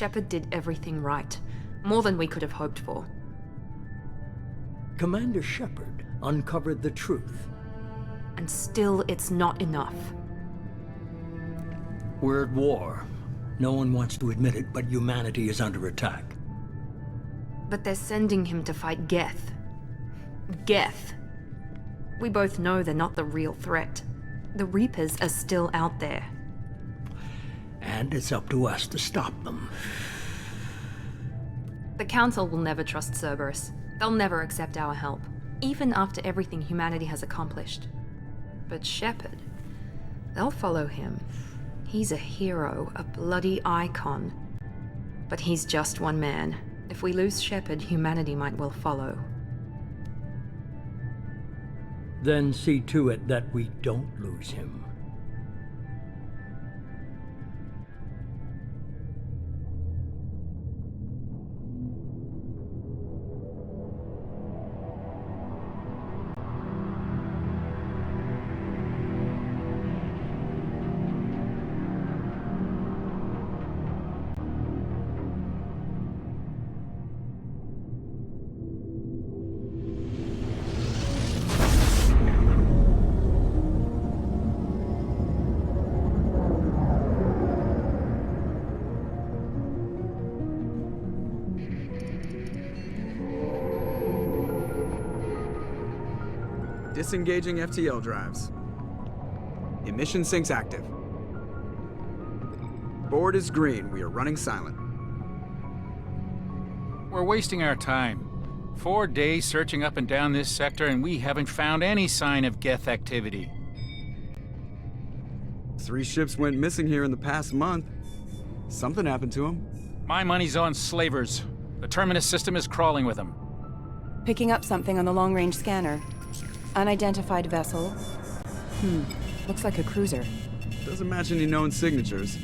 Shepard did everything right. More than we could have hoped for. Commander Shepard uncovered the truth. And still, it's not enough. We're at war. No one wants to admit it, but humanity is under attack. But they're sending him to fight Geth. Geth. We both know they're not the real threat. The Reapers are still out there. And it's up to us to stop them. The Council will never trust Cerberus. They'll never accept our help, even after everything humanity has accomplished. But Shepard, they'll follow him. He's a hero, a bloody icon. But he's just one man. If we lose Shepard, humanity might well follow. Then see to it that we don't lose him. Disengaging FTL drives. Emission sinks active. Board is green. We are running silent. We're wasting our time. 4 days searching up and down this sector, and we haven't found any sign of Geth activity. 3 ships went missing here in the past month. Something happened to them. My money's on slavers. The Terminus system is crawling with them. Picking up something on the long-range scanner. Unidentified vessel. Looks like a cruiser. Doesn't match any known signatures.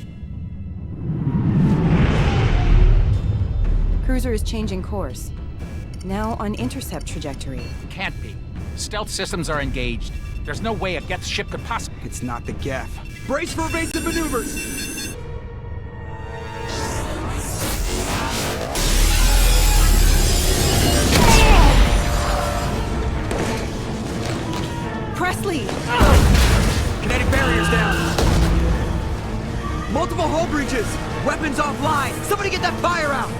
Cruiser is changing course. Now on intercept trajectory. Can't be. Stealth systems are engaged. There's no way a Geth ship could possibly... It's not the Geth. Brace for evasive maneuvers! Presley! Kinetic barriers down! Multiple hull breaches! Weapons offline! Somebody get that fire out!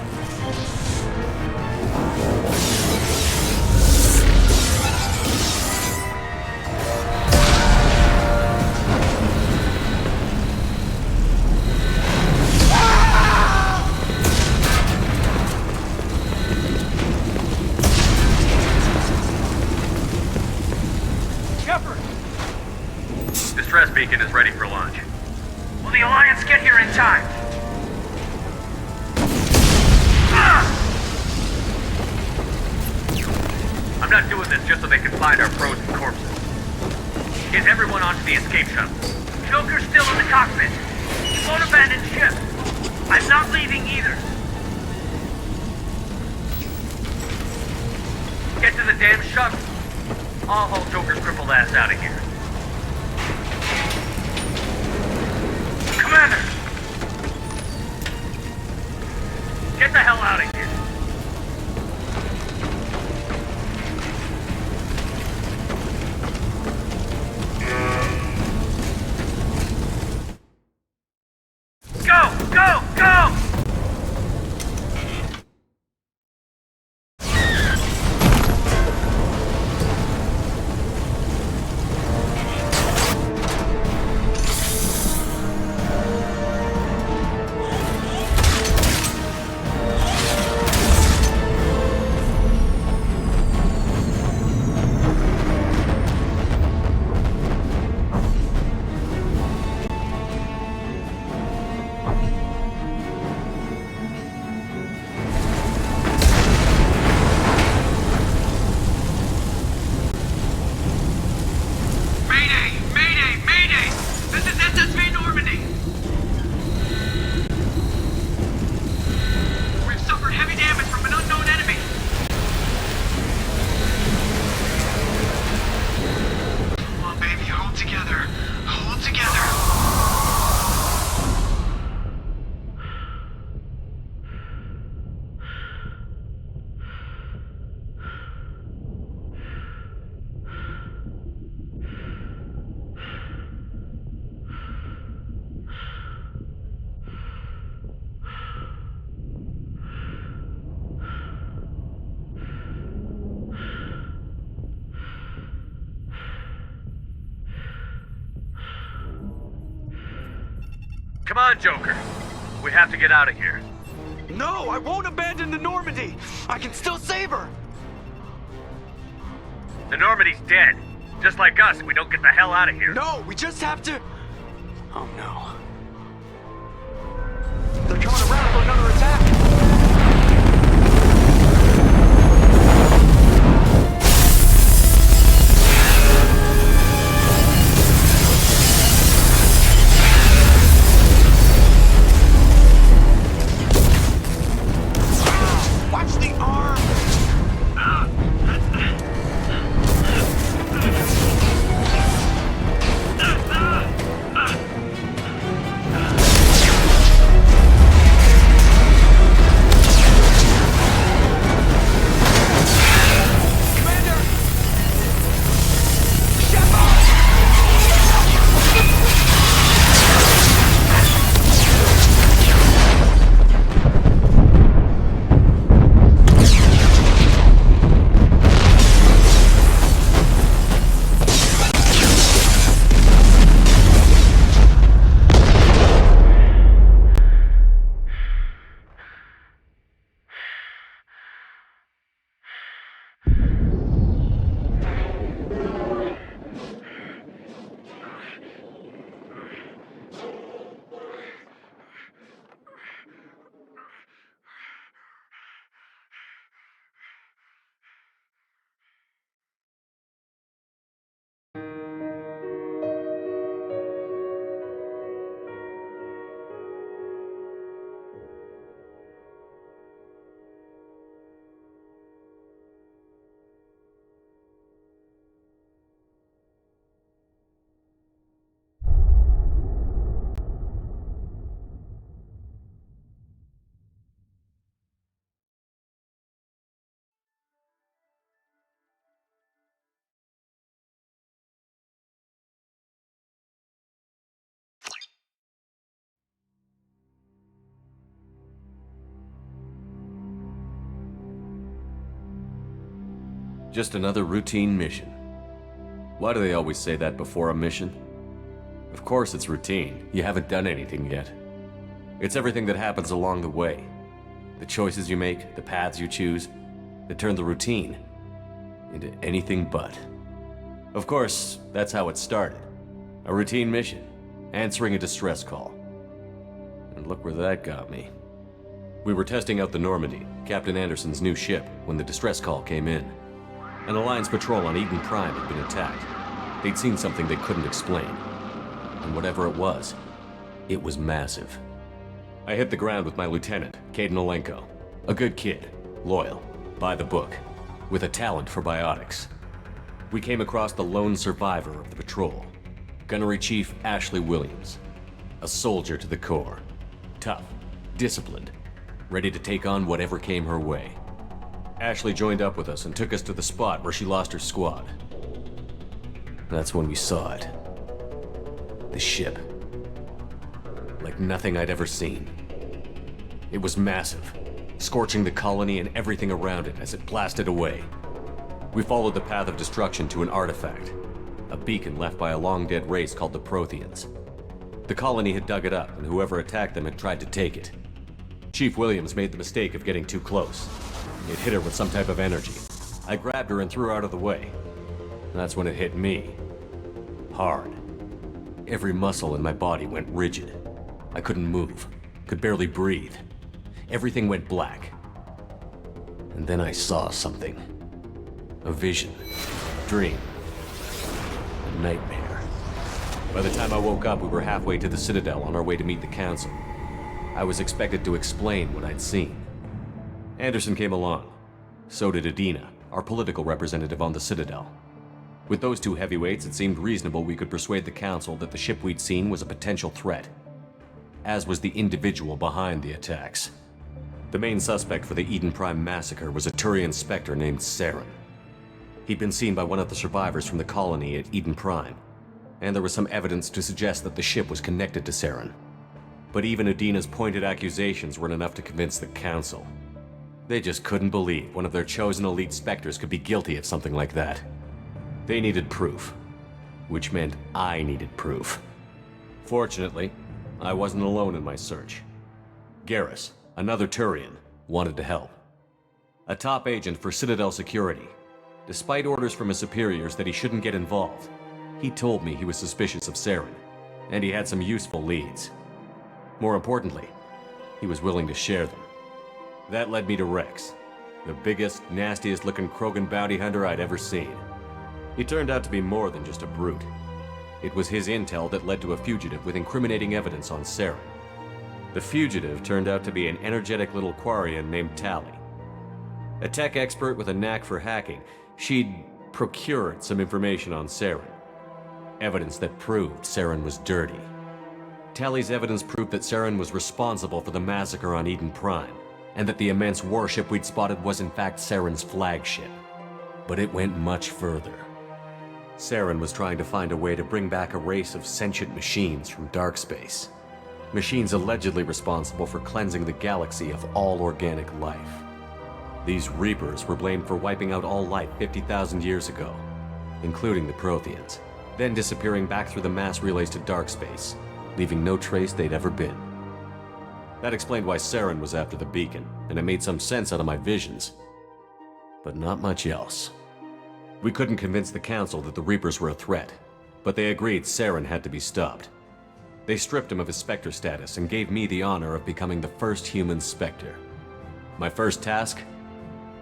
Distress beacon is ready for launch. Will the Alliance get here in time? I'm not doing this just so they can find our frozen corpses. Get everyone onto the escape shuttle. Joker's still in the cockpit. He won't abandon ship. I'm not leaving either. Get to the damn shuttle. I'll haul Joker's crippled ass out of here. Commander! Get the hell out of here! Go! Go! Go! Come on, Joker. We have to get out of here. No, I won't abandon the Normandy! I can still save her! The Normandy's dead. Just like us, we don't get the hell out of here. No, we just have to... Oh no. They're coming around for another attack! Watch the arm! Just another routine mission. Why do they always say that before a mission? Of course it's routine. You haven't done anything yet. It's everything that happens along the way. The choices you make, the paths you choose, that turn the routine into anything but. Of course, that's how it started. A routine mission, answering a distress call. And look where that got me. We were testing out the Normandy, Captain Anderson's new ship, when the distress call came in. An Alliance patrol on Eden Prime had been attacked. They'd seen something they couldn't explain. And whatever it was massive. I hit the ground with my lieutenant, Caden Olenko. A good kid, loyal, by the book, with a talent for biotics. We came across the lone survivor of the patrol, Gunnery Chief Ashley Williams. A soldier to the core. Tough, disciplined, ready to take on whatever came her way. Ashley joined up with us and took us to the spot where she lost her squad. That's when we saw it. The ship. Like nothing I'd ever seen. It was massive, scorching the colony and everything around it as it blasted away. We followed the path of destruction to an artifact, a beacon left by a long-dead race called the Protheans. The colony had dug it up, and whoever attacked them had tried to take it. Chief Williams made the mistake of getting too close. It hit her with some type of energy. I grabbed her and threw her out of the way. That's when it hit me. Hard. Every muscle in my body went rigid. I couldn't move, could barely breathe. Everything went black. And then I saw something. A vision. A dream. A nightmare. By the time I woke up, we were halfway to the Citadel on our way to meet the Council. I was expected to explain what I'd seen. Anderson came along. So did Adina, our political representative on the Citadel. With those two heavyweights, it seemed reasonable we could persuade the Council that the ship we'd seen was a potential threat, as was the individual behind the attacks. The main suspect for the Eden Prime massacre was a Turian Spectre named Saren. He'd been seen by one of the survivors from the colony at Eden Prime, and there was some evidence to suggest that the ship was connected to Saren. But even Adina's pointed accusations weren't enough to convince the Council. They just couldn't believe one of their chosen elite Spectres could be guilty of something like that. They needed proof, which meant I needed proof. Fortunately, I wasn't alone in my search. Garrus, another Turian, wanted to help. A top agent for Citadel Security. Despite orders from his superiors that he shouldn't get involved, he told me he was suspicious of Saren, and he had some useful leads. More importantly, he was willing to share them. That led me to Rex, the biggest, nastiest looking Krogan bounty hunter I'd ever seen. He turned out to be more than just a brute. It was his intel that led to a fugitive with incriminating evidence on Saren. The fugitive turned out to be an energetic little Quarian named Tali. A tech expert with a knack for hacking, she'd procured some information on Saren. Evidence that proved Saren was dirty. Tali's evidence proved that Saren was responsible for the massacre on Eden Prime, and that the immense warship we'd spotted was in fact Saren's flagship. But it went much further. Saren was trying to find a way to bring back a race of sentient machines from dark space. Machines allegedly responsible for cleansing the galaxy of all organic life. These Reapers were blamed for wiping out all life 50,000 years ago, including the Protheans, then disappearing back through the mass relays to dark space, leaving no trace they'd ever been. That explained why Saren was after the beacon, and it made some sense out of my visions. But not much else. We couldn't convince the Council that the Reapers were a threat, but they agreed Saren had to be stopped. They stripped him of his Spectre status and gave me the honor of becoming the first human Spectre. My first task?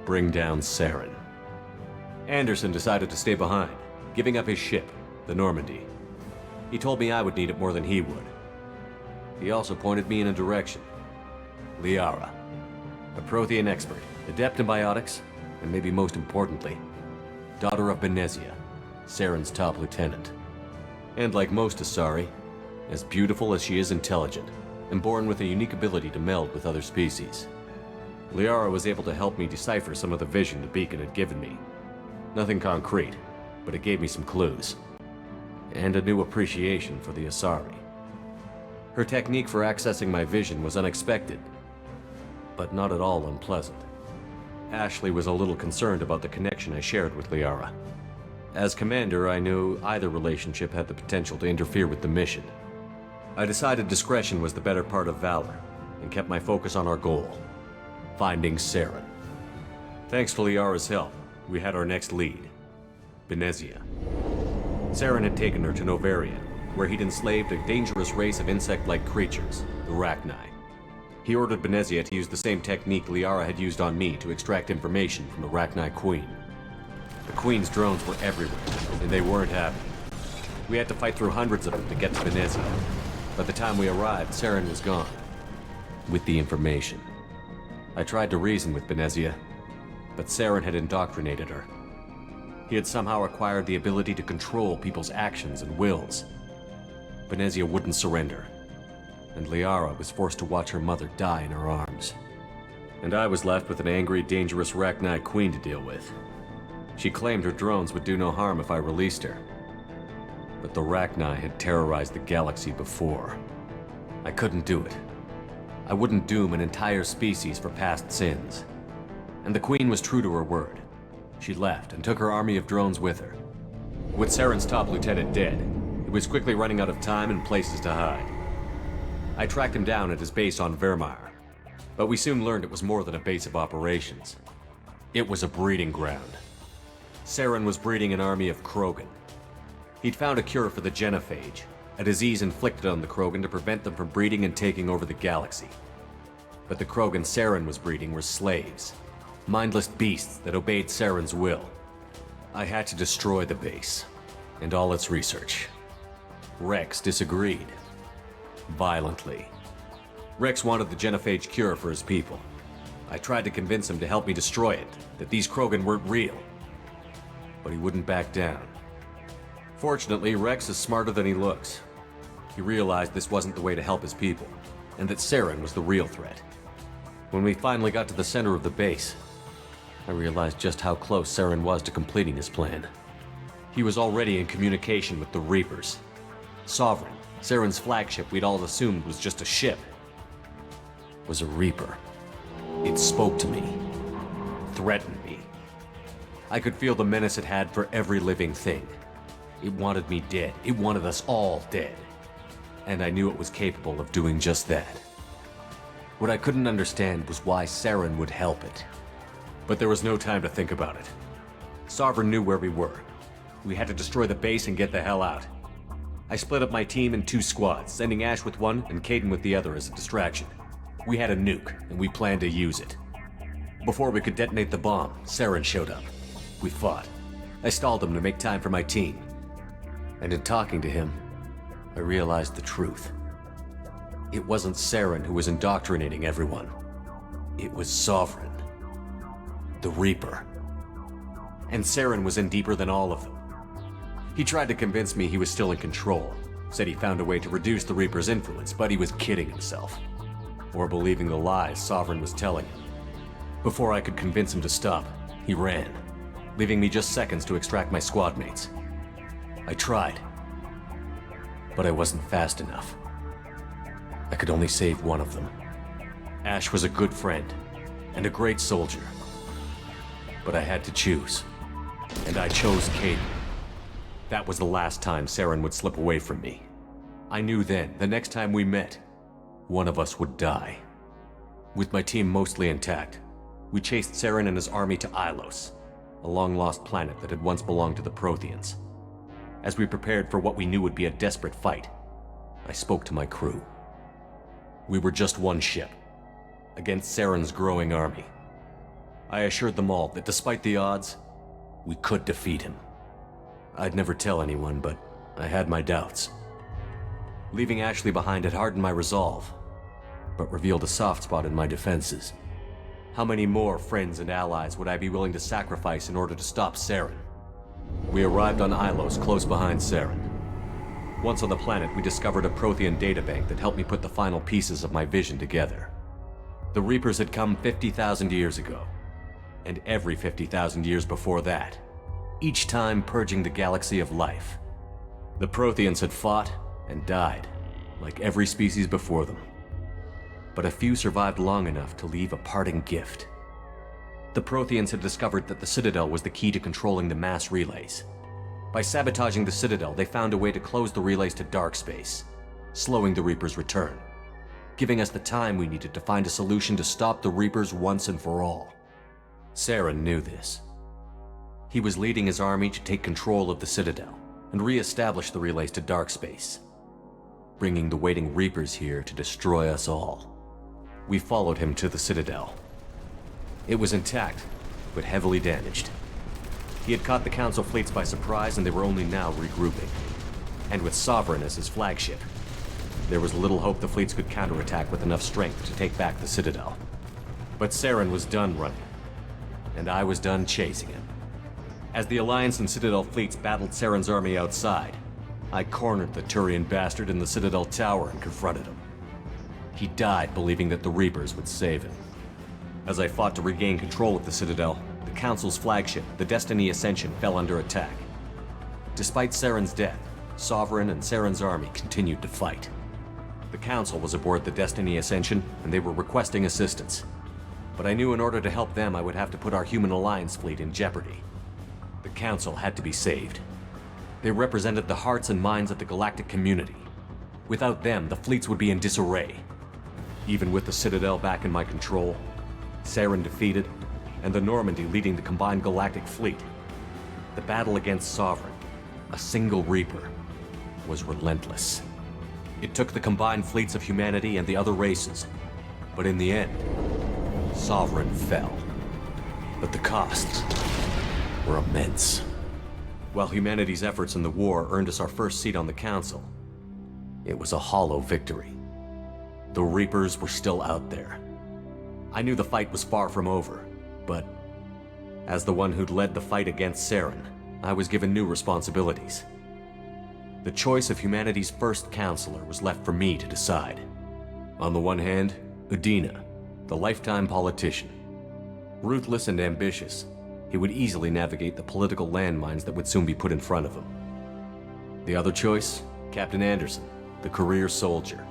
Bring down Saren. Anderson decided to stay behind, giving up his ship, the Normandy. He told me I would need it more than he would. He also pointed me in a direction. Liara, a Prothean expert, adept in biotics, and maybe most importantly, daughter of Benezia, Saren's top lieutenant. And like most Asari, as beautiful as she is intelligent, and born with a unique ability to meld with other species. Liara was able to help me decipher some of the vision the beacon had given me. Nothing concrete, but it gave me some clues. And a new appreciation for the Asari. Her technique for accessing my vision was unexpected, but not at all unpleasant. Ashley was a little concerned about the connection I shared with Liara. As commander, I knew either relationship had the potential to interfere with the mission. I decided discretion was the better part of valor, and kept my focus on our goal, finding Saren. Thanks to Liara's help, we had our next lead, Benezia. Saren had taken her to Novaria, where he'd enslaved a dangerous race of insect-like creatures, the Rachni. He ordered Benezia to use the same technique Liara had used on me to extract information from the Rachni Queen. The Queen's drones were everywhere, and they weren't happy. We had to fight through hundreds of them to get to Benezia. By the time we arrived, Saren was gone, with the information. I tried to reason with Benezia, but Saren had indoctrinated her. He had somehow acquired the ability to control people's actions and wills. Benezia wouldn't surrender, and Liara was forced to watch her mother die in her arms. And I was left with an angry, dangerous Rachni Queen to deal with. She claimed her drones would do no harm if I released her. But the Rachni had terrorized the galaxy before. I couldn't do it. I wouldn't doom an entire species for past sins. And the Queen was true to her word. She left and took her army of drones with her. With Saren's top lieutenant dead, he was quickly running out of time and places to hide. I tracked him down at his base on Vermeer, but we soon learned it was more than a base of operations. It was a breeding ground. Saren was breeding an army of Krogan. He'd found a cure for the genophage, a disease inflicted on the Krogan to prevent them from breeding and taking over the galaxy. But the Krogan Saren was breeding were slaves, mindless beasts that obeyed Saren's will. I had to destroy the base, and all its research. Rex disagreed. Violently. Rex wanted the genophage cure for his people. I tried to convince him to help me destroy it, that these Krogan weren't real. But he wouldn't back down. Fortunately, Rex is smarter than he looks. He realized this wasn't the way to help his people, and that Saren was the real threat. When we finally got to the center of the base, I realized just how close Saren was to completing his plan. He was already in communication with the Reapers. Sovereign, Saren's flagship we'd all assumed was just a ship, was a Reaper. It spoke to me, threatened me. I could feel the menace it had for every living thing. It wanted me dead. It wanted us all dead. and I knew it was capable of doing just that. What I couldn't understand was why Saren would help it. But there was no time to think about it. Sovereign knew where we were. We had to destroy the base and get the hell out. I split up my team in 2 squads, sending Ash with one and Caden with the other as a distraction. We had a nuke, and we planned to use it. Before we could detonate the bomb, Saren showed up. We fought. I stalled him to make time for my team. And in talking to him, I realized the truth. It wasn't Saren who was indoctrinating everyone. It was Sovereign. The Reaper. And Saren was in deeper than all of them. He tried to convince me he was still in control, said he found a way to reduce the Reaper's influence, but he was kidding himself. Or believing the lies Sovereign was telling him. Before I could convince him to stop, he ran, leaving me just seconds to extract my squad mates. I tried, but I wasn't fast enough. I could only save one of them. Ash was a good friend and a great soldier, but I had to choose, and I chose Caden. That was the last time Saren would slip away from me. I knew then, the next time we met, one of us would die. With my team mostly intact, we chased Saren and his army to Ilos, a long-lost planet that had once belonged to the Protheans. As we prepared for what we knew would be a desperate fight, I spoke to my crew. We were just one ship, against Saren's growing army. I assured them all that despite the odds, we could defeat him. I'd never tell anyone, but I had my doubts. Leaving Ashley behind had hardened my resolve, but revealed a soft spot in my defenses. How many more friends and allies would I be willing to sacrifice in order to stop Saren? We arrived on Ilos, close behind Saren. Once on the planet, we discovered a Prothean databank that helped me put the final pieces of my vision together. The Reapers had come 50,000 years ago, and every 50,000 years before that, each time purging the galaxy of life. The Protheans had fought and died, like every species before them. But a few survived long enough to leave a parting gift. The Protheans had discovered that the Citadel was the key to controlling the mass relays. By sabotaging the Citadel, they found a way to close the relays to dark space, slowing the Reapers' return, giving us the time we needed to find a solution to stop the Reapers once and for all. Saren knew this. He was leading his army to take control of the Citadel and re-establish the relays to dark space, bringing the waiting Reapers here to destroy us all. We followed him to the Citadel. It was intact, but heavily damaged. He had caught the Council fleets by surprise, and they were only now regrouping. And with Sovereign as his flagship, there was little hope the fleets could counterattack with enough strength to take back the Citadel. But Saren was done running, and I was done chasing him. As the Alliance and Citadel fleets battled Saren's army outside, I cornered the Turian bastard in the Citadel tower and confronted him. He died believing that the Reapers would save him. As I fought to regain control of the Citadel, the Council's flagship, the Destiny Ascension, fell under attack. Despite Saren's death, Sovereign and Saren's army continued to fight. The Council was aboard the Destiny Ascension, and they were requesting assistance. But I knew in order to help them, I would have to put our Human Alliance fleet in jeopardy. The Council had to be saved. They represented the hearts and minds of the galactic community. Without them, the fleets would be in disarray. Even with the Citadel back in my control, Saren defeated, and the Normandy leading the combined galactic fleet, the battle against Sovereign, a single Reaper, was relentless. It took the combined fleets of humanity and the other races, but in the end, Sovereign fell. But the costs were immense. While humanity's efforts in the war earned us our first seat on the Council, it was a hollow victory. The Reapers were still out there. I knew the fight was far from over, but as the one who'd led the fight against Saren, I was given new responsibilities. The choice of humanity's first counselor was left for me to decide. On the one hand, Udina, the lifetime politician. Ruthless and ambitious, he would easily navigate the political landmines that would soon be put in front of him. The other choice, Captain Anderson, the career soldier.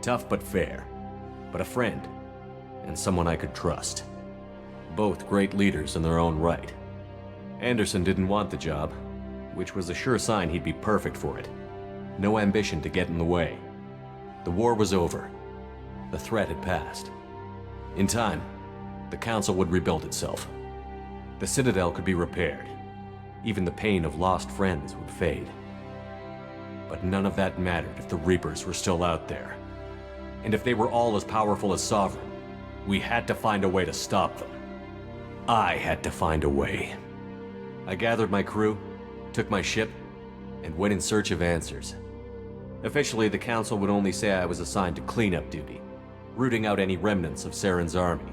Tough but fair, but a friend, and someone I could trust. Both great leaders in their own right. Anderson didn't want the job, which was a sure sign he'd be perfect for it. No ambition to get in the way. The war was over. The threat had passed. In time, the Council would rebuild itself. The Citadel could be repaired. Even the pain of lost friends would fade. But none of that mattered if the Reapers were still out there. And if they were all as powerful as Sovereign, we had to find a way to stop them. I had to find a way. I gathered my crew, took my ship, and went in search of answers. Officially, the Council would only say I was assigned to cleanup duty, rooting out any remnants of Saren's army.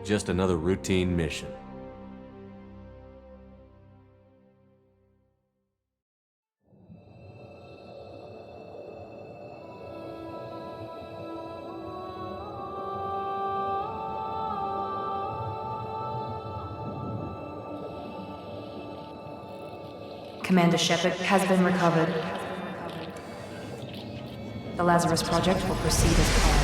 Just another routine mission. Commander Shepard has been recovered. The Lazarus Project will proceed as planned.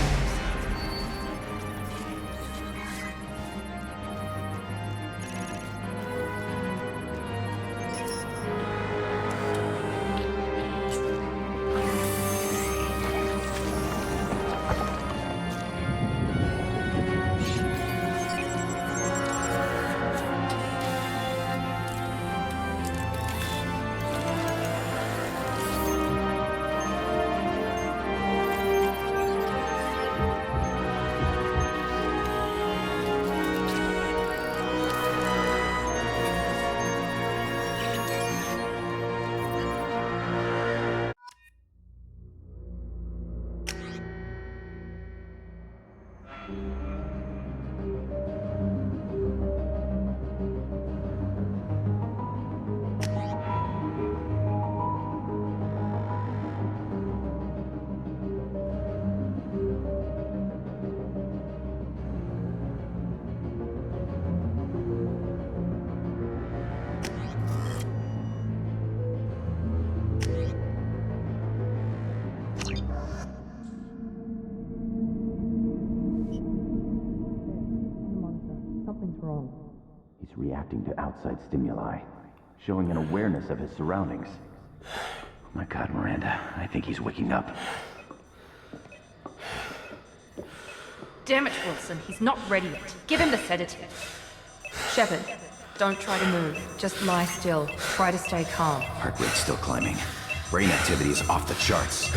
He's reacting to outside stimuli, showing an awareness of his surroundings. Oh my God, Miranda, I think he's waking up. Damn it, Wilson, he's not ready yet. Give him the sedative. Shepard, don't try to move. Just lie still. Try to stay calm. Heart rate's still climbing. Brain activity is off the charts.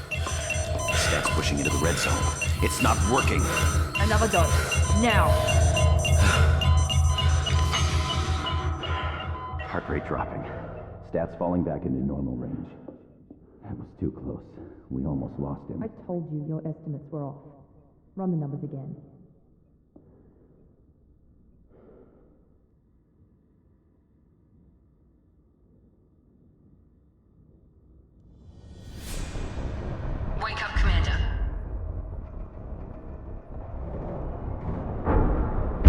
Stats pushing into the red zone. It's not working. Another dose. Now. Heart rate dropping. Stats falling back into normal range. That was too close. We almost lost him. I told you your estimates were off. Run the numbers again. Wake up, Commander.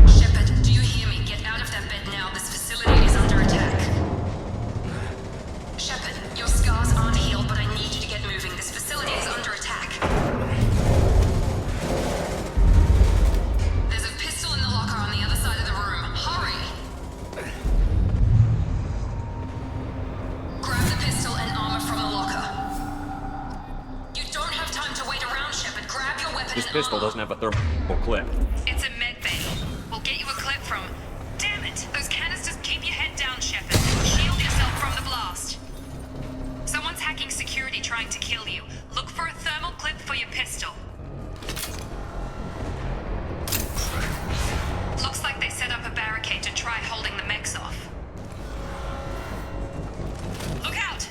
Shepard, do you hear me? Get out of that bed now. This facility is under attack. Shepard, your scars aren't healed, but I need you to get moving. This facility is under attack. There's a pistol in the locker on the other side of the room. Hurry! Grab the pistol and armor from the locker. You don't have time to wait around, Shepard. Grab your weapon This and pistol armor. doesn't have a thermal clip. It's a med bay. We'll get you a clip from... Damn it! Those canisters, keep your head down, Shepard. Shield yourself from the blast. Someone's hacking security trying to kill you. Look for a thermal clip for your pistol. Looks like they set up a barricade to try holding the mechs off. Look out!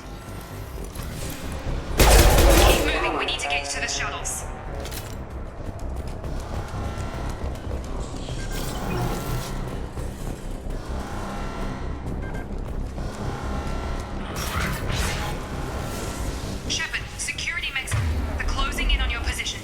Keep moving, we need to get to the shuttles. Shepard, security mechs, they're closing in on your position.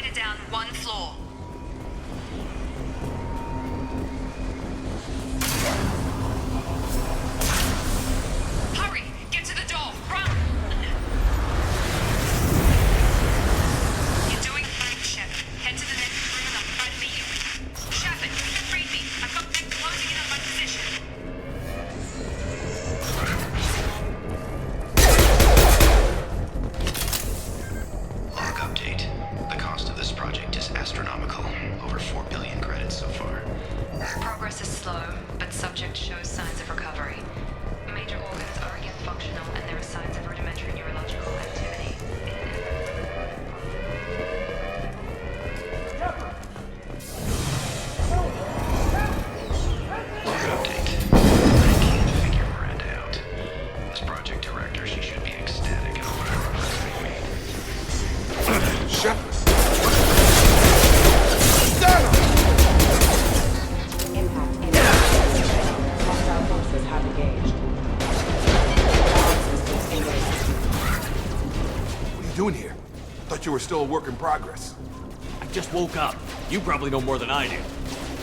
elevator down 1 floor. Hurry! Get to the door! Run! You're doing fine, Shepard. Head to the next room and I'll try to meet you. Shepard, read me. I've got Meg closing in on my position. Log update. The cost of this project is astronomical. Over 4 billion credits so far. Progress is slow, but subject shows signs of recovery. Major organs are again functional, and there are signs of rudimentary neurological activity. Log update. I can't figure Miranda out. As project director, she should be ecstatic at whatever progress we made. Shepard! Impact in. Hostile forces have engaged. What are you doing here? Thought you were still a work in progress. I just woke up. You probably know more than I do.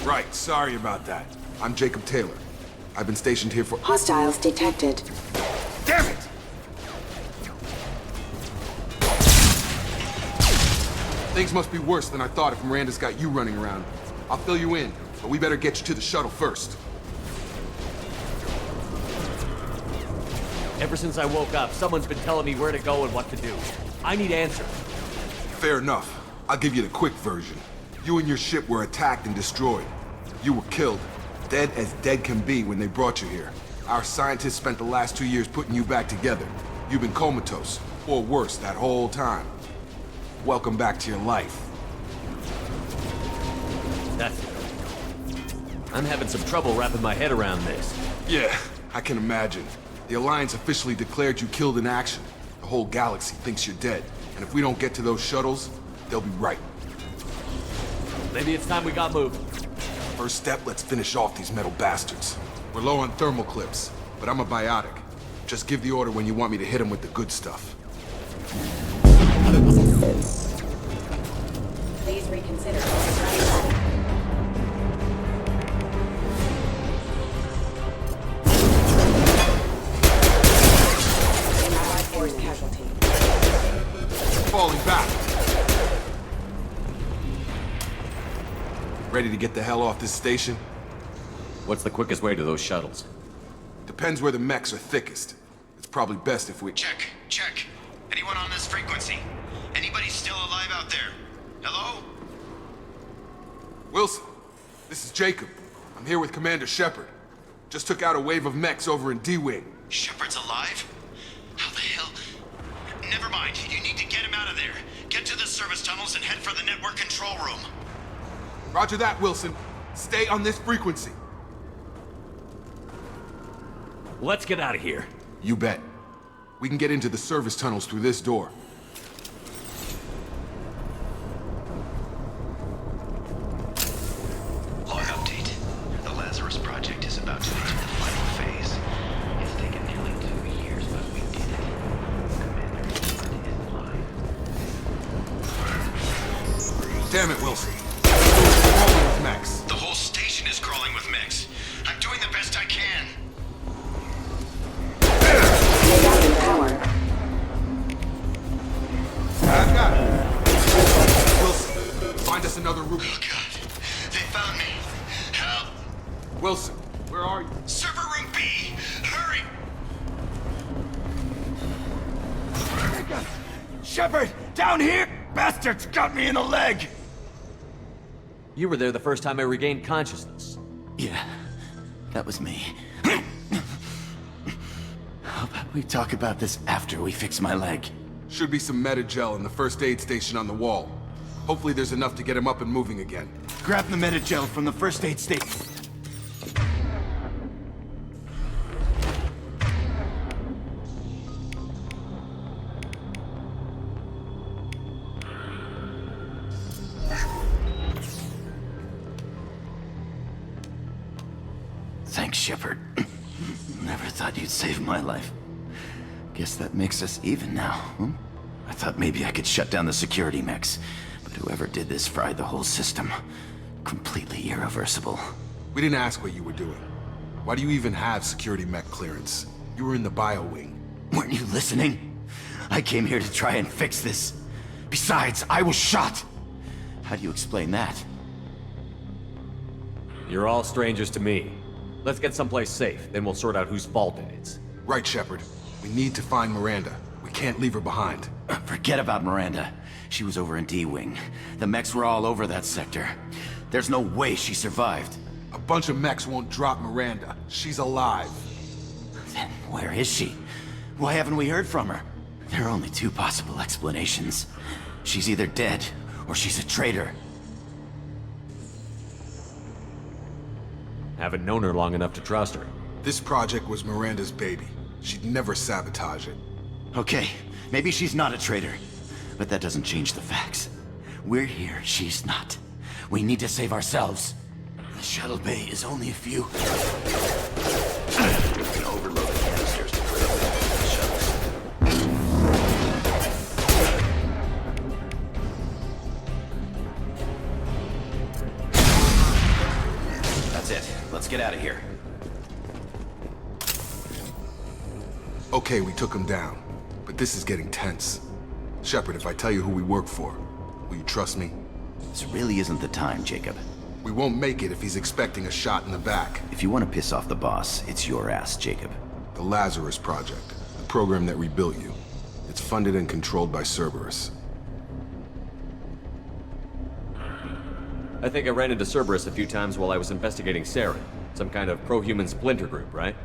Right, sorry about that. I'm Jacob Taylor. I've been stationed here for— Hostiles detected. Damn it! Things must be worse than I thought if Miranda's got you running around. I'll fill you in, but we better get you to the shuttle first. Ever since I woke up, someone's been telling me where to go and what to do. I need answers. Fair enough. I'll give you the quick version. You and your ship were attacked and destroyed. You were killed. Dead as dead can be when they brought you here. Our scientists spent the last 2 years putting you back together. You've been comatose, or worse, that whole time. Welcome back to your life. That's it. I'm having some trouble wrapping my head around this. Yeah, I can imagine. The Alliance officially declared you killed in action. The whole galaxy thinks you're dead. And if we don't get to those shuttles, they'll be right. Maybe it's time we got moving. First step, let's finish off these metal bastards. We're low on thermal clips, but I'm a biotic. Just give the order when you want me to hit them with the good stuff. Please reconsider. Allied force casualty. Falling back. Ready to get the hell off this station? What's the quickest way to those shuttles? Depends where the mechs are thickest. It's probably best if we— Check. Anyone on this frequency? Anybody still alive out there? Hello? Wilson, this is Jacob. I'm here with Commander Shepard. Just took out a wave of mechs over in D-Wing. Shepard's alive? How the hell? Never mind. You need to get him out of there. Get to the service tunnels and head for the network control room. Roger that, Wilson. Stay on this frequency. Let's get out of here. You bet. We can get into the service tunnels through this door. Log update. The Lazarus project is about to enter the final phase. It's taken nearly 2 years, but we did it. Commander Shepard is alive. Damn it, Wilson. Crawling with mechs. The whole station is crawling with mechs. I'm doing the best I can. I got it. Wilson, find us another route. Oh god. They found me. Help! Wilson, where are you? Server room B! Hurry! Shepard! Down here! Bastards got me in the leg! You were there the first time I regained consciousness. Yeah, that was me. How about we talk about this after we fix my leg? Should be some Metagel in the first aid station on the wall. Hopefully there's enough to get him up and moving again. Grab the Metagel from the first aid station. Thanks, Shepard. Never thought you'd save my life. Guess that makes us even now, huh? I thought maybe I could shut down the security mechs, but But whoever did this fried the whole system. Completely irreversible. We didn't ask what you were doing. Why do you even have security mech clearance? You were in the bio wing. Weren't you listening? I came here to try and fix this. Besides, I was shot. How do you explain that? You're all strangers to me. Let's get someplace safe, then we'll sort out whose fault it is. Right, Shepard. We need to find Miranda. We can't leave her behind. Forget about Miranda. She was over in D-Wing. The mechs were all over that sector. There's no way she survived. A bunch of mechs won't drop Miranda. She's alive. Then where is she? Why haven't we heard from her? There are only two possible explanations. She's either dead, or she's a traitor. Haven't known her long enough to trust her. This project was Miranda's baby. She'd never sabotage it. Okay, maybe she's not a traitor. But that doesn't change the facts. We're here, she's not. We need to save ourselves. The shuttle bay is only a few... We can overload the canisters to put up the shuttles. That's it. Let's get out of here. Okay, we took him down. But this is getting tense. Shepard, if I tell you who we work for, will you trust me? This really isn't the time, Jacob. We won't make it if he's expecting a shot in the back. If you want to piss off the boss, it's your ass, Jacob. The Lazarus Project, the program that rebuilt you. It's funded and controlled by Cerberus. I think I ran into Cerberus a few times while I was investigating Saren. Some kind of pro-human splinter group, right?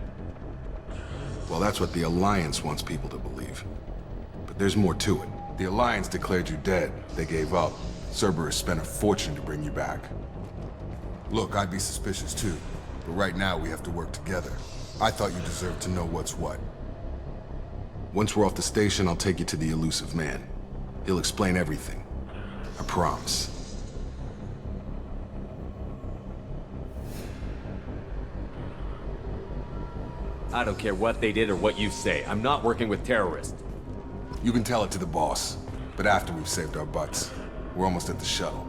Well, that's what the Alliance wants people to believe. But there's more to it. The Alliance declared you dead. They gave up. Cerberus spent a fortune to bring you back. Look, I'd be suspicious too. But right now, we have to work together. I thought you deserved to know what's what. Once we're off the station, I'll take you to the elusive man. He'll explain everything. I promise. I don't care what they did or what you say. I'm not working with terrorists. You can tell it to the boss. But after we've saved our butts. We're almost at the shuttle.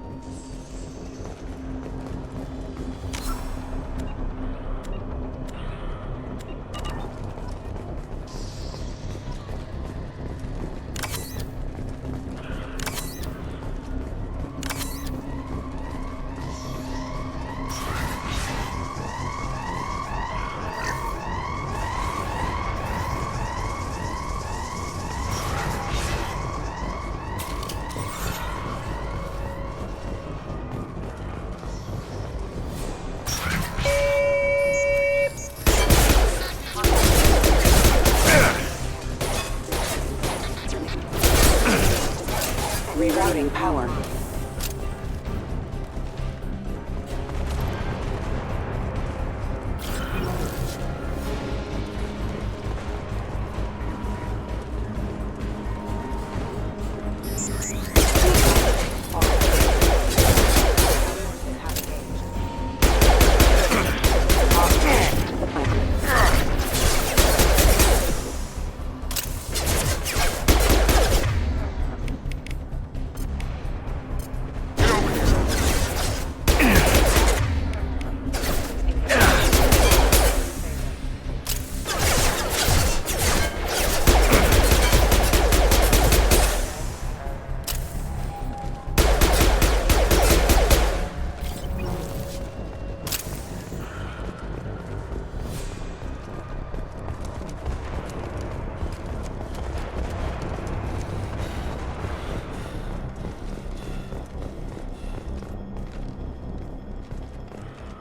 Rerouting power.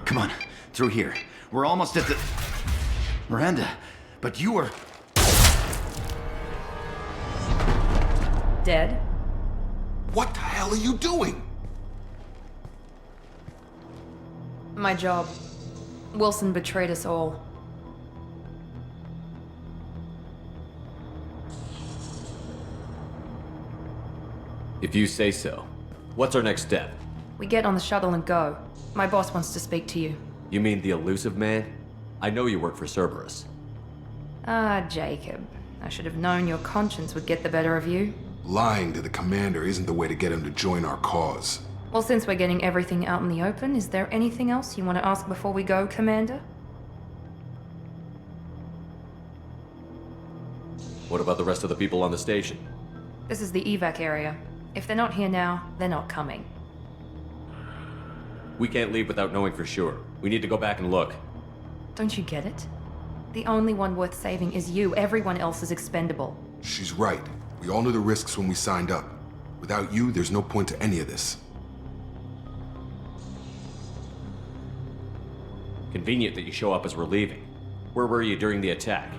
Come on, through here. We're almost at the... Miranda, but you were... Dead? What the hell are you doing? My job. Wilson betrayed us all. If you say so. What's our next step? We get on the shuttle and go. My boss wants to speak to you. You mean the elusive man? I know you work for Cerberus. Ah, Jacob. I should have known your conscience would get the better of you. Lying to the commander isn't the way to get him to join our cause. Well, since we're getting everything out in the open, is there anything else you want to ask before we go, Commander? What about the rest of the people on the station? This is the evac area. If they're not here now, they're not coming. We can't leave without knowing for sure. We need to go back and look. Don't you get it? The only one worth saving is you. Everyone else is expendable. She's right. We all knew the risks when we signed up. Without you, there's no point to any of this. Convenient that you show up as we're leaving. Where were you during the attack?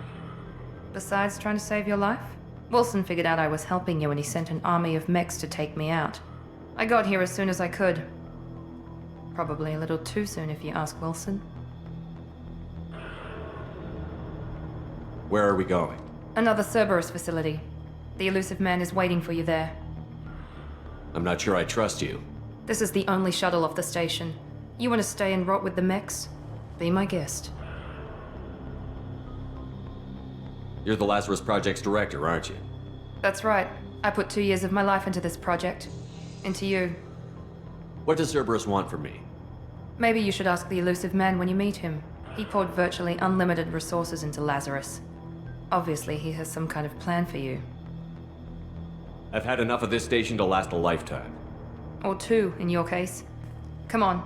Besides trying to save your life, Wilson figured out I was helping you and he sent an army of mechs to take me out. I got here as soon as I could. Probably a little too soon if you ask Wilson. Where are we going? Another Cerberus facility. The elusive man is waiting for you there. I'm not sure I trust you. This is the only shuttle off the station. You want to stay and rot with the mechs? Be my guest. You're the Lazarus Project's director, aren't you? That's right. I put 2 years of my life into this project. Into you. What does Cerberus want from me? Maybe you should ask the elusive man when you meet him. He poured virtually unlimited resources into Lazarus. Obviously, he has some kind of plan for you. I've had enough of this station to last a lifetime. Or 2, in your case. Come on.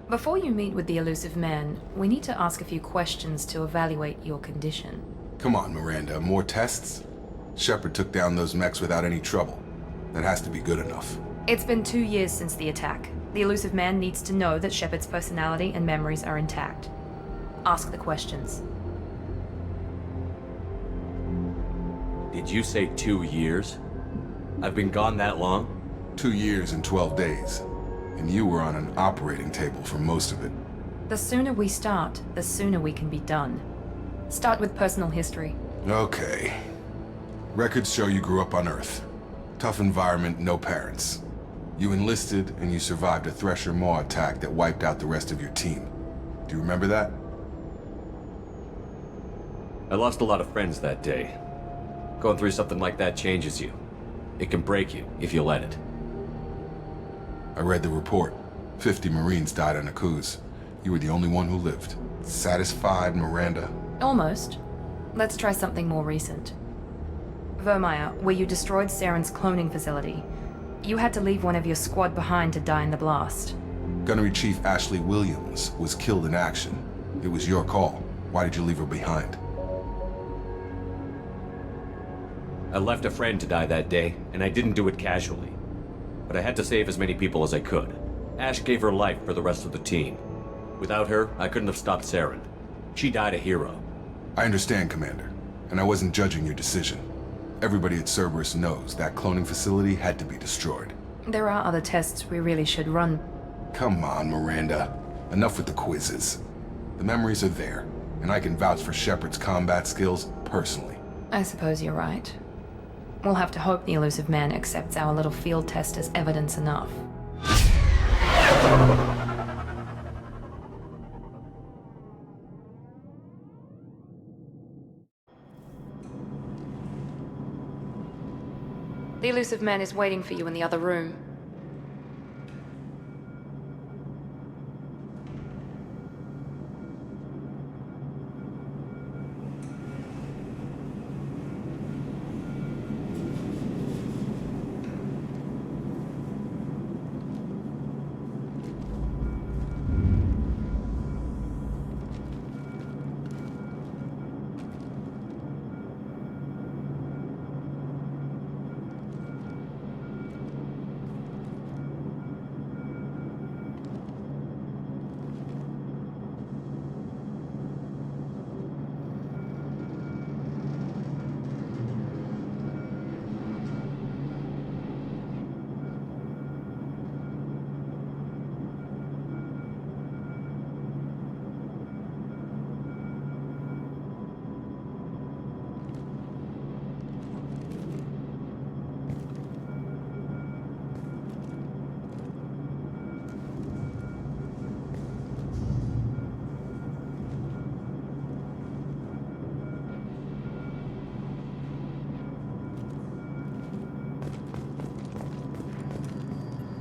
Before you meet with the elusive man, we need to ask a few questions to evaluate your condition. Come on, Miranda, more tests? Shepard took down those mechs without any trouble. That has to be good enough. It's been 2 years since the attack. The elusive man needs to know that Shepard's personality and memories are intact. Ask the questions. Did you say 2 years? I've been gone that long? 2 years and 12 days. And you were on an operating table for most of it. The sooner we start, the sooner we can be done. Start with personal history. Okay. Records show you grew up on Earth. Tough environment, no parents. You enlisted and you survived a Thresher Maw attack that wiped out the rest of your team. Do you remember that? I lost a lot of friends that day. Going through something like that changes you. It can break you if you let it. I read the report. 50 Marines died on Akuz. You were the only one who lived. Satisfied, Miranda? Almost. Let's try something more recent. Vermeer, where you destroyed Saren's cloning facility. You had to leave one of your squad behind to die in the blast. Gunnery Chief Ashley Williams was killed in action. It was your call. Why did you leave her behind? I left a friend to die that day, and I didn't do it casually. But I had to save as many people as I could. Ash gave her life for the rest of the team. Without her, I couldn't have stopped Saren. She died a hero. I understand, Commander, and I wasn't judging your decision. Everybody at Cerberus knows that cloning facility had to be destroyed. There are other tests we really should run. Come on, Miranda. Enough with the quizzes. The memories are there, and I can vouch for Shepard's combat skills personally. I suppose you're right. We'll have to hope the elusive man accepts our little field test as evidence enough. The elusive man is waiting for you in the other room.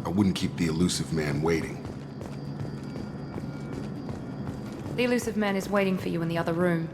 I wouldn't keep the elusive man waiting. The elusive man is waiting for you in the other room.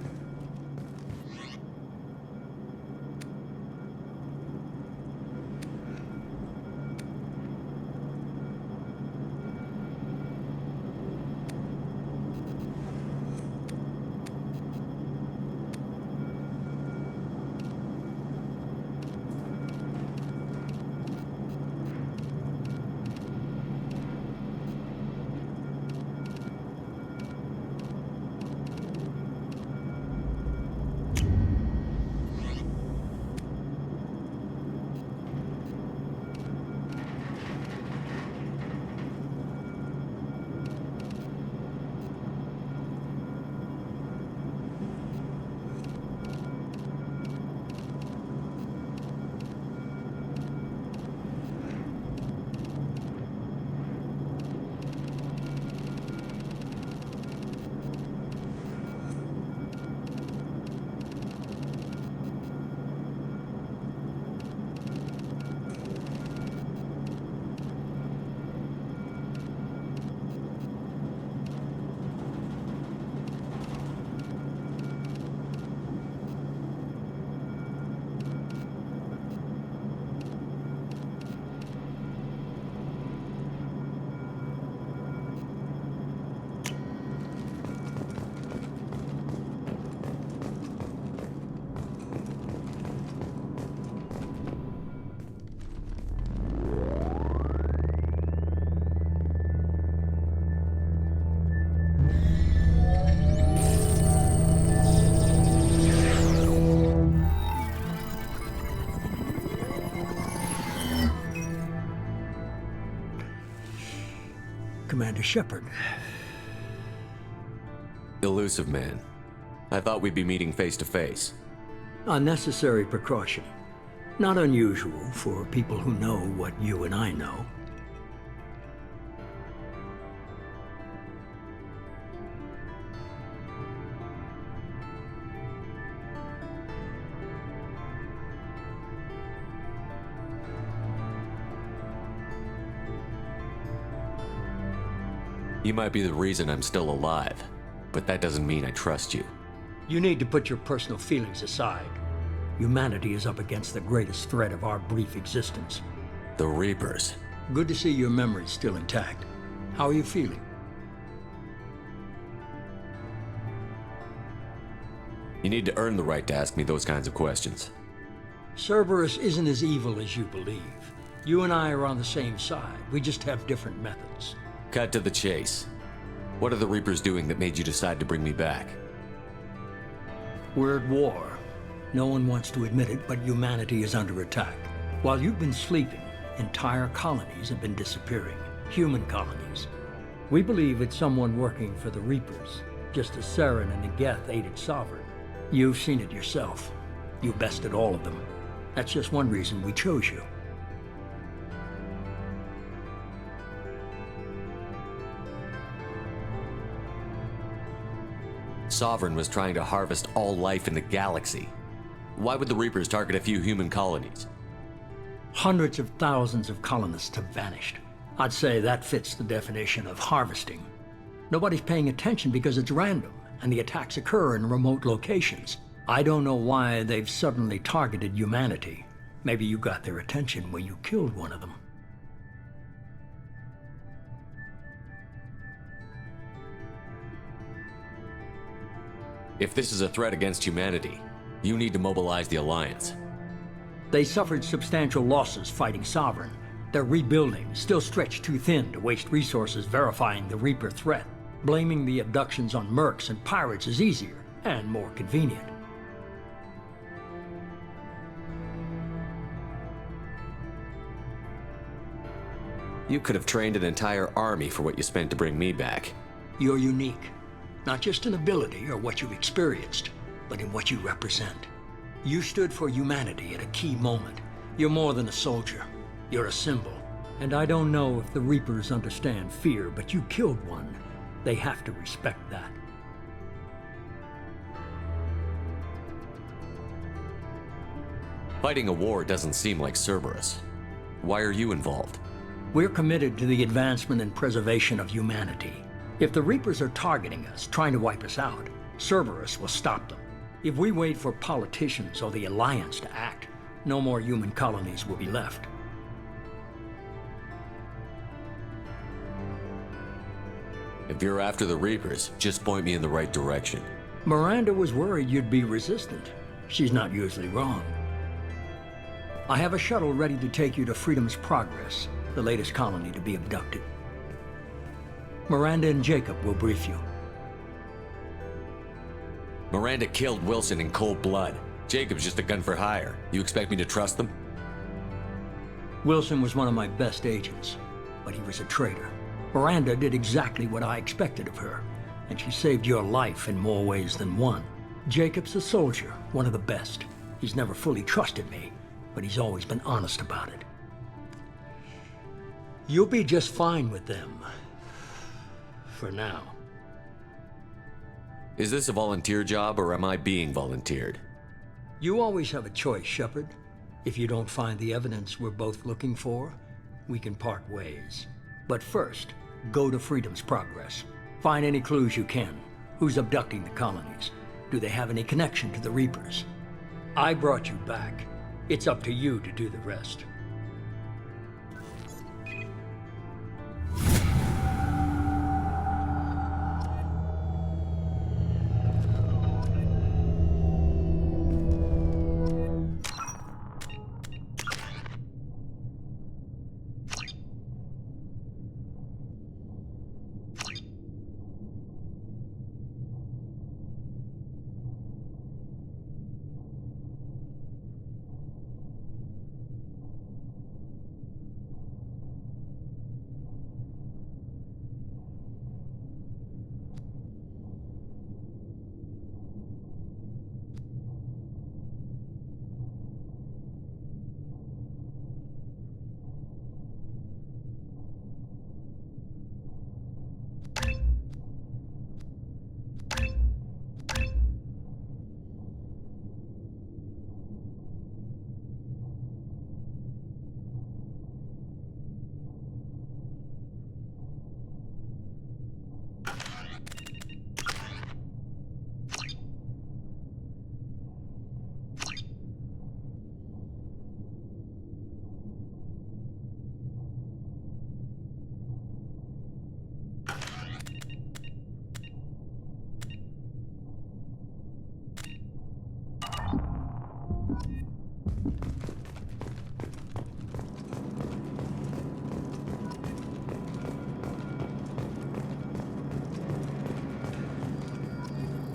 Commander Shepard. Elusive man. I thought we'd be meeting face to face. Unnecessary precaution. Not unusual for people who know what you and I know. You might be the reason I'm still alive, but that doesn't mean I trust you. You need to put your personal feelings aside. Humanity is up against the greatest threat of our brief existence. The Reapers. Good to see your memory's still intact. How are you feeling? You need to earn the right to ask me those kinds of questions. Cerberus isn't as evil as you believe. You and I are on the same side. We just have different methods. Cut to the chase. What are the Reapers doing that made you decide to bring me back? We're at war. No one wants to admit it, but humanity is under attack. While you've been sleeping, entire colonies have been disappearing. Human colonies. We believe it's someone working for the Reapers, just as Saren and Negeth aided Sovereign. You've seen it yourself. You bested all of them. That's just one reason we chose you. Sovereign was trying to harvest all life in the galaxy. Why would the Reapers target a few human colonies? Hundreds of thousands of colonists have vanished. I'd say that fits the definition of harvesting. Nobody's paying attention because it's random, and the attacks occur in remote locations. I don't know why they've suddenly targeted humanity. Maybe you got their attention when you killed one of them. If this is a threat against humanity, you need to mobilize the Alliance. They suffered substantial losses fighting Sovereign. They're rebuilding, still stretched too thin to waste resources verifying the Reaper threat. Blaming the abductions on mercs and pirates is easier and more convenient. You could have trained an entire army for what you spent to bring me back. You're unique. Not just in ability or what you've experienced, but in what you represent. You stood for humanity at a key moment. You're more than a soldier. You're a symbol. And I don't know if the Reapers understand fear, but you killed one. They have to respect that. Fighting a war doesn't seem like Cerberus. Why are you involved? We're committed to the advancement and preservation of humanity. If the Reapers are targeting us, trying to wipe us out, Cerberus will stop them. If we wait for politicians or the Alliance to act, no more human colonies will be left. If you're after the Reapers, just point me in the right direction. Miranda was worried you'd be resistant. She's not usually wrong. I have a shuttle ready to take you to Freedom's Progress, the latest colony to be abducted. Miranda and Jacob will brief you. Miranda killed Wilson in cold blood. Jacob's just a gun for hire. You expect me to trust them? Wilson was one of my best agents, but he was a traitor. Miranda did exactly what I expected of her, and she saved your life in more ways than one. Jacob's a soldier, one of the best. He's never fully trusted me, but he's always been honest about it. You'll be just fine with them. For now. Is this a volunteer job, or am I being volunteered? You always have a choice, Shepard. If you don't find the evidence we're both looking for, we can part ways. But first, go to Freedom's Progress. Find any clues you can. Who's abducting the colonies? Do they have any connection to the Reapers? I brought you back. It's up to you to do the rest.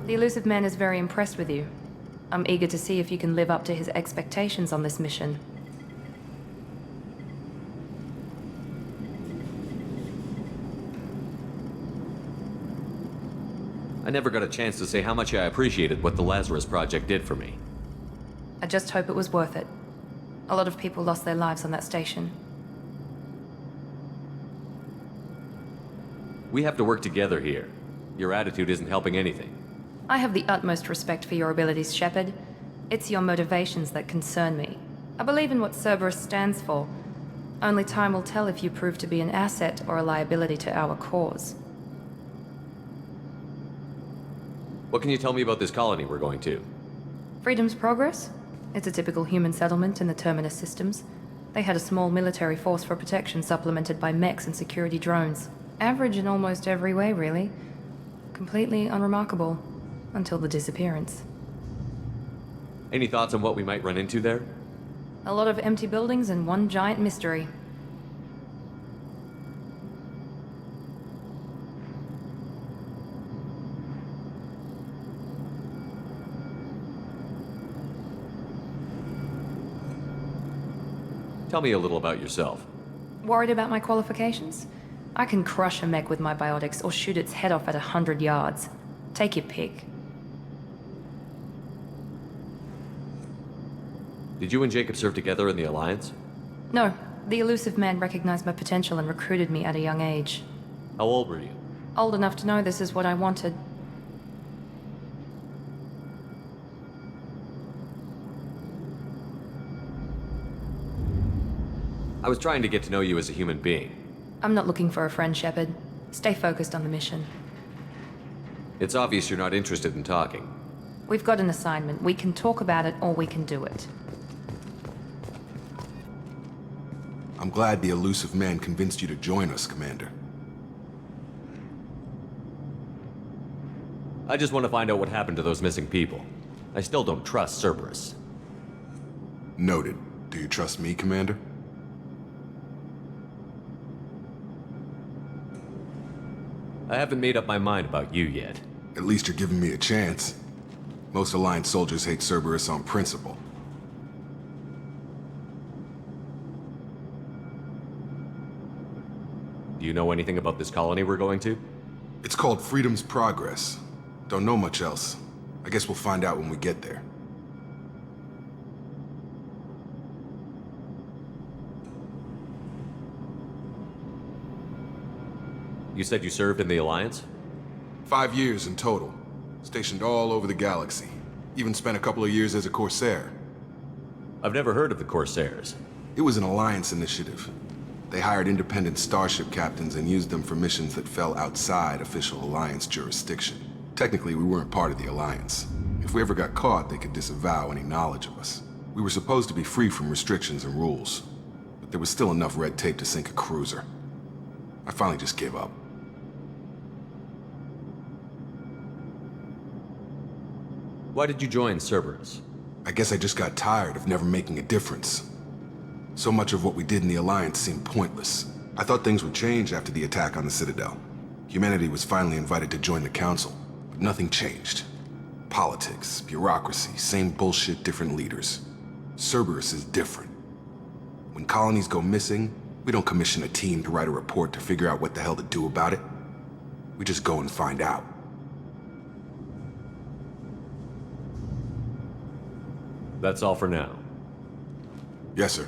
The elusive man is very impressed with you. I'm eager to see if you can live up to his expectations on this mission. I never got a chance to say how much I appreciated what the Lazarus Project did for me. I just hope it was worth it. A lot of people lost their lives on that station. We have to work together here. Your attitude isn't helping anything. I have the utmost respect for your abilities, Shepard. It's your motivations that concern me. I believe in what Cerberus stands for. Only time will tell if you prove to be an asset or a liability to our cause. What can you tell me about this colony we're going to? Freedom's Progress? It's a typical human settlement in the Terminus systems. They had a small military force for protection supplemented by mechs and security drones. Average in almost every way, really. Completely unremarkable. Until the disappearance. Any thoughts on what we might run into there? A lot of empty buildings and one giant mystery. Tell me a little about yourself. Worried about my qualifications? I can crush a mech with my biotics or shoot its head off at 100 yards. Take your pick. Did you and Jacob serve together in the Alliance? No, the elusive man recognized my potential and recruited me at a young age. How old were you? Old enough to know this is what I wanted. I was trying to get to know you as a human being. I'm not looking for a friend, Shepard. Stay focused on the mission. It's obvious you're not interested in talking. We've got an assignment. We can talk about it, or we can do it. I'm glad the elusive man convinced you to join us, Commander. I just want to find out what happened to those missing people. I still don't trust Cerberus. Noted. Do you trust me, Commander? I haven't made up my mind about you yet. At least you're giving me a chance. Most Alliance soldiers hate Cerberus on principle. Do you know anything about this colony we're going to? It's called Freedom's Progress. Don't know much else. I guess we'll find out when we get there. You said you served in the Alliance? 5 years in total. Stationed all over the galaxy. Even spent a couple of years as a Corsair. I've never heard of the Corsairs. It was an Alliance initiative. They hired independent starship captains and used them for missions that fell outside official Alliance jurisdiction. Technically, we weren't part of the Alliance. If we ever got caught, they could disavow any knowledge of us. We were supposed to be free from restrictions and rules, but there was still enough red tape to sink a cruiser. I finally just gave up. Why did you join Cerberus? I guess I just got tired of never making a difference. So much of what we did in the Alliance seemed pointless. I thought things would change after the attack on the Citadel. Humanity was finally invited to join the Council, but nothing changed. Politics, bureaucracy, same bullshit, different leaders. Cerberus is different. When colonies go missing, we don't commission a team to write a report to figure out what the hell to do about it. We just go and find out. That's all for now. Yes, sir.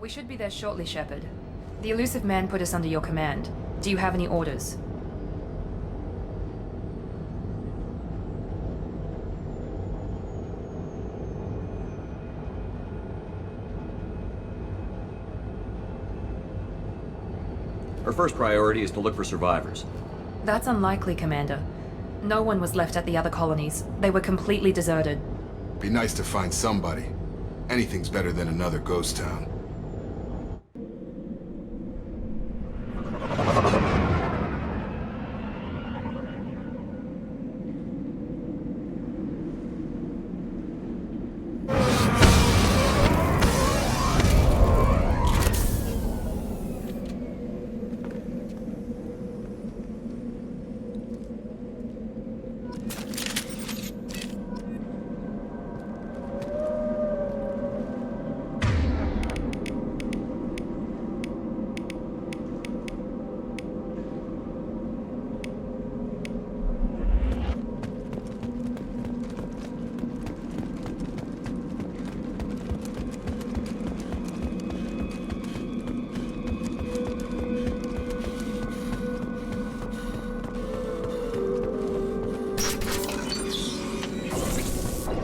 We should be there shortly, Shepard. The elusive man put us under your command. Do you have any orders? Our first priority is to look for survivors. That's unlikely, Commander. No one was left at the other colonies. They were completely deserted. Be nice to find somebody. Anything's better than another ghost town.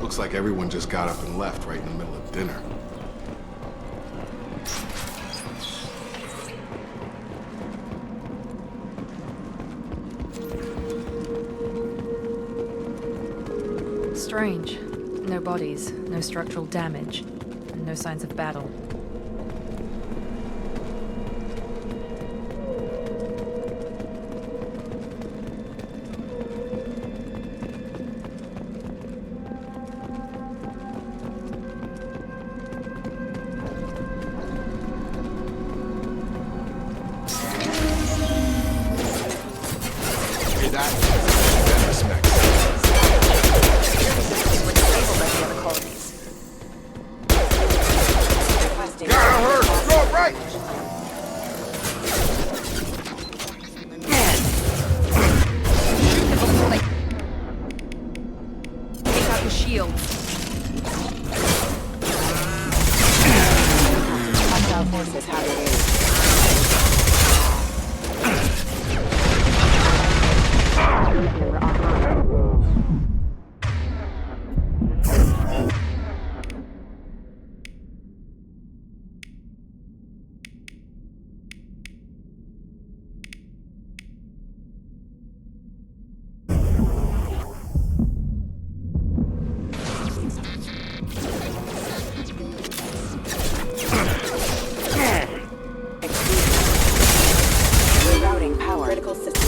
Looks like everyone just got up and left right in the middle of dinner. Strange. No bodies, no structural damage, and no signs of battle. Hear that? Respect. out your shields. Hostile forces have engaged. Member online. Rerouting power. Critical system.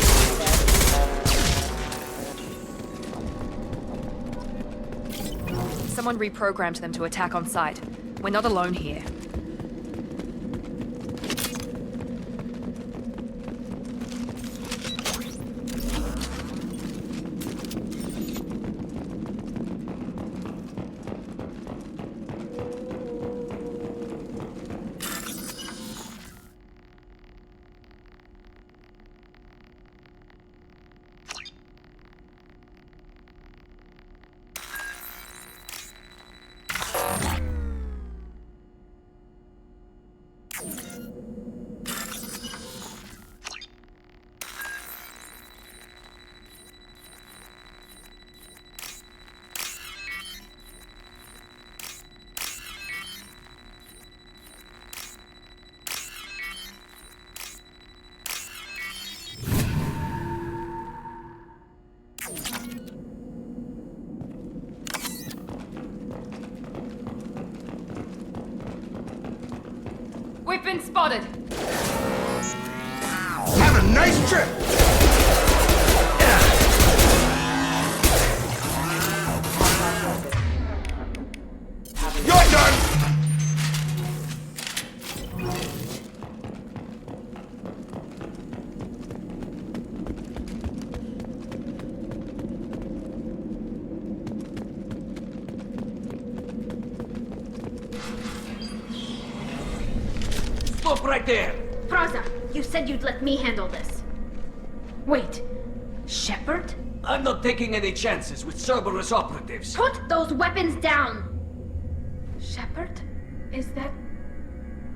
Someone reprogrammed them to attack on sight. We're not alone here. We've been spotted! Have a nice trip! You're done! Stop right there! Praza, you said you'd let me handle this. Wait, Shepard? I'm not taking any chances with Cerberus operatives. Put those weapons down! Shepard? Is that...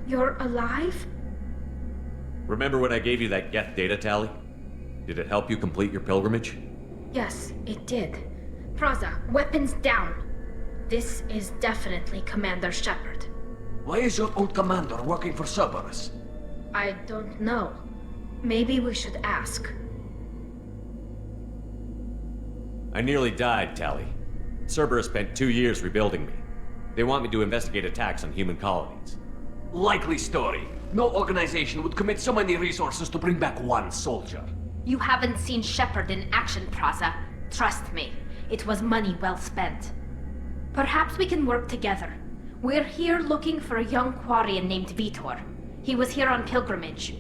you're alive? Remember when I gave you that Geth data tally? Did it help you complete your pilgrimage? Yes, it did. Praza, weapons down. This is definitely Commander Shepard. Why is your old commander working for Cerberus? I don't know. Maybe we should ask. I nearly died, Tally. Cerberus spent 2 years rebuilding me. They want me to investigate attacks on human colonies. Likely story. No organization would commit so many resources to bring back one soldier. You haven't seen Shepard in action, Praza. Trust me, it was money well spent. Perhaps we can work together. We're here looking for a young Quarian named Vitor. He was here on pilgrimage.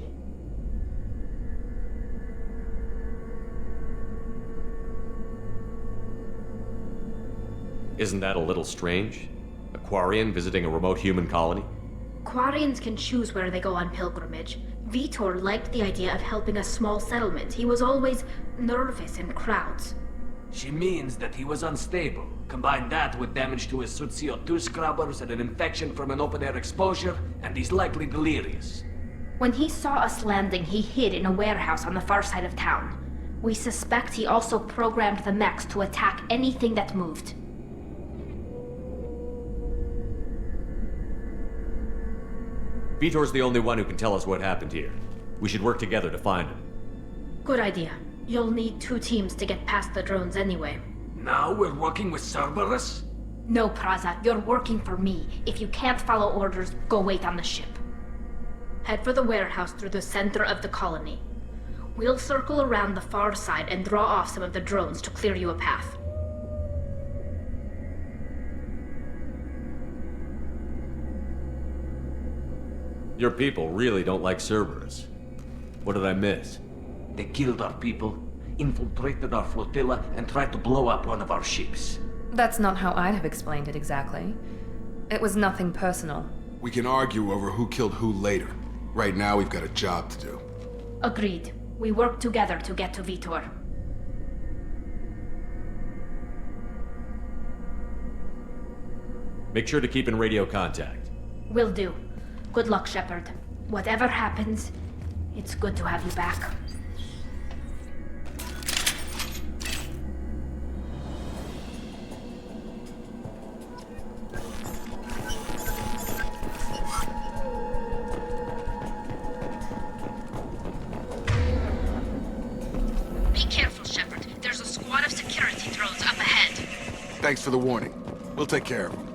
Isn't that a little strange? A Quarian visiting a remote human colony? Quarians can choose where they go on pilgrimage. Vitor liked the idea of helping a small settlement. He was always nervous in crowds. She means that he was unstable. Combine that with damage to his suit CO2 scrubbers and an infection from an open-air exposure, and he's likely delirious. When he saw us landing, he hid in a warehouse on the far side of town. We suspect he also programmed the mechs to attack anything that moved. Vitor's the only one who can tell us what happened here. We should work together to find him. Good idea. You'll need 2 teams to get past the drones anyway. Now we're working with Cerberus? No, Praza, you're working for me. If you can't follow orders, go wait on the ship. Head for the warehouse through the center of the colony. We'll circle around the far side and draw off some of the drones to clear you a path. Your people really don't like Cerberus. What did I miss? They killed our people, infiltrated our flotilla, and tried to blow up one of our ships. That's not how I'd have explained it exactly. It was nothing personal. We can argue over who killed who later. Right now, we've got a job to do. Agreed. We work together to get to Vitor. Make sure to keep in radio contact. Will do. Good luck, Shepard. Whatever happens, it's good to have you back. Be careful, Shepard. There's a squad of security drones up ahead. Thanks for the warning. We'll take care of them.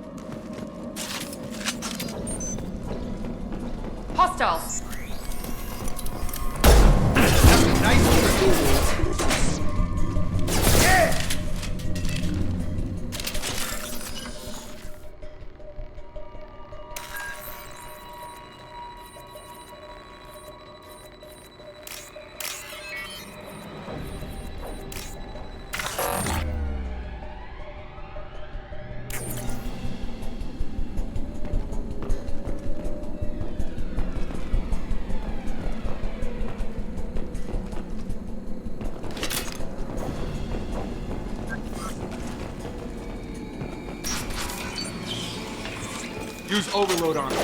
Hostiles! Use overload on him.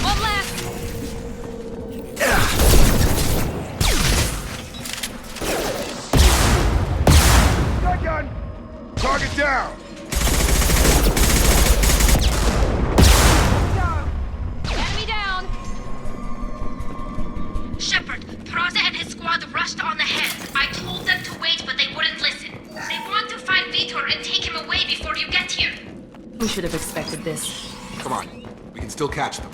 One left! Shotgun! Target down! Enemy down! Shepard, Praza and his squad rushed on ahead. I told them to wait, but they wouldn't listen. They want to find Vitor and take him away before you get here. We should have expected this. Come on. We can still catch them.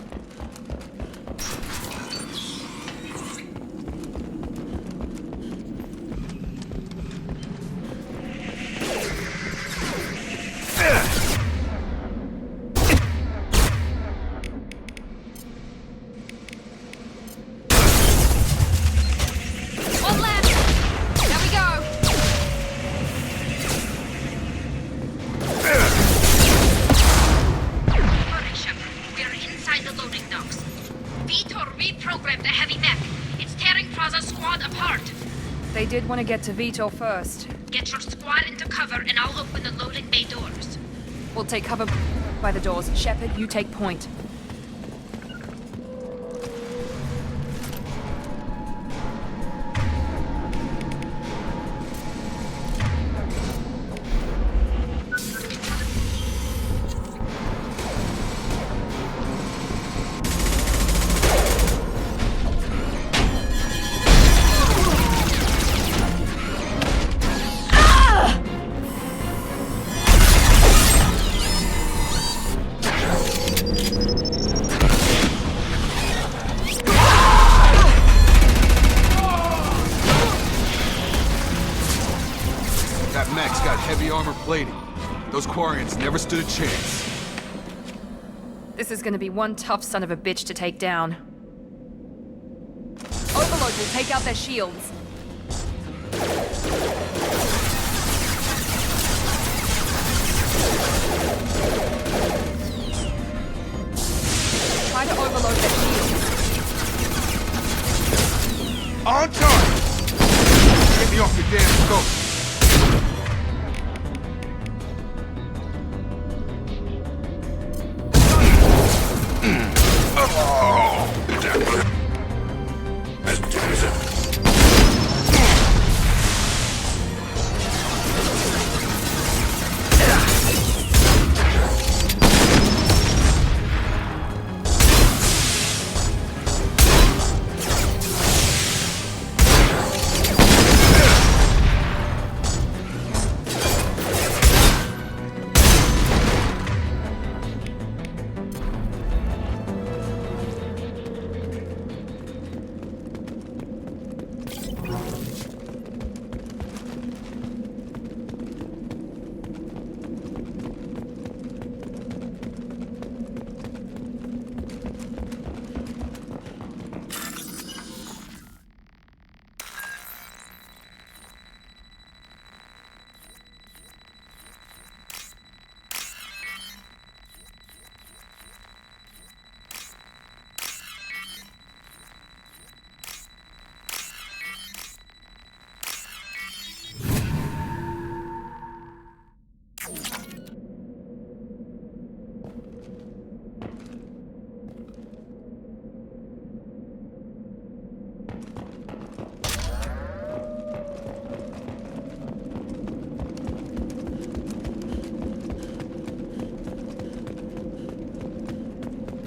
One left! There we go! Hurry, Shepard. We're inside the loading docks. Vitor reprogrammed the heavy mech. It's tearing Praza's squad apart. They did want to get to Vitor first. Get your squad into cover and I'll open the loading bay doors. We'll take cover by the doors. Shepard, you take point. That mech's got heavy armor plating. Those Quarians never stood a chance. This is gonna be one tough son of a bitch to take down. Overload will take out their shields. Try to overload their shields. On target! Get me off your damn scope!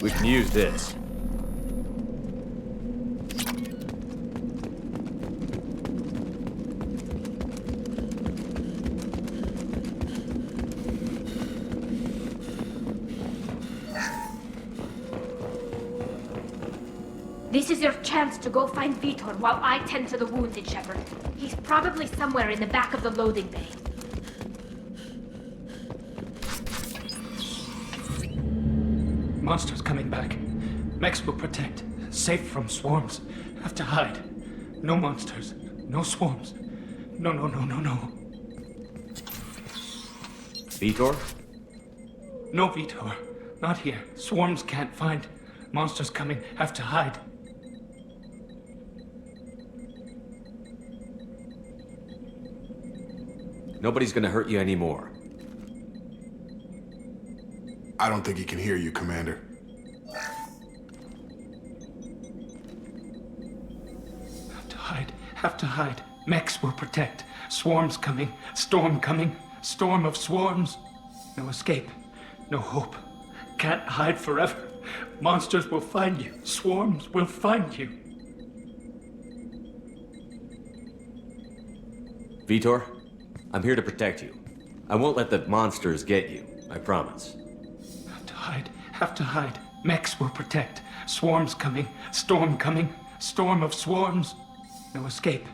We can use this. This is your chance to go find Vitor while I tend to the wounded, Shepard. He's probably somewhere in the back of the loading bay. Monsters coming back. Mechs will protect. Safe from swarms. Have to hide. No monsters. No swarms. No. Vitor? No Vitor. Not here. Swarms can't find. Monsters coming. Have to hide. Nobody's gonna hurt you anymore. I don't think he can hear you, Commander. Have to hide. Mechs will protect. Swarms coming. Storm coming. Storm of swarms. No escape. No hope. Can't hide forever. Monsters will find you. Swarms will find you. Vitor, I'm here to protect you. I won't let the monsters get you. I promise. Have to hide. Mechs will protect. Swarms coming. Storm coming. Storm of swarms. No escape.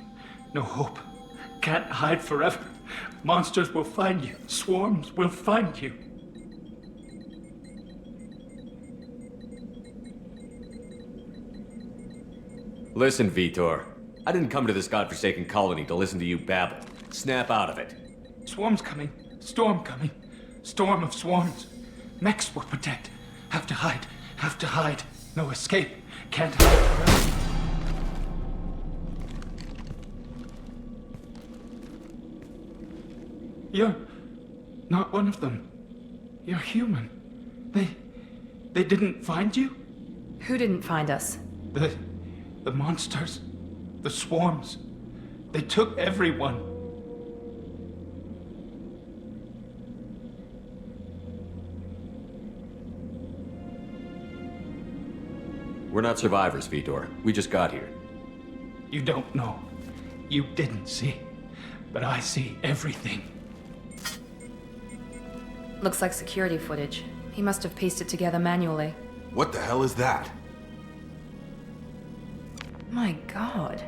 No hope. Can't hide forever. Monsters will find you. Swarms will find you. Listen, Vitor. I didn't come to this godforsaken colony to listen to you babble. Snap out of it. Swarms coming. Storm coming. Storm of swarms. Mechs will protect. Have to hide. Have to hide. No escape. Can't hide forever. You're not one of them. You're human. They didn't find you? Who didn't find us? The monsters. The swarms. They took everyone. We're not survivors, Vitor. We just got here. You don't know. You didn't see. But I see everything. Looks like security footage. He must have pieced it together manually. What the hell is that? My god.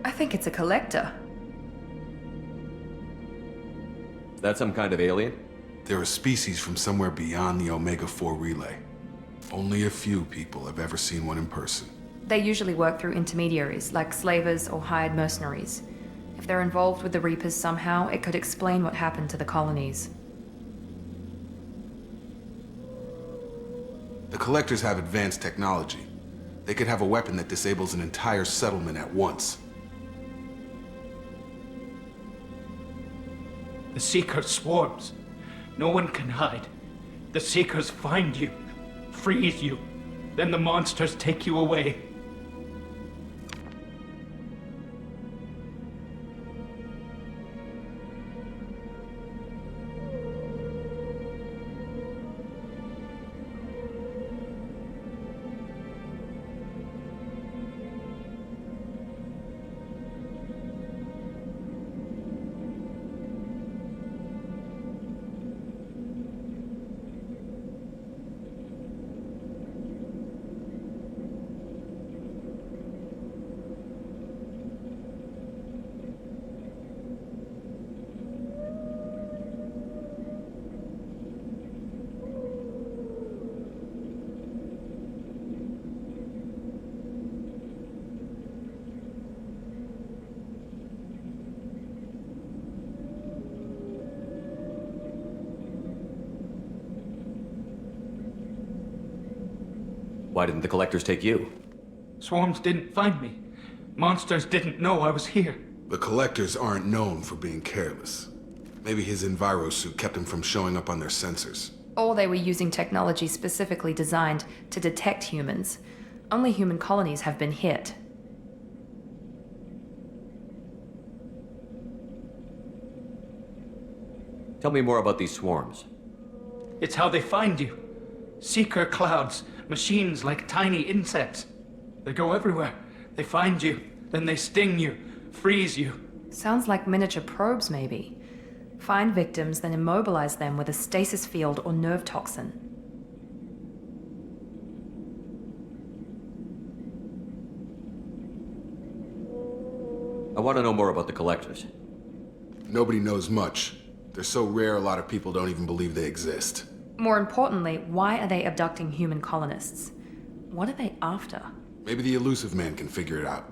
I think it's a collector. That some kind of alien? They're a species from somewhere beyond the Omega-4 relay. Only a few people have ever seen one in person. They usually work through intermediaries, like slavers or hired mercenaries. If they're involved with the Reapers somehow, it could explain what happened to the colonies. The Collectors have advanced technology. They could have a weapon that disables an entire settlement at once. The Seeker swarms. No one can hide. The Seekers find you, freeze you, then the monsters take you away. Why didn't the Collectors take you? Swarms didn't find me. Monsters didn't know I was here. The Collectors aren't known for being careless. Maybe his Enviro suit kept him from showing up on their sensors. Or they were using technology specifically designed to detect humans. Only human colonies have been hit. Tell me more about these swarms. It's how they find you. Seeker clouds. Machines like tiny insects. They go everywhere. They find you, then they sting you, freeze you. Sounds like miniature probes, maybe. Find victims, then immobilize them with a stasis field or nerve toxin. I want to know more about the collectors. Nobody knows much. They're so rare, a lot of people don't even believe they exist. More importantly, why are they abducting human colonists? What are they after? Maybe the elusive man can figure it out.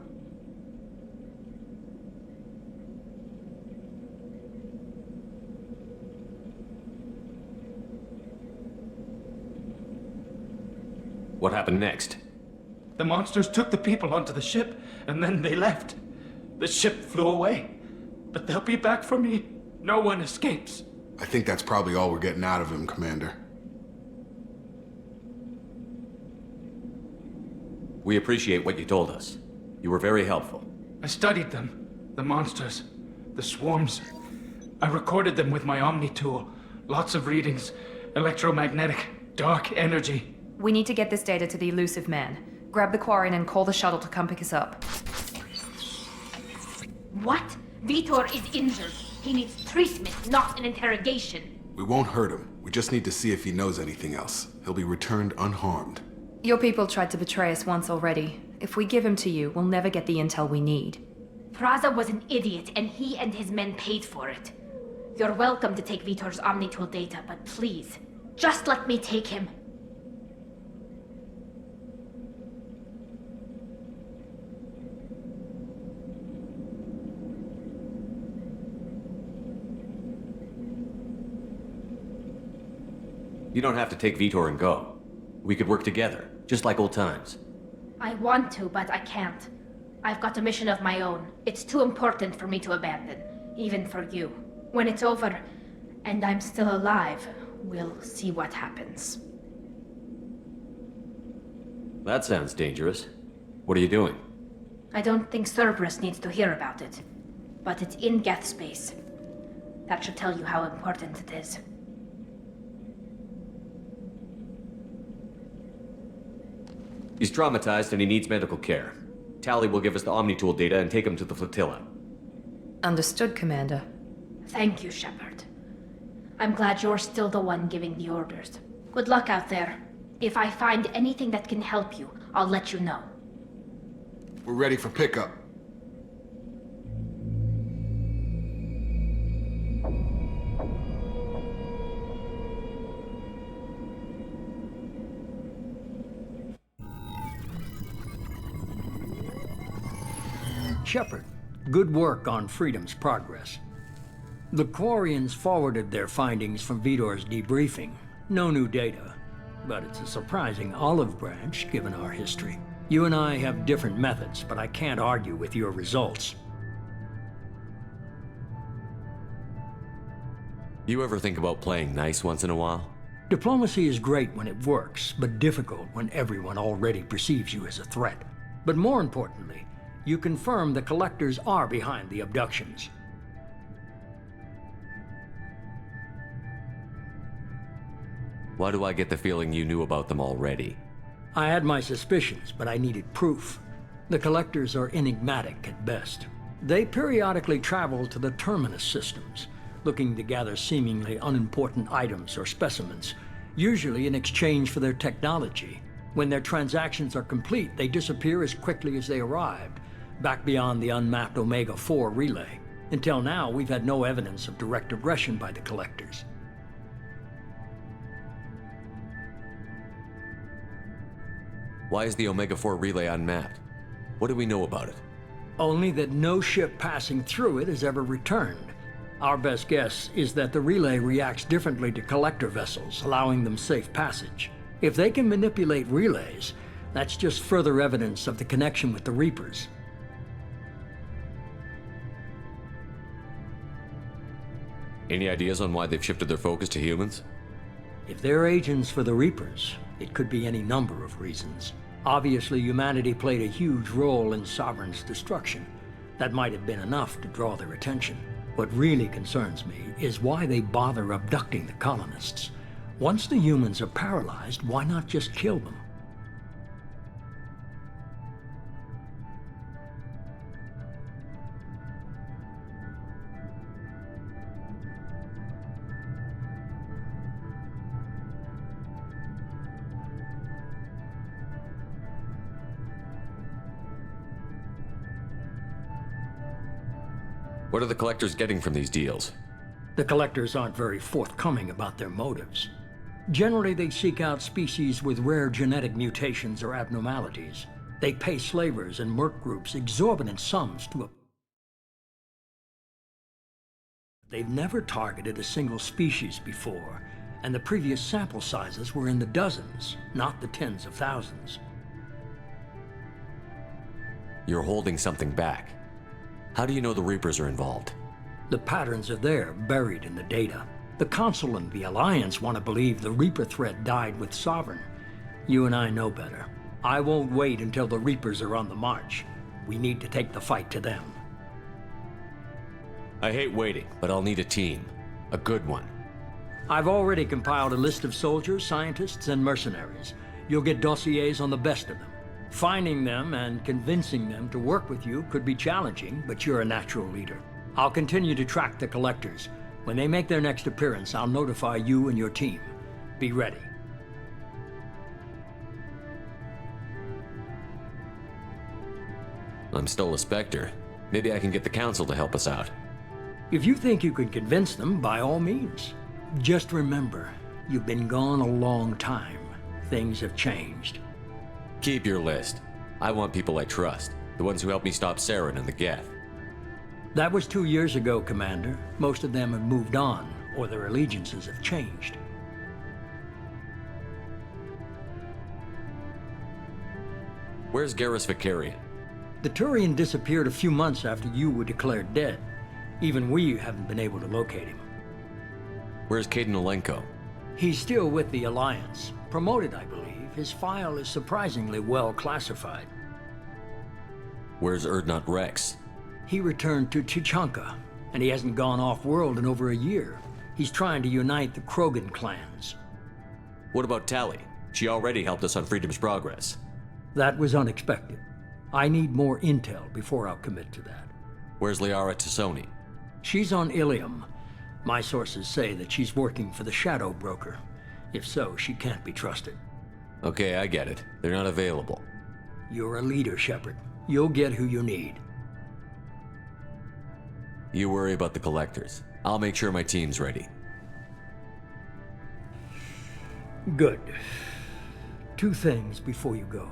What happened next? The monsters took the people onto the ship, and then they left. The ship flew away. But they'll be back for me. No one escapes. I think that's probably all we're getting out of him, Commander. We appreciate what you told us. You were very helpful. I studied them. The monsters. The swarms. I recorded them with my Omni tool. Lots of readings. Electromagnetic. Dark energy. We need to get this data to the elusive man. Grab the Quarian and call the shuttle to come pick us up. What? Vitor is injured. He needs treatment, not an interrogation. We won't hurt him. We just need to see if he knows anything else. He'll be returned unharmed. Your people tried to betray us once already. If we give him to you, we'll never get the intel we need. Praza was an idiot, and he and his men paid for it. You're welcome to take Vitor's Omnitool data, but please, just let me take him. You don't have to take Vitor and go. We could work together, just like old times. I want to, but I can't. I've got a mission of my own. It's too important for me to abandon, even for you. When it's over, and I'm still alive, we'll see what happens. That sounds dangerous. What are you doing? I don't think Cerberus needs to hear about it, but it's in Geth space. That should tell you how important it is. He's traumatized and he needs medical care. Tally will give us the Omnitool data and take him to the flotilla. Understood, Commander. Thank you, Shepard. I'm glad you're still the one giving the orders. Good luck out there. If I find anything that can help you, I'll let you know. We're ready for pickup. Shepard, good work on Freedom's progress. The Quarians forwarded their findings from Vitor's debriefing. No new data, but it's a surprising olive branch given our history. You and I have different methods, but I can't argue with your results. You ever think about playing nice once in a while? Diplomacy is great when it works, but difficult when everyone already perceives you as a threat. But more importantly, you confirm the Collectors are behind the abductions. Why do I get the feeling you knew about them already? I had my suspicions, but I needed proof. The Collectors are enigmatic at best. They periodically travel to the Terminus systems, looking to gather seemingly unimportant items or specimens, usually in exchange for their technology. When their transactions are complete, they disappear as quickly as they arrived, back beyond the unmapped Omega-4 relay. Until now, we've had no evidence of direct aggression by the Collectors. Why is the Omega-4 relay unmapped? What do we know about it? Only that no ship passing through it has ever returned. Our best guess is that the relay reacts differently to Collector vessels, allowing them safe passage. If they can manipulate relays, that's just further evidence of the connection with the Reapers. Any ideas on why they've shifted their focus to humans? If they're agents for the Reapers, it could be any number of reasons. Obviously, humanity played a huge role in Sovereign's destruction. That might have been enough to draw their attention. What really concerns me is why they bother abducting the colonists. Once the humans are paralyzed, why not just kill them? What are the collectors getting from these deals? The collectors aren't very forthcoming about their motives. Generally, they seek out species with rare genetic mutations or abnormalities. They pay slavers and merc groups exorbitant sums to They've never targeted a single species before, and the previous sample sizes were in the dozens, not the tens of thousands. You're holding something back. How do you know the Reapers are involved? The patterns are there, buried in the data. The Council and the Alliance want to believe the Reaper threat died with Sovereign. You and I know better. I won't wait until the Reapers are on the march. We need to take the fight to them. I hate waiting, but I'll need a team. A good one. I've already compiled a list of soldiers, scientists, and mercenaries. You'll get dossiers on the best of them. Finding them and convincing them to work with you could be challenging, but you're a natural leader. I'll continue to track the collectors. When they make their next appearance, I'll notify you and your team. Be ready. I'm still a Spectre. Maybe I can get the Council to help us out. If you think you can convince them, by all means. Just remember, you've been gone a long time. Things have changed. Keep your list. I want people I trust. The ones who helped me stop Saren and the Geth. That was 2 years ago, Commander. Most of them have moved on, or their allegiances have changed. Where's Garrus Vicarian? The Turian disappeared a few months after you were declared dead. Even we haven't been able to locate him. Where's Caden Olenko? He's still with the Alliance. Promoted, I believe. His file is surprisingly well classified. Where's Erdnot Rex? He returned to Chichanka, and he hasn't gone off-world in over a year. He's trying to unite the Krogan clans. What about Tali? She already helped us on Freedom's Progress. That was unexpected. I need more intel before I'll commit to that. Where's Liara Tassoni? She's on Ilium. My sources say that she's working for the Shadow Broker. If so, she can't be trusted. Okay, I get it. They're not available. You're a leader, Shepard. You'll get who you need. You worry about the collectors. I'll make sure my team's ready. Good. 2 things before you go.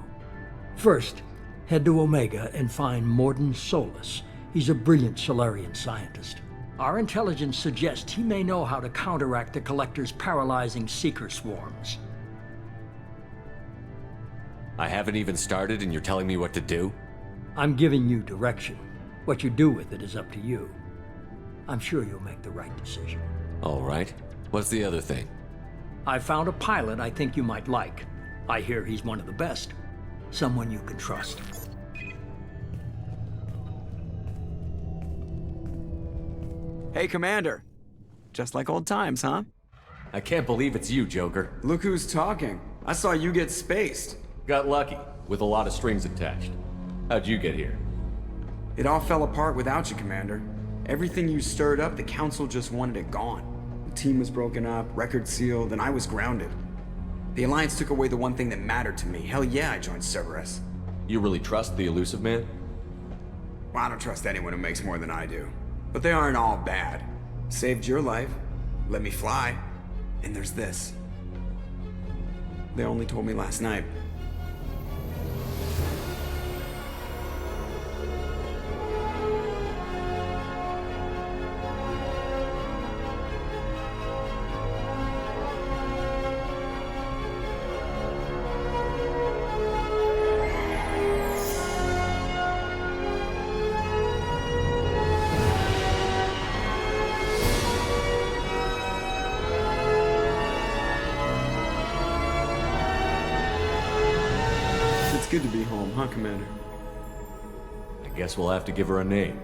First, head to Omega and find Morden Solus. He's a brilliant Solarian scientist. Our intelligence suggests he may know how to counteract the Collector's paralyzing Seeker swarms. I haven't even started and you're telling me what to do? I'm giving you direction. What you do with it is up to you. I'm sure you'll make the right decision. All right. What's the other thing? I found a pilot I think you might like. I hear he's one of the best. Someone you can trust. Hey, Commander. Just like old times, huh? I can't believe it's you, Joker. Look who's talking. I saw you get spaced. Got lucky, with a lot of strings attached. How'd you get here? It all fell apart without you, Commander. Everything you stirred up, the Council just wanted it gone. The team was broken up, record sealed, and I was grounded. The Alliance took away the one thing that mattered to me. Hell yeah, I joined Cerberus. You really trust the Elusive Man? Well, I don't trust anyone who makes more than I do. But they aren't all bad. Saved your life, let me fly, and there's this. They only told me last night. It's good to be home, huh, Commander? I guess we'll have to give her a name.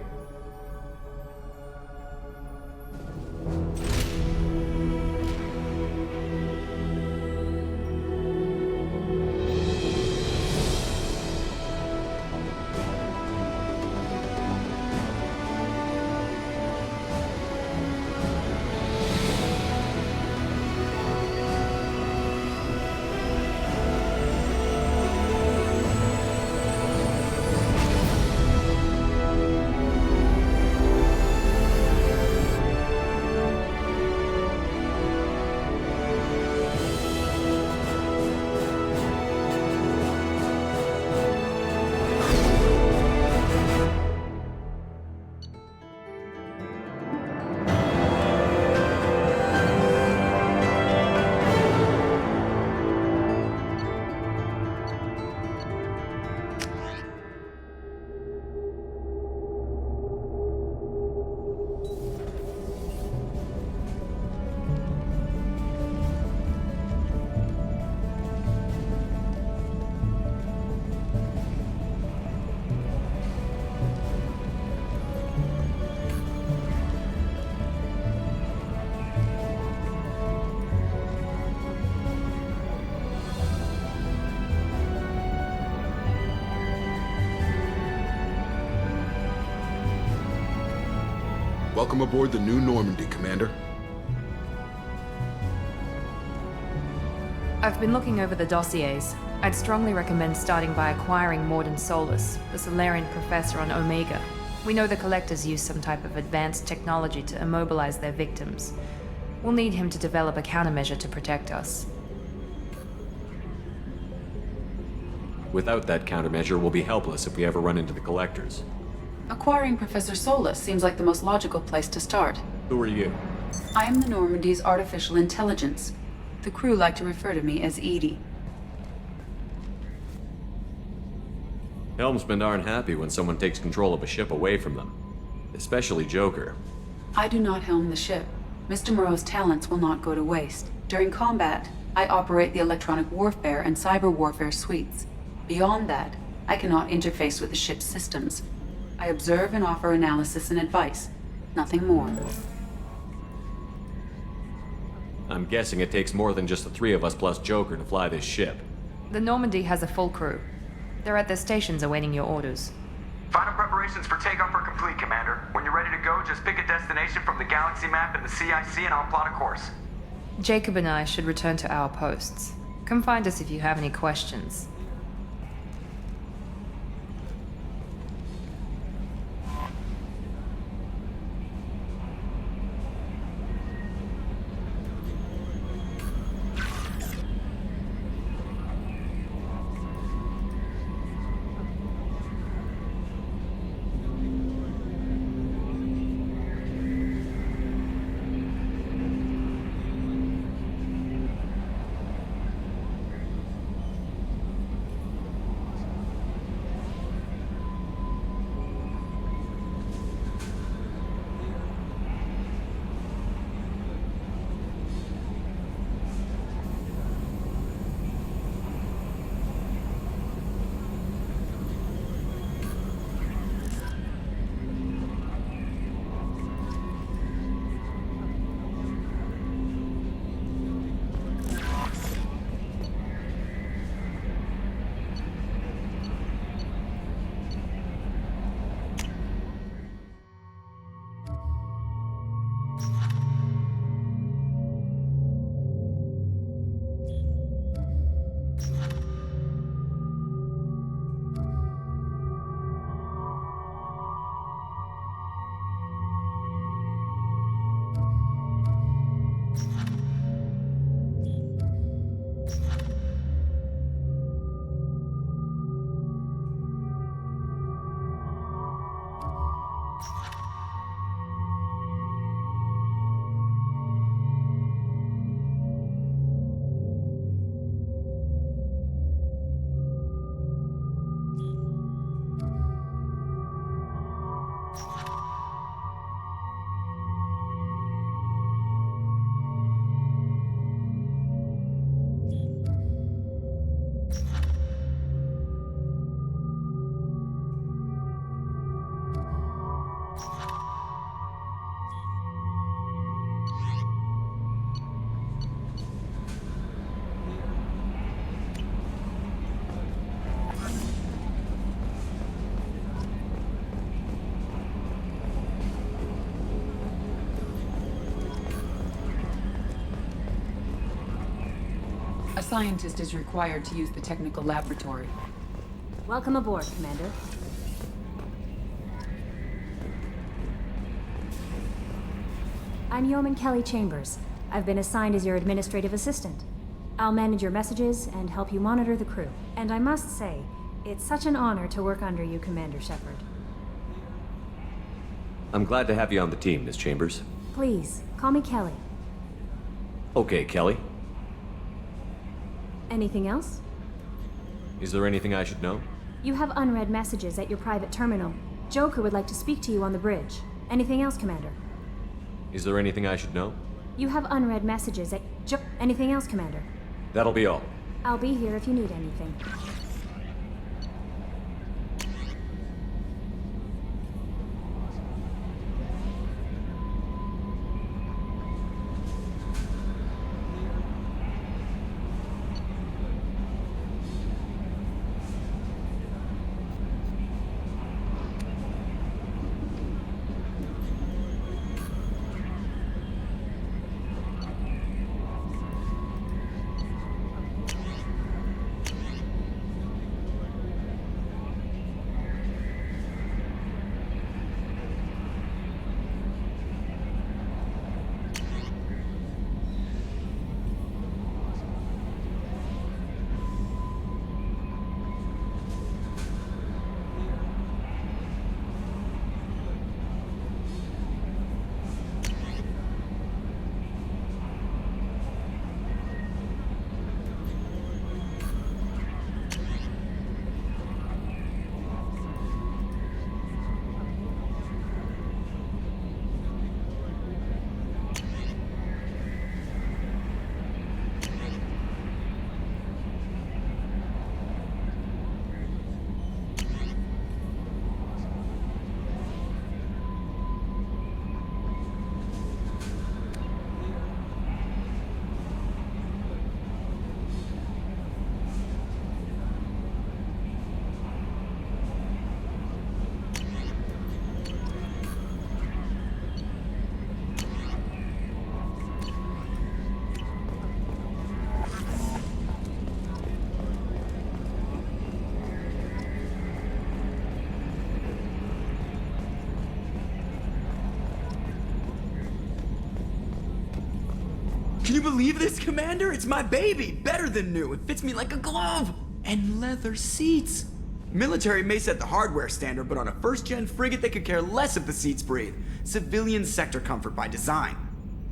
Welcome aboard the new Normandy, Commander. I've been looking over the dossiers. I'd strongly recommend starting by acquiring Morden Solus, the Solarian professor on Omega. We know the Collectors use some type of advanced technology to immobilize their victims. We'll need him to develop a countermeasure to protect us. Without that countermeasure, we'll be helpless if we ever run into the Collectors. Acquiring Professor Solus seems like the most logical place to start. Who are you? I am the Normandy's artificial intelligence. The crew like to refer to me as Edie. Helmsmen aren't happy when someone takes control of a ship away from them. Especially Joker. I do not helm the ship. Mr. Moreau's talents will not go to waste. During combat, I operate the electronic warfare and cyber warfare suites. Beyond that, I cannot interface with the ship's systems. I observe and offer analysis and advice. Nothing more. I'm guessing it takes more than just the three of us plus Joker to fly this ship. The Normandy has a full crew. They're at their stations awaiting your orders. Final preparations for takeoff are complete, Commander. When you're ready to go, just pick a destination from the galaxy map and the CIC and I'll plot a course. Jacob and I should return to our posts. Come find us if you have any questions. A scientist is required to use the technical laboratory. Welcome aboard, Commander. I'm Yeoman Kelly Chambers. I've been assigned as your administrative assistant. I'll manage your messages and help you monitor the crew. And I must say, it's such an honor to work under you, Commander Shepard. I'm glad to have you on the team, Miss Chambers. Please, call me Kelly. Okay, Kelly. Anything else? Is there anything I should know? You have unread messages at your private terminal. Joker would like to speak to you on the bridge. Anything else, Commander? Is there anything I should know? You have unread messages at Anything else, Commander? That'll be all. I'll be here if you need anything. Can you believe this, Commander? It's my baby! Better than new. It fits me like a glove! And leather seats. Military may set the hardware standard, but on a first-gen frigate, they could care less if the seats breathe. Civilian sector comfort by design.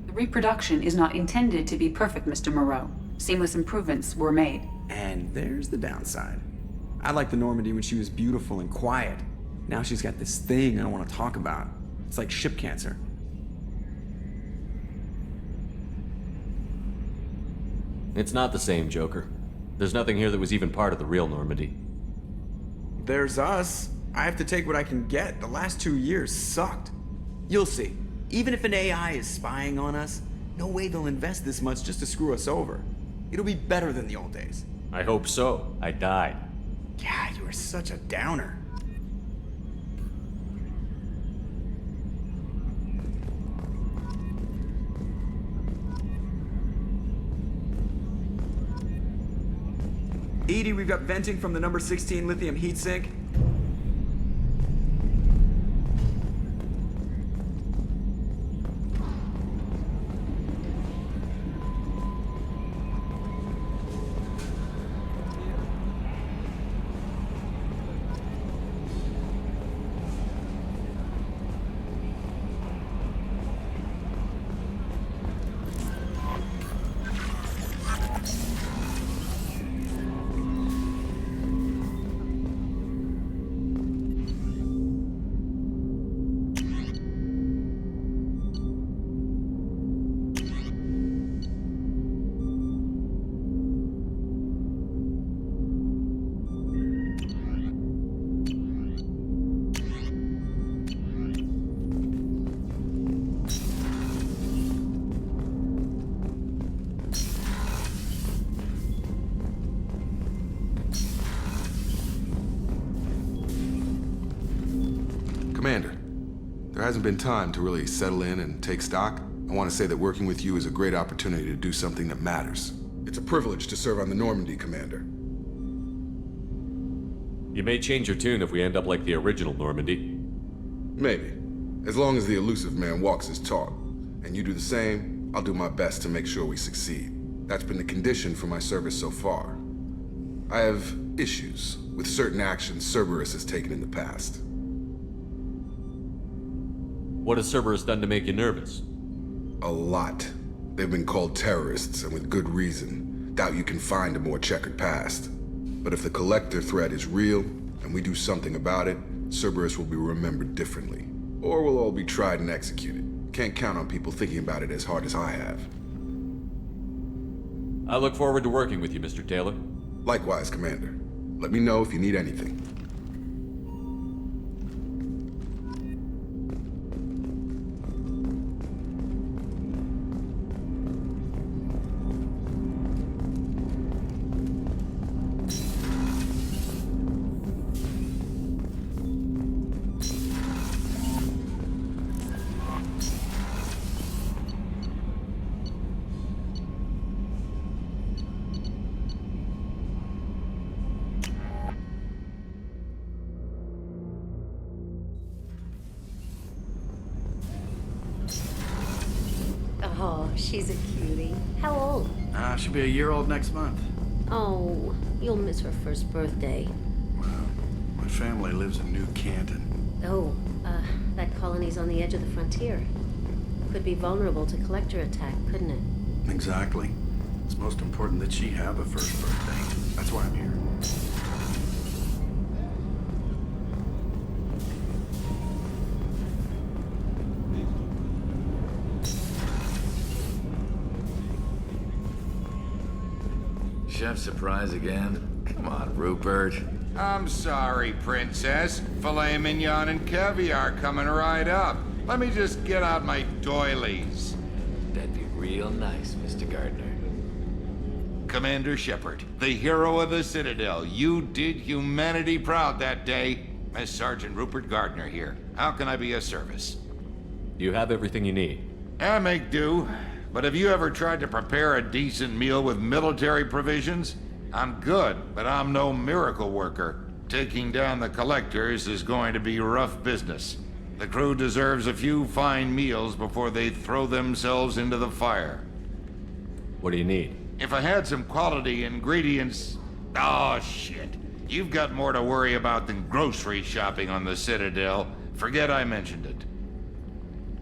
The reproduction is not intended to be perfect, Mr. Moreau. Seamless improvements were made. And there's the downside. I liked the Normandy when she was beautiful and quiet. Now she's got this thing I don't want to talk about. It's like ship cancer. It's not the same, Joker. There's nothing here that was even part of the real Normandy. There's us. I have to take what I can get. The last 2 years sucked. You'll see. Even if an AI is spying on us, no way they'll invest this much just to screw us over. It'll be better than the old days. I hope so. I died. Yeah, you are such a downer. Edie, we've got venting from the number 16 lithium heatsink. Commander, there hasn't been time to really settle in and take stock. I want to say that working with you is a great opportunity to do something that matters. It's a privilege to serve on the Normandy, Commander. You may change your tune if we end up like the original Normandy. Maybe. As long as the elusive man walks his talk, and you do the same, I'll do my best to make sure we succeed. That's been the condition for my service so far. I have issues with certain actions Cerberus has taken in the past. What has Cerberus done to make you nervous? A lot. They've been called terrorists, and with good reason. Doubt you can find a more checkered past. But if the Collector threat is real, and we do something about it, Cerberus will be remembered differently. Or we'll all be tried and executed. Can't count on people thinking about it as hard as I have. I look forward to working with you, Mr. Taylor. Likewise, Commander. Let me know if you need anything. Oh, she's a cutie. How old? She'll be a year old next month. Oh, you'll miss her first birthday. Well, my family lives in New Canton. Oh, that colony's on the edge of the frontier. Could be vulnerable to collector attack, couldn't it? Exactly. It's most important that she have a first birthday. That's why I'm here. Chef surprise again? Come on, Rupert. I'm sorry, Princess. Filet mignon and caviar coming right up. Let me just get out my doilies. That'd be real nice, Mr. Gardner. Commander Shepard, the hero of the Citadel. You did humanity proud that day. Miss Sergeant Rupert Gardner here. How can I be of service? You have everything you need. I make do. But have you ever tried to prepare a decent meal with military provisions? I'm good, but I'm no miracle worker. Taking down the collectors is going to be rough business. The crew deserves a few fine meals before they throw themselves into the fire. What do you need? If I had some quality ingredients... Oh, shit. You've got more to worry about than grocery shopping on the Citadel. Forget I mentioned it.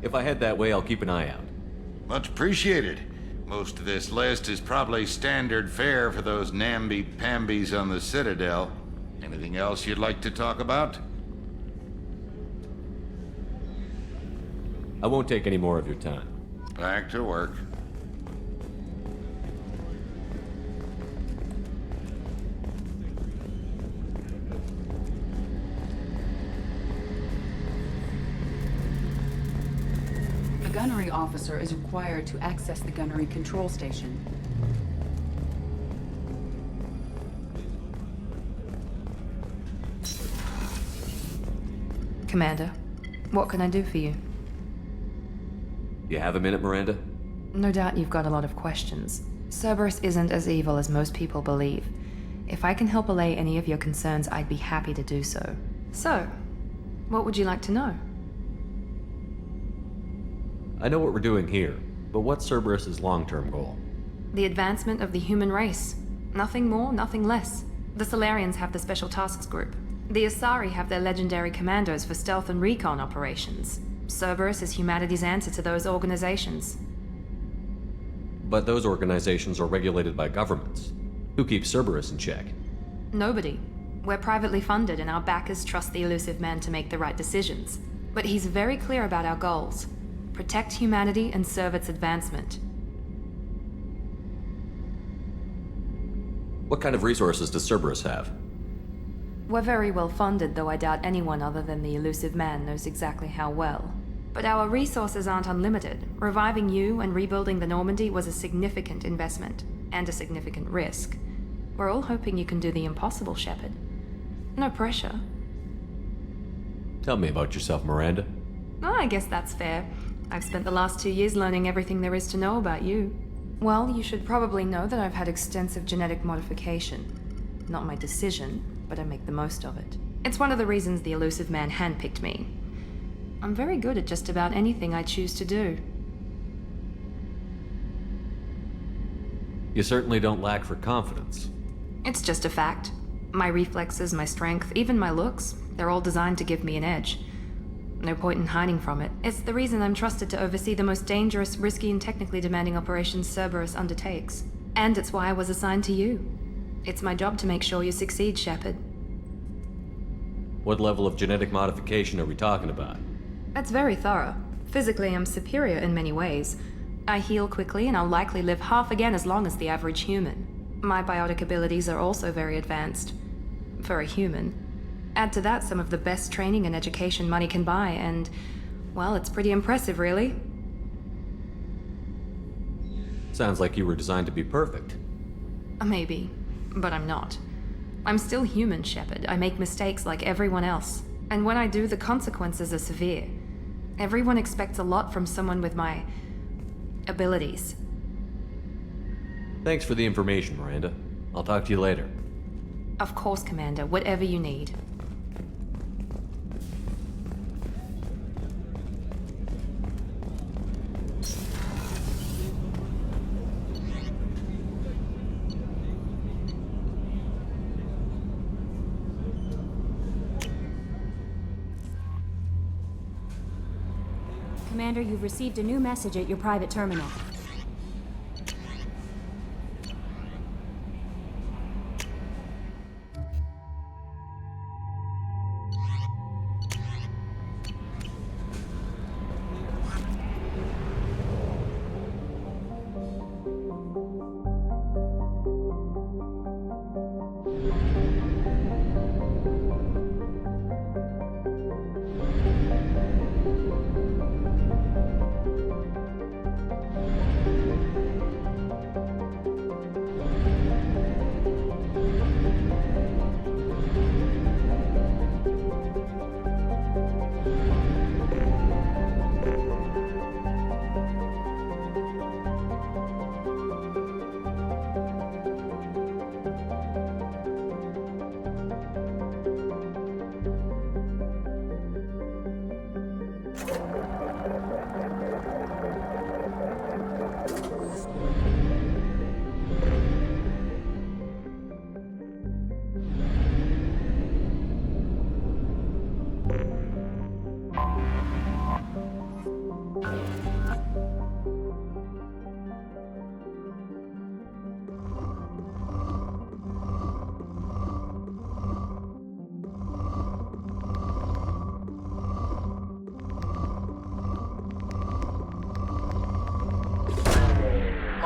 If I head that way, I'll keep an eye out. Much appreciated. Most of this list is probably standard fare for those namby-pambies on the Citadel. Anything else you'd like to talk about? I won't take any more of your time. Back to work. A gunnery officer is required to access the gunnery control station. Commander, what can I do for you? You have a minute, Miranda? No doubt you've got a lot of questions. Cerberus isn't as evil as most people believe. If I can help allay any of your concerns, I'd be happy to do so. So, what would you like to know? I know what we're doing here, but what's Cerberus's long-term goal? The advancement of the human race. Nothing more, nothing less. The Solarians have the Special Tasks Group. The Asari have their legendary commandos for stealth and recon operations. Cerberus is humanity's answer to those organizations. But those organizations are regulated by governments. Who keeps Cerberus in check? Nobody. We're privately funded and our backers trust the elusive man to make the right decisions. But he's very clear about our goals. Protect humanity and serve its advancement. What kind of resources does Cerberus have? We're very well funded, though I doubt anyone other than the elusive man knows exactly how well. But our resources aren't unlimited. Reviving you and rebuilding the Normandy was a significant investment, and a significant risk. We're all hoping you can do the impossible, Shepard. No pressure. Tell me about yourself, Miranda. Oh, I guess that's fair. I've spent the last 2 years learning everything there is to know about you. Well, you should probably know that I've had extensive genetic modification. Not my decision, but I make the most of it. It's one of the reasons the elusive man handpicked me. I'm very good at just about anything I choose to do. You certainly don't lack for confidence. It's just a fact. My reflexes, my strength, even my looks, they're all designed to give me an edge. No point in hiding from it. It's the reason I'm trusted to oversee the most dangerous, risky, and technically demanding operations Cerberus undertakes. And it's why I was assigned to you. It's my job to make sure you succeed, Shepard. What level of genetic modification are we talking about? That's very thorough. Physically, I'm superior in many ways. I heal quickly, and I'll likely live half again as long as the average human. My biotic abilities are also very advanced. For a human. Add to that some of the best training and education money can buy, and, well, it's pretty impressive, really. Sounds like you were designed to be perfect. Maybe, but I'm not. I'm still human, Shepard. I make mistakes like everyone else. And when I do, the consequences are severe. Everyone expects a lot from someone with my abilities. Thanks for the information, Miranda. I'll talk to you later. Of course, Commander. Whatever you need. Commander, you've received a new message at your private terminal.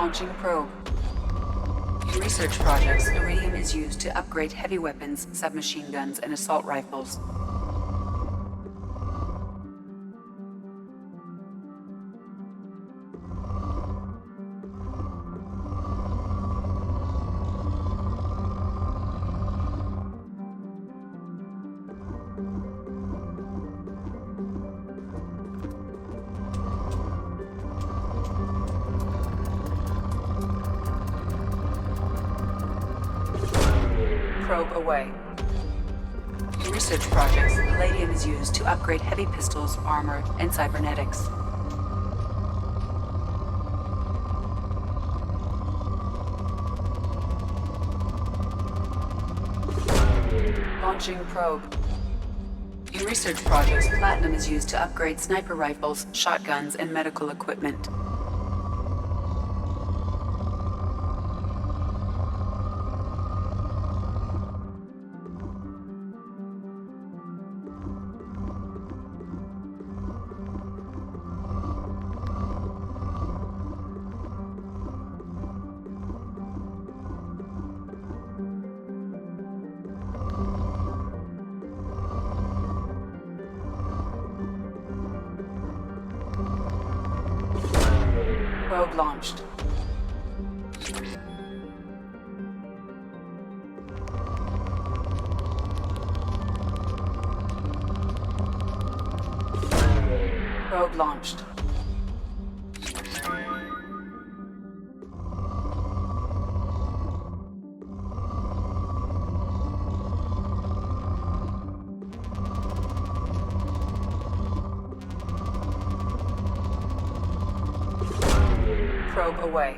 Launching probe. In research projects, iridium is used to upgrade heavy weapons, submachine guns, and assault rifles. Probe away. In research projects, palladium is used to upgrade heavy pistols, armor, and cybernetics. Launching probe. In research projects, platinum is used to upgrade sniper rifles, shotguns, and medical equipment. Probe launched. Probe launched. Probe away.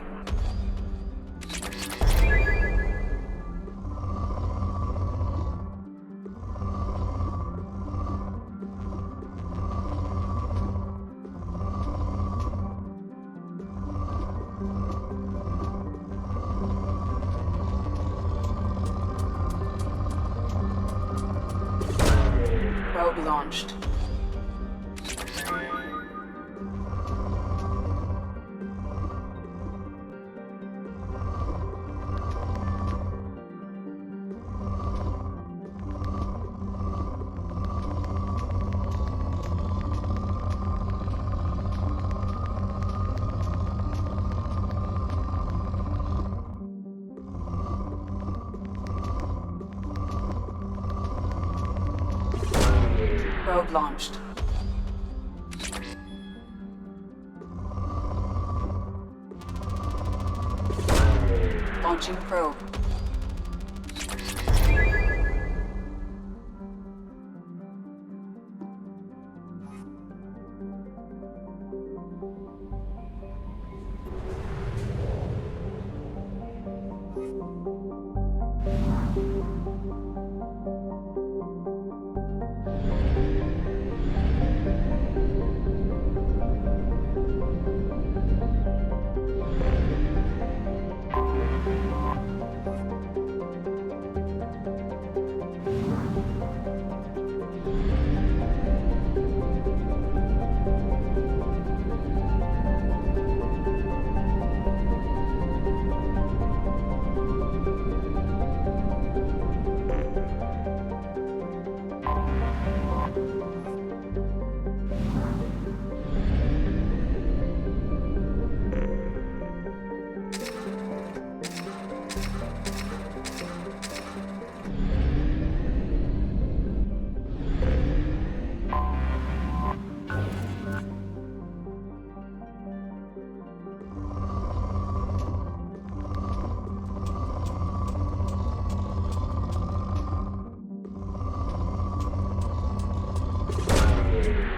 Probe launched. Probe launched. Launching probe.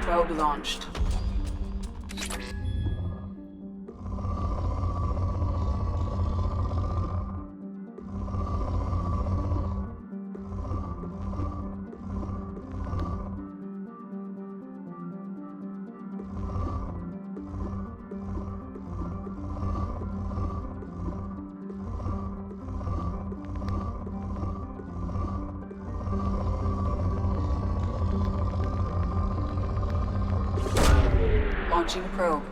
Probe launched. Launching probe.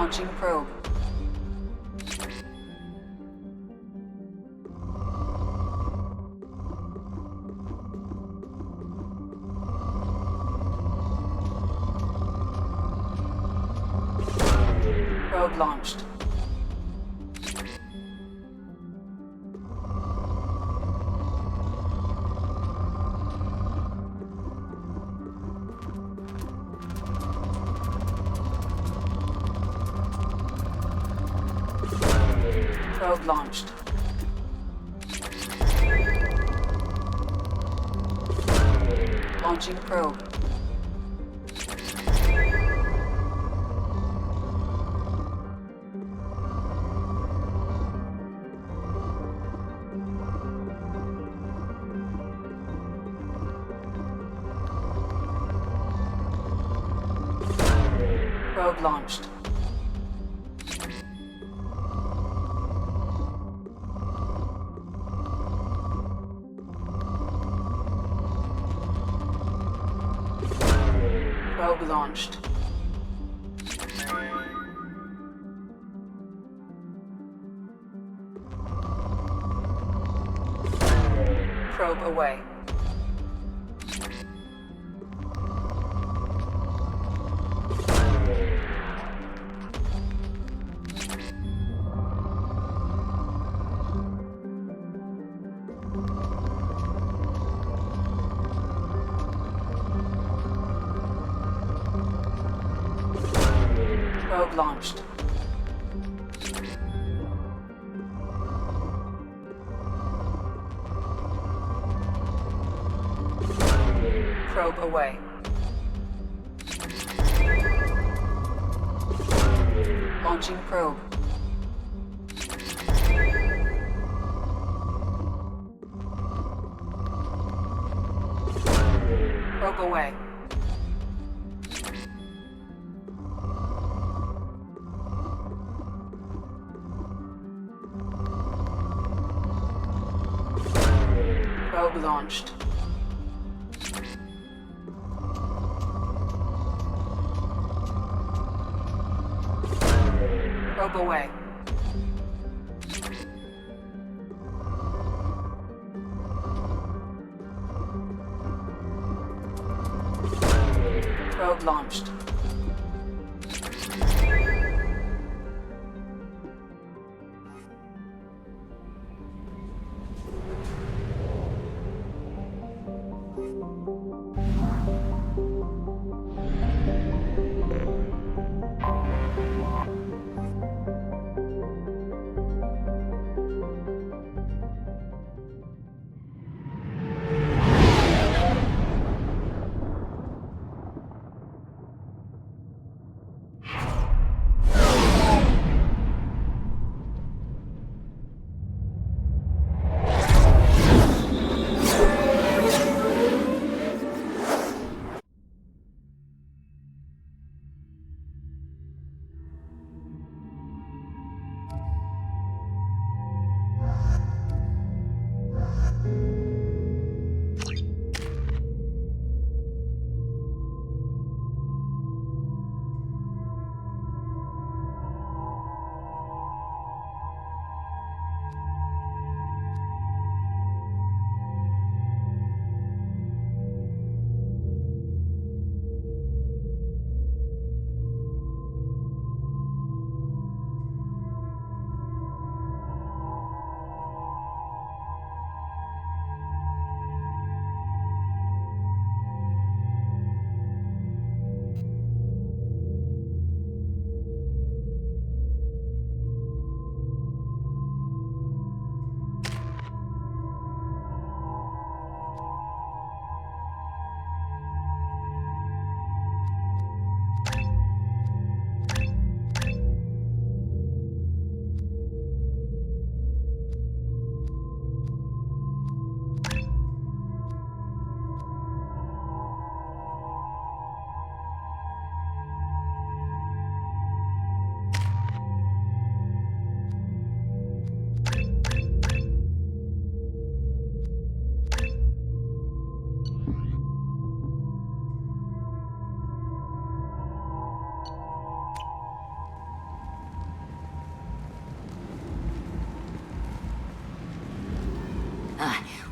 Launching probe. Probe launched. Probe launched. Launching probe. Probe launched. Probe launched. Probe away. Probe launched. Probe away. Launching probe. Probe away. Probe launched. Probe away. Probe launched.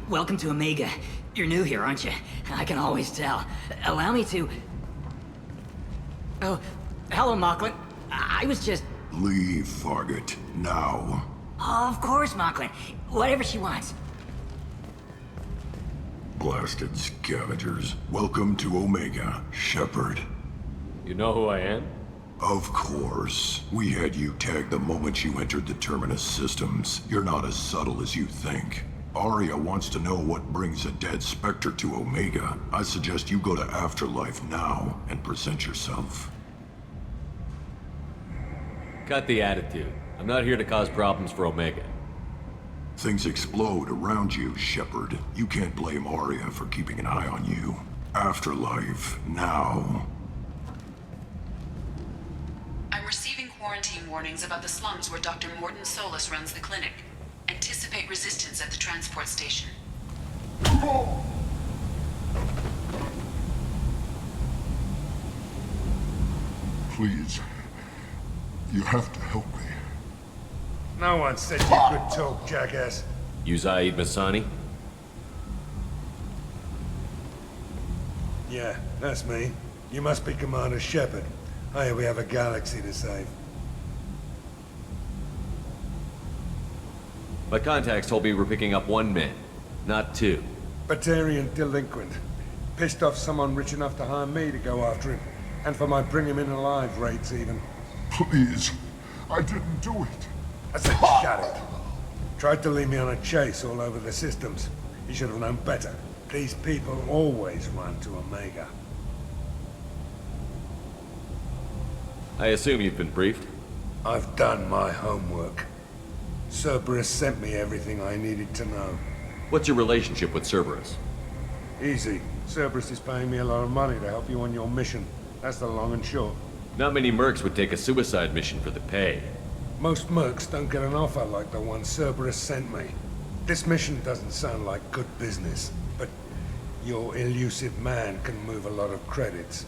welcome to Omega. You're new here, aren't you? I can always tell. Allow me to... Oh, hello, Mocklin. I was just... Leave, Fargate. Now. Oh, of course, Mocklin. Whatever she wants. Blasted scavengers. Welcome to Omega, Shepard. You know who I am? Of course. We had you tagged the moment you entered the Terminus systems. You're not as subtle as you think. Arya wants to know what brings a dead Spectre to Omega. I suggest you go to Afterlife now and present yourself. Cut the attitude. I'm not here to cause problems for Omega. Things explode around you, Shepard. You can't blame Arya for keeping an eye on you. Afterlife, now. I'm receiving quarantine warnings about the slums where Dr. Morton Solus runs the clinic. Anticipate resistance at the transport station. Please. You have to help me. No one said you could talk, jackass. You Zaid Masani? Yeah, that's me. You must be Commander Shepard. Hey, we have a galaxy to save. My contacts told me we're picking up one man, not two. Batarian delinquent. Pissed off someone rich enough to hire me to go after him. And for my bring him in alive rates, even. Please. I didn't do it. I said shut it. Tried to lead me on a chase all over the systems. He should have known better. These people always run to Omega. I assume you've been briefed? I've done my homework. Cerberus sent me everything I needed to know. What's your relationship with Cerberus? Easy. Cerberus is paying me a lot of money to help you on your mission. That's the long and short. Not many mercs would take a suicide mission for the pay. Most mercs don't get an offer like the one Cerberus sent me. This mission doesn't sound like good business, but your elusive man can move a lot of credits.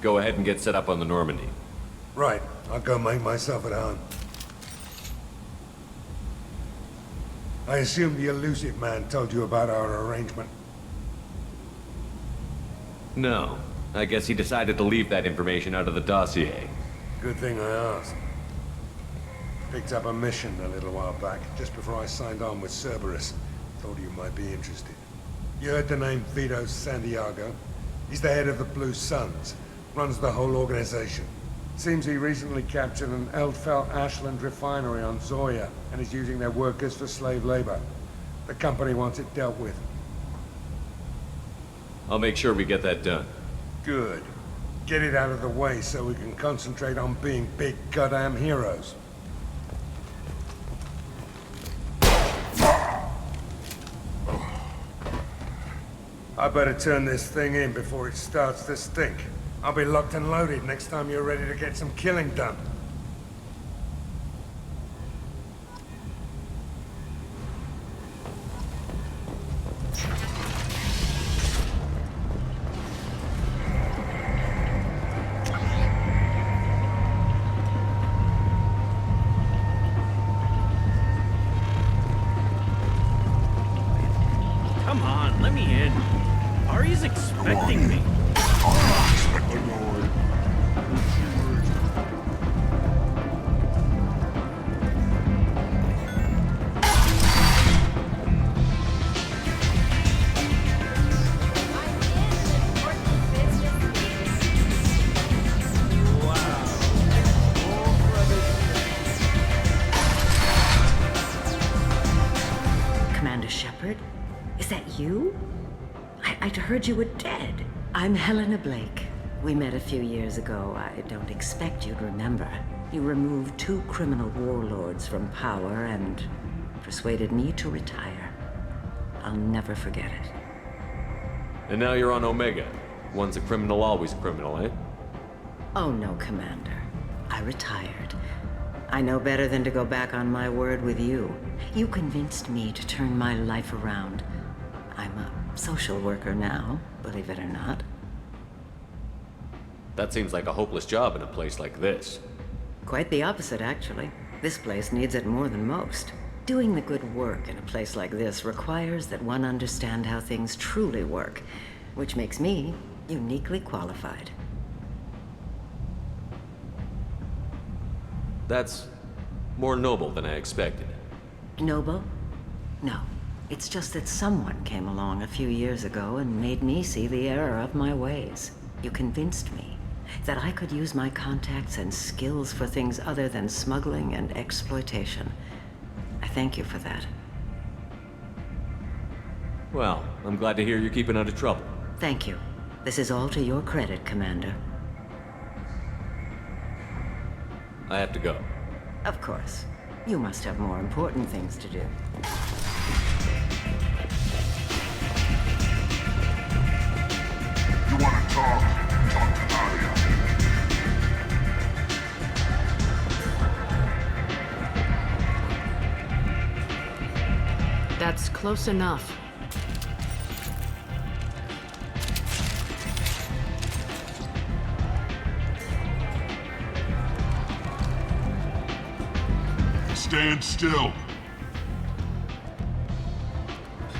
Go ahead and get set up on the Normandy. Right. I'll go make myself at home. I assume the elusive man told you about our arrangement. No. I guess he decided to leave that information out of the dossier. Good thing I asked. Picked up a mission a little while back, just before I signed on with Cerberus. Thought you might be interested. You heard the name Vito Santiago? He's the head of the Blue Suns. Runs the whole organization. Seems he recently captured an Eldfell Ashland refinery on Zoya and is using their workers for slave labor. The company wants it dealt with. I'll make sure we get that done. Good. Get it out of the way so we can concentrate on being big goddamn heroes. I better turn this thing in before it starts to stink. I'll be locked and loaded next time you're ready to get some killing done. Come on, let me in. Ari's expecting me. Commander Shepard? Is that you? I'd heard you were dead. I'm Helena Blake. We met a few years ago. I don't expect you'd remember. You removed 2 criminal warlords from power and persuaded me to retire. I'll never forget it. And now you're on Omega. Once a criminal, always a criminal, eh? Oh no, Commander. I retired. I know better than to go back on my word with you. You convinced me to turn my life around. I'm a social worker now, believe it or not. That seems like a hopeless job in a place like this. Quite the opposite, actually. This place needs it more than most. Doing the good work in a place like this requires that one understand how things truly work, which makes me uniquely qualified. That's more noble than I expected. Noble? No. It's just that someone came along a few years ago and made me see the error of my ways. You convinced me that I could use my contacts and skills for things other than smuggling and exploitation. I thank you for that. Well, I'm glad to hear you're keeping out of trouble. Thank you. This is all to your credit, Commander. I have to go. Of course. You must have more important things to do. You want to talk to Aria. That's close enough. Stand still.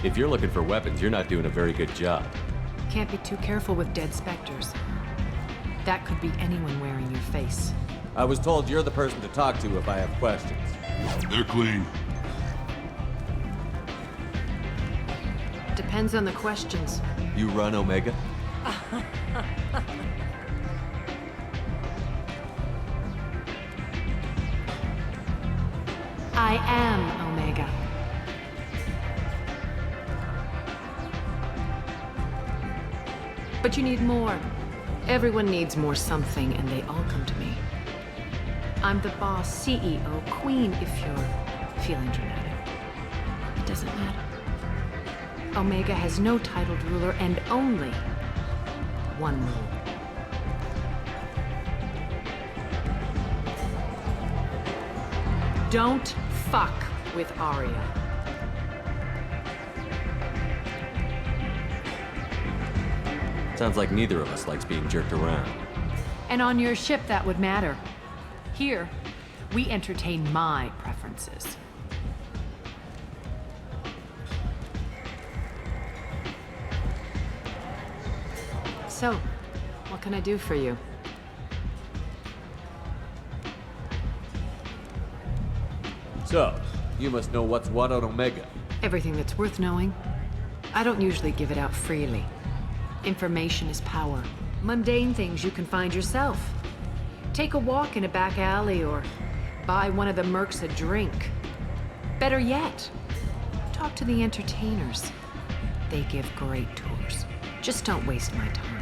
If you're looking for weapons, you're not doing a very good job. Can't be too careful with dead specters. That could be anyone wearing your face. I was told you're the person to talk to if I have questions. They're clean. Depends on the questions. You run Omega? I am Omega. But you need more. Everyone needs more something, and they all come to me. I'm the boss, CEO, queen, if you're feeling dramatic. It doesn't matter. Omega has no titled ruler and only one rule. Don't fuck with Aria. Sounds like neither of us likes being jerked around. And on your ship, that would matter. Here, we entertain my preferences. So, what can I do for you? So, you must know what's what on Omega. Everything that's worth knowing. I don't usually give it out freely. Information is power. Mundane things you can find yourself. Take a walk in a back alley or buy one of the mercs a drink. Better yet, talk to the entertainers. They give great tours. Just don't waste my time.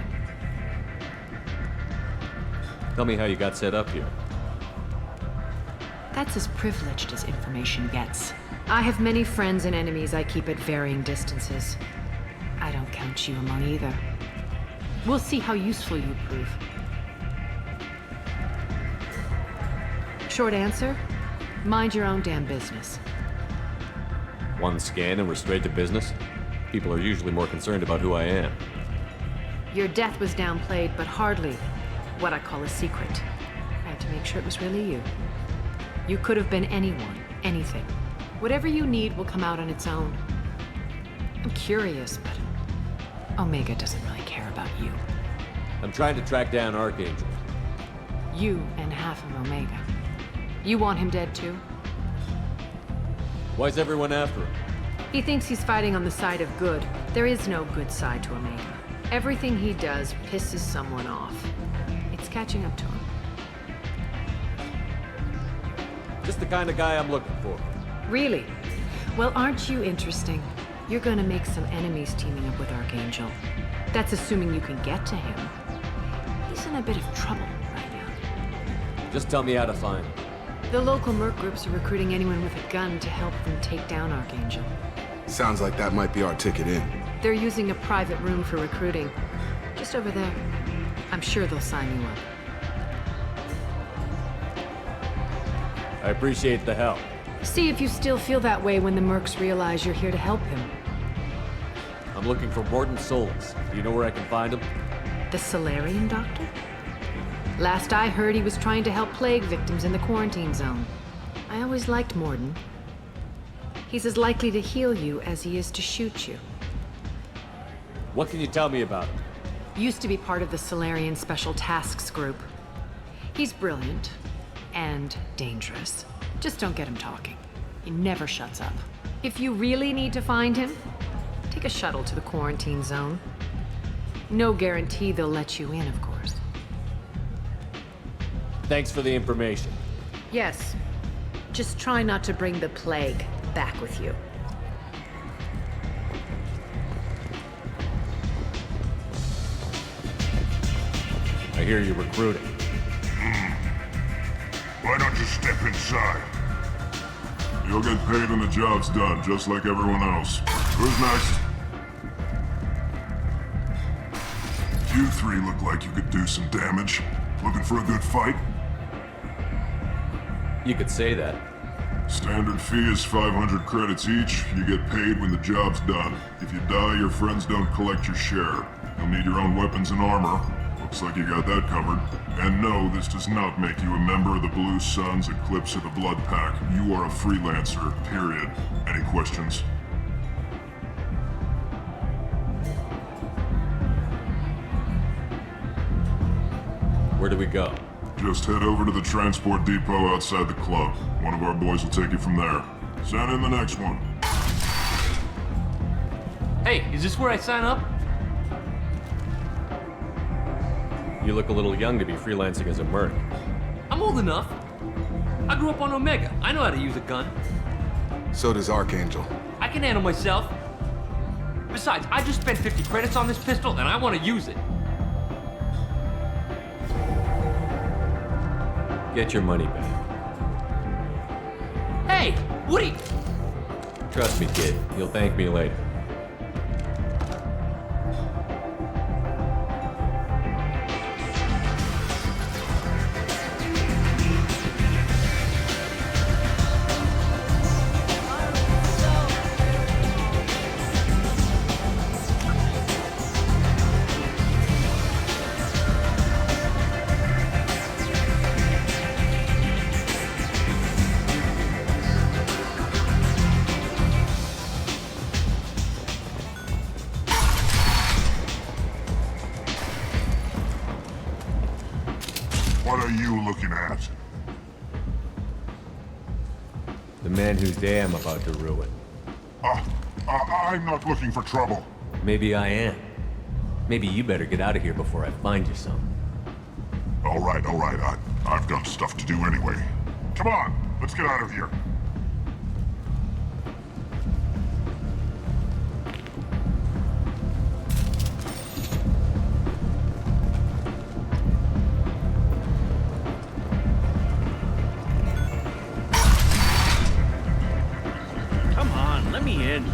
Tell me how you got set up here. That's as privileged as information gets. I have many friends and enemies I keep at varying distances. I don't count you among either. We'll see how useful you prove. Short answer, mind your own damn business. One scan and we're straight to business? People are usually more concerned about who I am. Your death was downplayed, but hardly what I call a secret. I had to make sure it was really you. You could have been anyone, anything. Whatever you need will come out on its own. I'm curious, but Omega doesn't really care about you. I'm trying to track down Archangel. You and half of Omega. You want him dead too? Why's everyone after him? He thinks he's fighting on the side of good. There is no good side to Omega. Everything he does pisses someone off. It's catching up to him. Just the kind of guy I'm looking for. Really? Well, aren't you interesting? You're gonna make some enemies teaming up with Archangel. That's assuming you can get to him. He's in a bit of trouble right now. Just tell me how to find him. The local merc groups are recruiting anyone with a gun to help them take down Archangel. Sounds like that might be our ticket in. They're using a private room for recruiting. Just over there. I'm sure they'll sign you up. I appreciate the help. See if you still feel that way when the mercs realize you're here to help him. I'm looking for Morden Solis. Do you know where I can find him? The Solarian doctor? Last I heard, he was trying to help plague victims in the quarantine zone. I always liked Morden. He's as likely to heal you as he is to shoot you. What can you tell me about him? Used to be part of the Solarian Special Tasks Group. He's brilliant and dangerous. Just don't get him talking. He never shuts up. If you really need to find him, take a shuttle to the quarantine zone. No guarantee they'll let you in, of course. Thanks for the information. Yes. Just try not to bring the plague back with you. I hear you're recruiting. Why don't you step inside? You'll get paid when the job's done, just like everyone else. Who's next? You three look like you could do some damage. Looking for a good fight? You could say that. Standard fee is 500 credits each. You get paid when the job's done. If you die, your friends don't collect your share. You'll need your own weapons and armor. Looks like you got that covered. And no, this does not make you a member of the Blue Suns, Eclipse, or the Blood Pack. You are a freelancer, period. Any questions? Where do we go? Just head over to the transport depot outside the club. One of our boys will take you from there. Send in the next one. Hey, is this where I sign up? You look a little young to be freelancing as a merc. I'm old enough. I grew up on Omega. I know how to use a gun. So does Archangel. I can handle myself. Besides, I just spent 50 credits on this pistol and I want to use it. Get your money back. Hey, Woody! Trust me, kid. You'll thank me later. What are you looking at? The man whose day I'm about to ruin. I'm not looking for trouble. Maybe I am. Maybe you better get out of here before I find you some. All right. I've got stuff to do anyway. Come on, let's get out of here. Come on, let me in.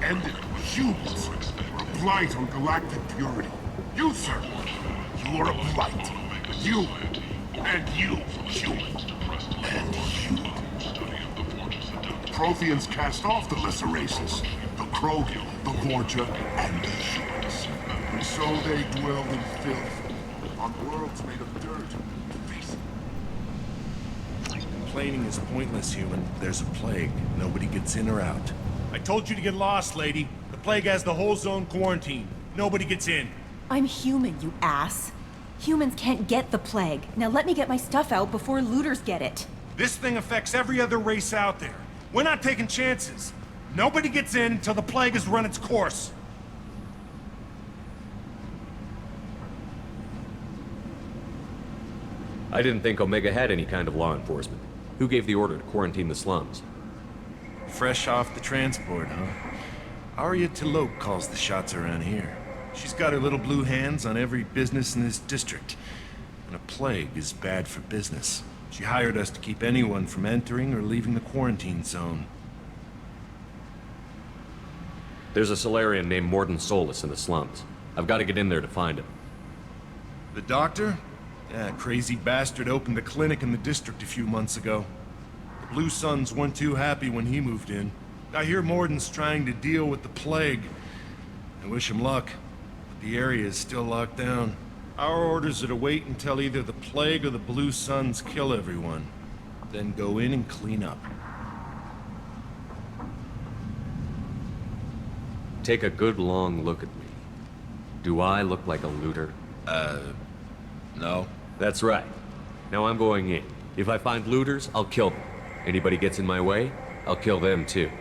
End it. Humans. A blight on galactic purity. You, sir. You are a blight. You. And you, human. And you. Protheans cast off the lesser races. The Krogan, the Vorja, and the humans. And so they dwelled in filth. On worlds made of dirt. Complaining is pointless, human. There's a plague. Nobody gets in or out. I told you to get lost, lady. The plague has the whole zone quarantined. Nobody gets in. I'm human, you ass. Humans can't get the plague. Now let me get my stuff out before looters get it. This thing affects every other race out there. We're not taking chances. Nobody gets in until the plague has run its course. I didn't think Omega had any kind of law enforcement. Who gave the order to quarantine the slums? Fresh off the transport, huh? Arya Tilok calls the shots around here. She's got her little blue hands on every business in this district. And a plague is bad for business. She hired us to keep anyone from entering or leaving the quarantine zone. There's a Solarian named Morden Solus in the slums. I've got to get in there to find him. The doctor? Yeah, crazy bastard opened a clinic in the district a few months ago. The Blue Suns weren't too happy when he moved in. I hear Morden's trying to deal with the plague. I wish him luck, but the area is still locked down. Our orders are to wait until either the plague or the Blue Suns kill everyone. Then go in and clean up. Take a good long look at me. Do I look like a looter? No. That's right. Now I'm going in. If I find looters, I'll kill them. Anybody gets in my way, I'll kill them too.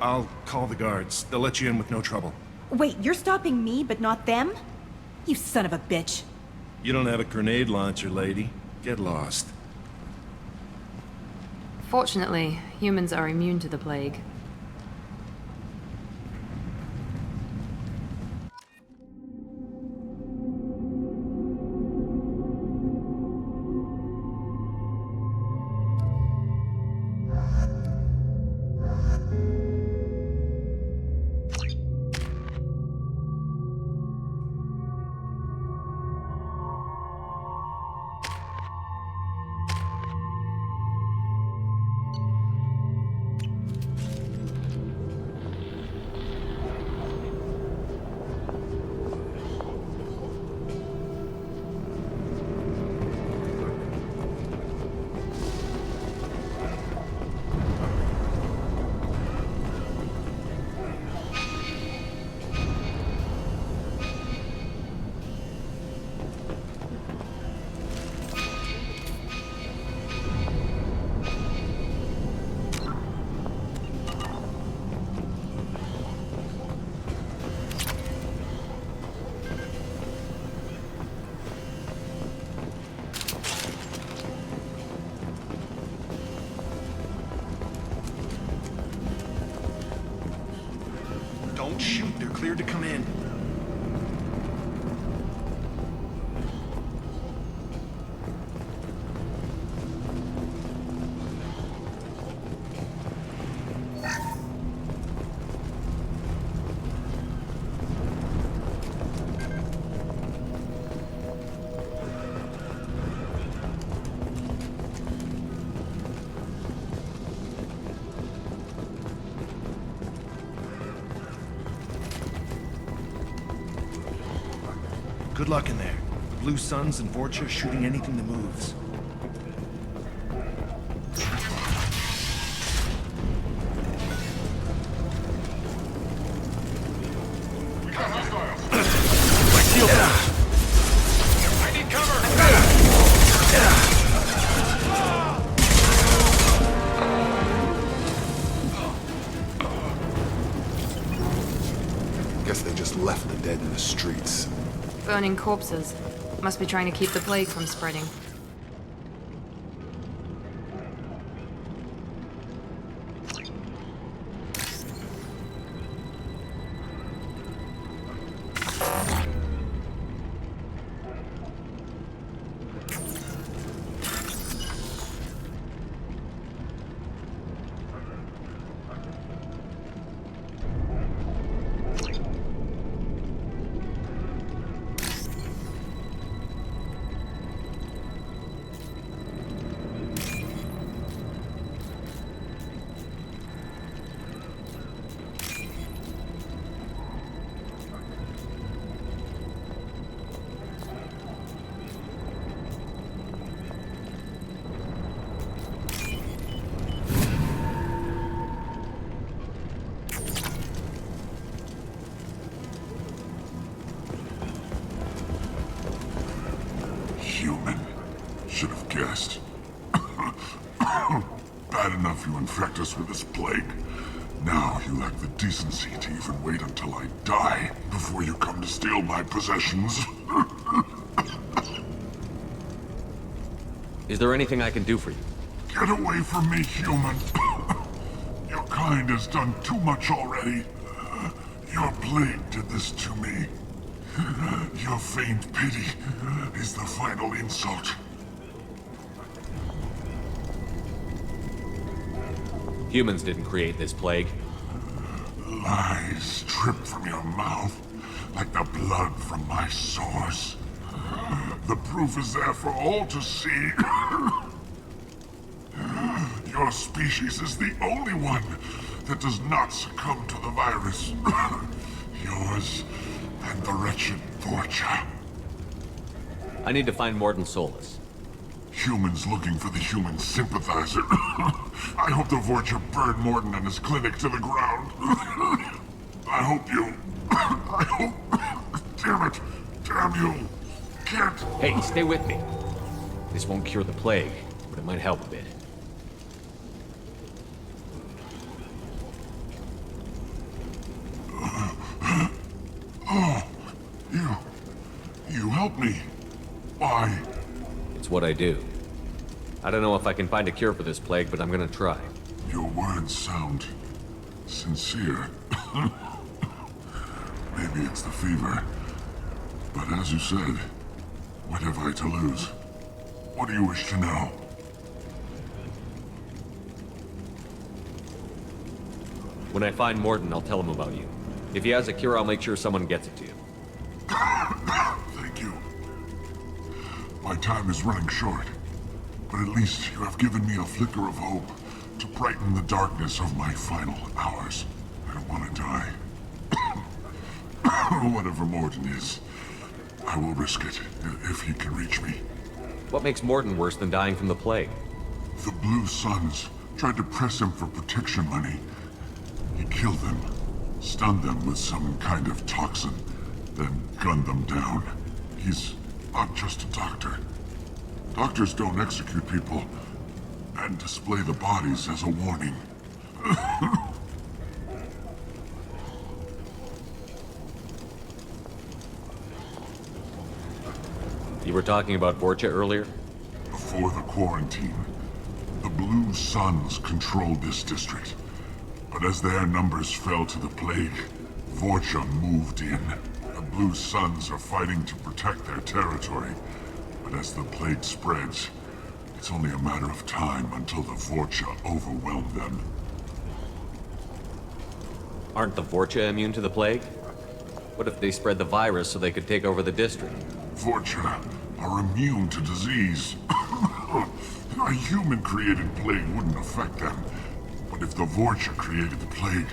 I'll call the guards. They'll let you in with no trouble. Wait, you're stopping me, but not them? You son of a bitch. You don't have a grenade launcher, lady. Get lost. Fortunately, humans are immune to the plague. Don't shoot, they're cleared to come in. Good luck in there. Blue Suns and Vorcha shooting anything that moves. We got hostiles. My shield down. I need cover. Guess they just left the dead in the streets. Burning corpses. Must be trying to keep the plague from spreading. Human. Should have guessed. Bad enough you infect us with this plague. Now you lack the decency to even wait until I die before you come to steal my possessions. Is there anything I can do for you? Get away from me, human. Your kind has done too much already. Your plague did this to me. Your faint pity is the final insult. Humans didn't create this plague. Lies drip from your mouth like the blood from my sores. The proof is there for all to see. Your species is the only one that does not succumb to the virus. Yours and the wretched Vorcha. I need to find Morden Solus. Humans looking for the human sympathizer. I hope the Vorcha burned Morden and his clinic to the ground. I hope you... I hope... Damn it! Damn you! Can't... Hey, stay with me. This won't cure the plague, but it might help a bit. Oh, you helped me. Why? It's what I do. I don't know if I can find a cure for this plague, but I'm gonna try. Your words sound sincere. Maybe it's the fever. But as you said, what have I to lose? What do you wish to know? When I find Morden, I'll tell him about you. If he has a cure, I'll make sure someone gets it to you. Thank you. My time is running short, but at least you have given me a flicker of hope to brighten the darkness of my final hours. I don't want to die. Whatever Morden is, I will risk it if he can reach me. What makes Morden worse than dying from the plague? The Blue Suns tried to press him for protection money. He killed them, stunned them with some kind of toxin, then gunned them down. He's not just a doctor. Doctors don't execute people and display the bodies as a warning. You were talking about Vorcha earlier? Before the quarantine, the Blue Suns controlled this district. But as their numbers fell to the plague, Vorcha moved in. The Blue Suns are fighting to protect their territory. But as the plague spreads, it's only a matter of time until the Vorcha overwhelm them. Aren't the Vorcha immune to the plague? What if they spread the virus so they could take over the district? Vorcha are immune to disease. A human-created plague wouldn't affect them. But if the Vorcha created the plague,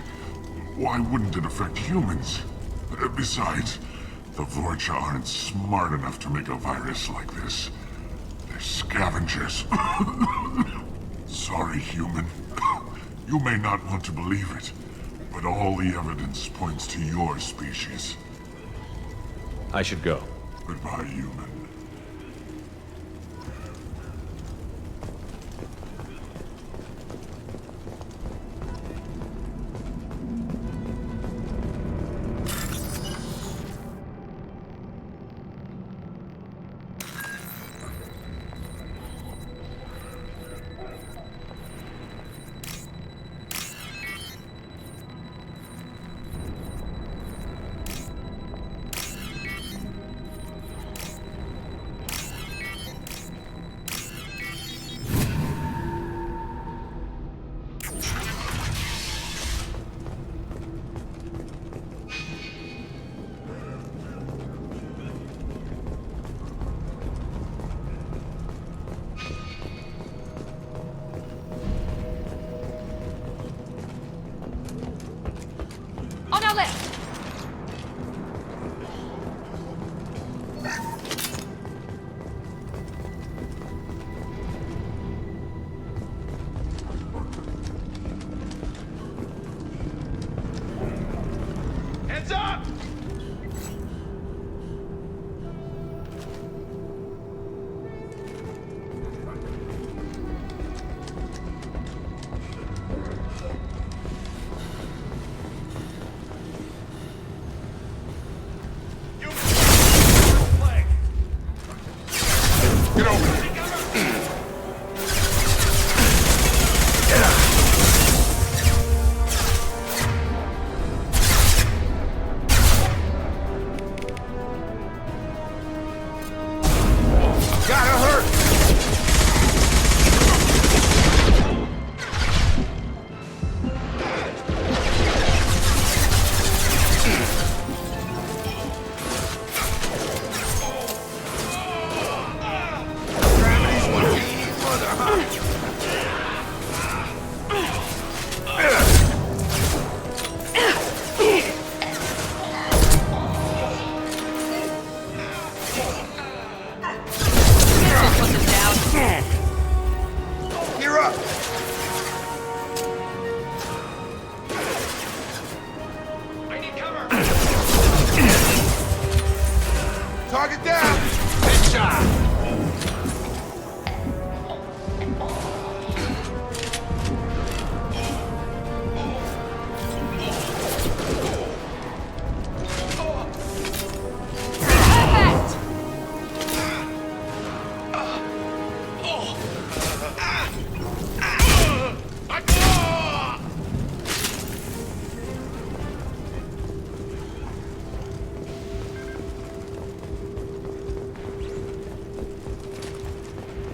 why wouldn't it affect humans? Besides, the Vorcha aren't smart enough to make a virus like this. They're scavengers. Sorry, human. You may not want to believe it, but all the evidence points to your species. I should go. Goodbye, human. On our left! Heads up! brother, huh? You're up! I need cover! Target down! Headshot!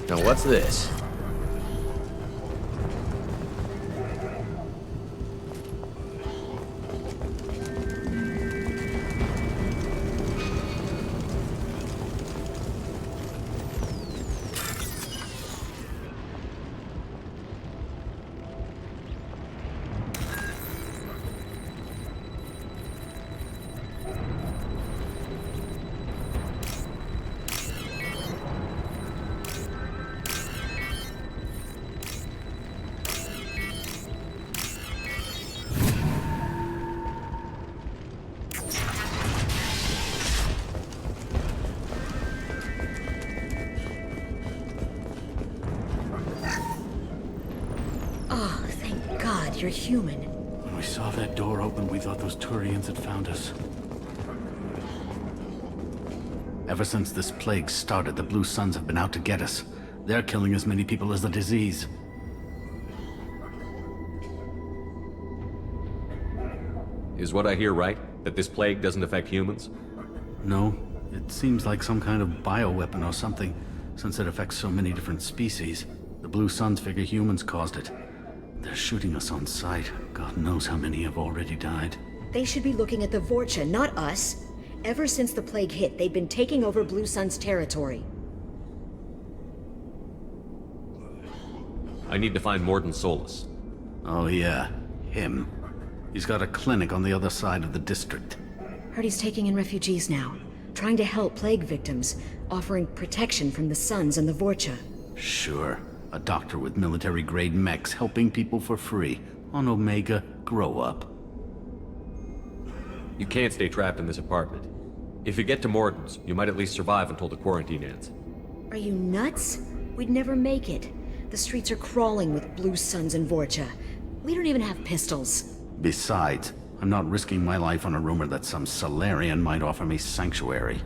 Now what's this? Oh, thank God you're human. When we saw that door open, we thought those Turians had found us. Ever since this plague started, the Blue Suns have been out to get us. They're killing as many people as the disease. Is what I hear right? That this plague doesn't affect humans? No, it seems like some kind of bioweapon or something, since it affects so many different species. The Blue Suns figure humans caused it. They're shooting us on sight. God knows how many have already died. They should be looking at the Vorcha, not us. Ever since the plague hit, they've been taking over Blue Sun's territory. I need to find Morden Solus. Oh yeah, him. He's got a clinic on the other side of the district. Heard he's taking in refugees now, trying to help plague victims, offering protection from the Suns and the Vorcha. Sure. A doctor with military-grade mechs helping people for free. On Omega, grow up. You can't stay trapped in this apartment. If you get to Morden's, you might at least survive until the quarantine ends. Are you nuts? We'd never make it. The streets are crawling with Blue Suns and Vorcha. We don't even have pistols. Besides, I'm not risking my life on a rumor that some Solarian might offer me sanctuary.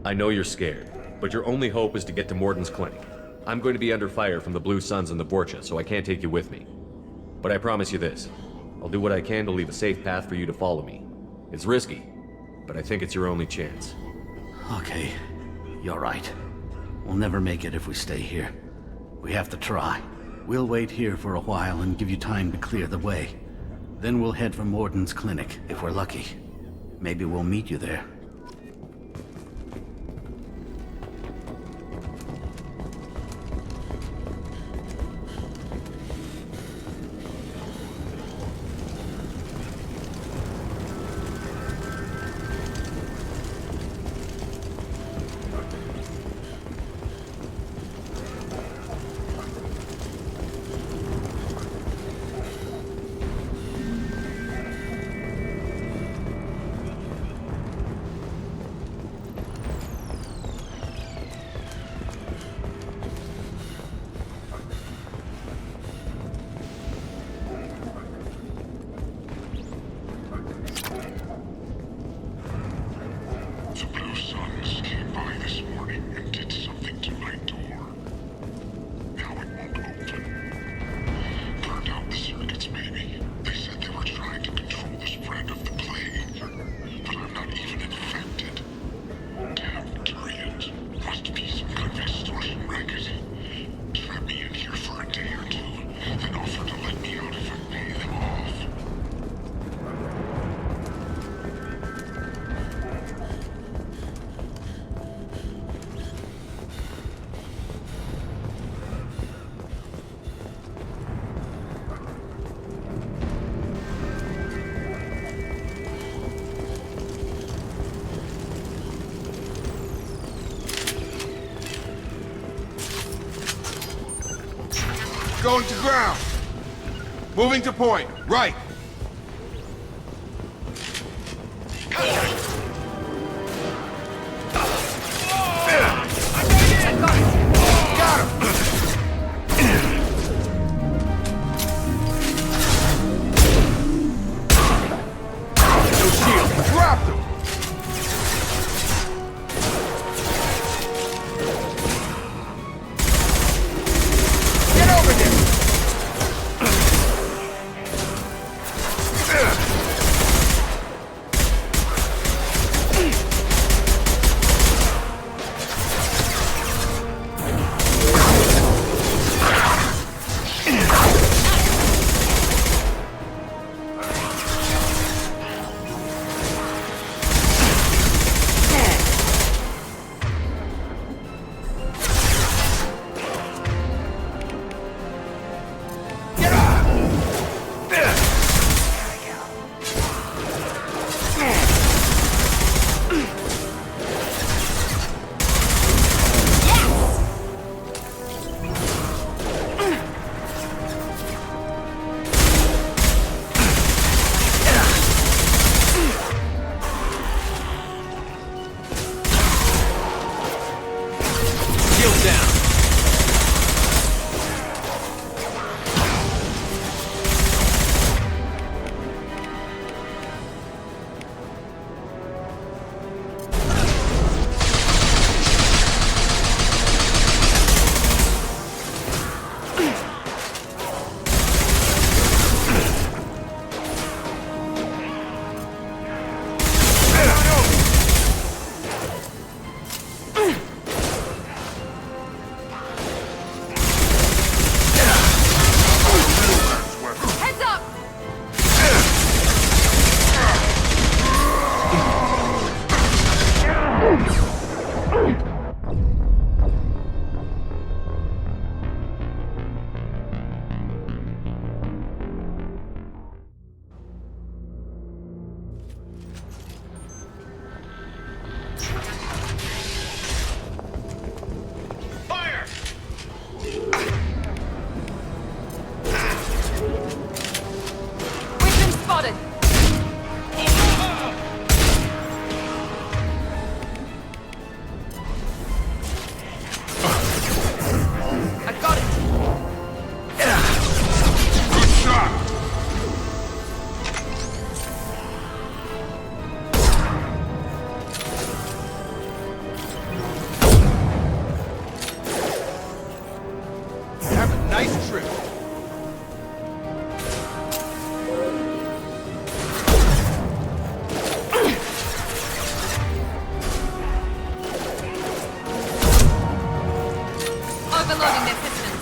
I know you're scared, but your only hope is to get to Morden's clinic. I'm going to be under fire from the Blue Suns and the Vorcha, so I can't take you with me. But I promise you this. I'll do what I can to leave a safe path for you to follow me. It's risky, but I think it's your only chance. Okay, you're right. We'll never make it if we stay here. We have to try. We'll wait here for a while and give you time to clear the way. Then we'll head for Morden's clinic, if we're lucky. Maybe we'll meet you there. Going to ground. Moving to point. Right. Got him! No shield. Dropped him! Get over here! Overloading their systems.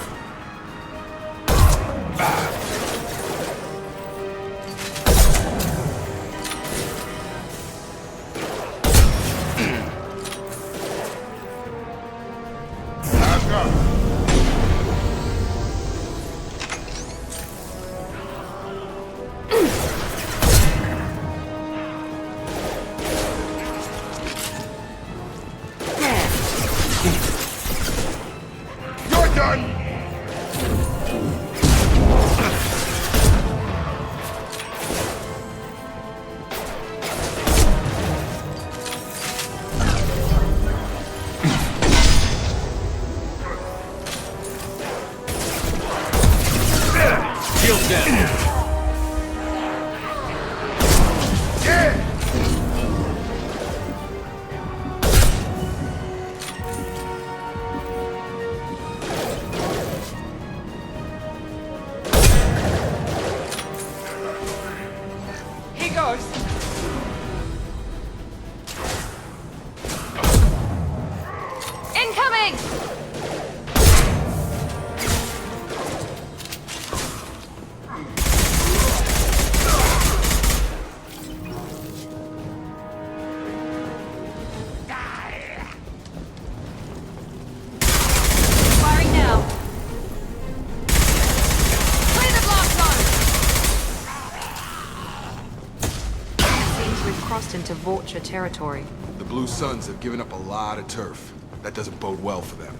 Into Vulture territory. The Blue Suns have given up a lot of turf. That doesn't bode well for them.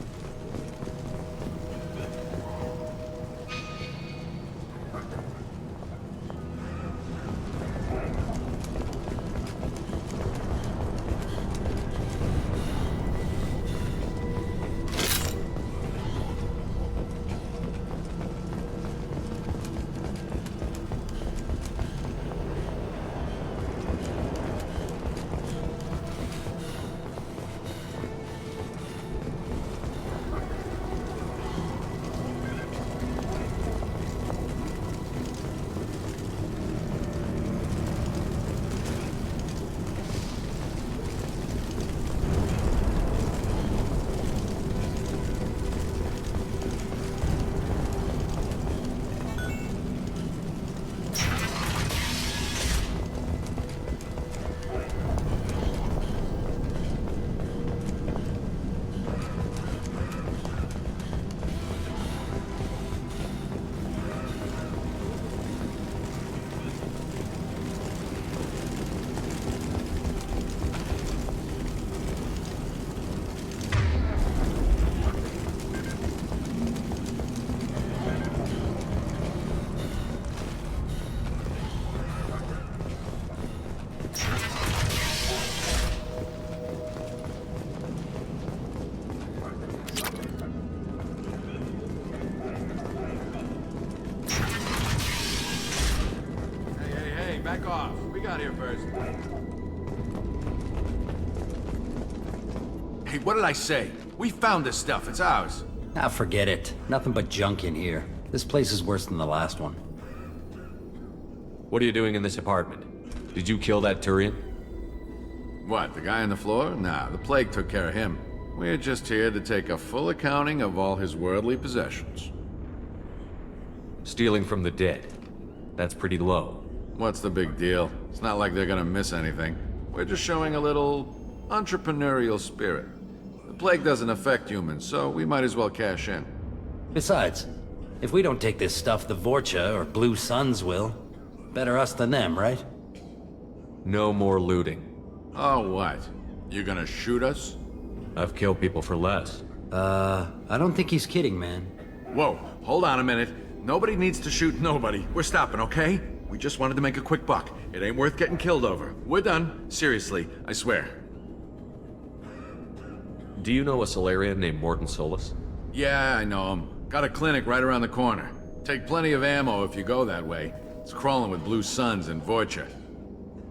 out here first. Hey, what did I say? We found this stuff. It's ours. Ah, forget it. Nothing but junk in here. This place is worse than the last one. What are you doing in this apartment? Did you kill that Turian? What, the guy on the floor? Nah, the plague took care of him. We're just here to take a full accounting of all his worldly possessions. Stealing from the dead. That's pretty low. What's the big deal? It's not like they're gonna miss anything. We're just showing a little entrepreneurial spirit. The plague doesn't affect humans, so we might as well cash in. Besides, if we don't take this stuff, the Vorcha or Blue Suns will. Better us than them, right? No more looting. Oh, what? You gonna shoot us? I've killed people for less. I don't think he's kidding, man. Whoa, hold on a minute. Nobody needs to shoot nobody. We're stopping, okay? We just wanted to make a quick buck. It ain't worth getting killed over. We're done. Seriously, I swear. Do you know a Solarian named Morton Solus? Yeah, I know him. Got a clinic right around the corner. Take plenty of ammo if you go that way. It's crawling with Blue Suns and Vorcha.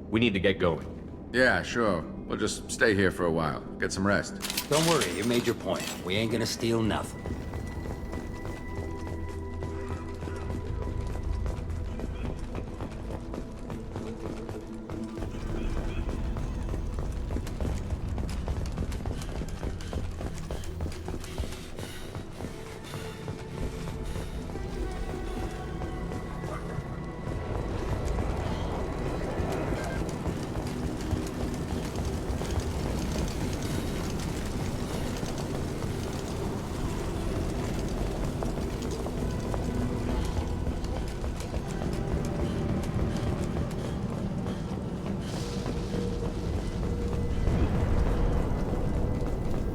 We need to get going. Yeah, sure. We'll just stay here for a while. Get some rest. Don't worry, you made your point. We ain't gonna steal nothing.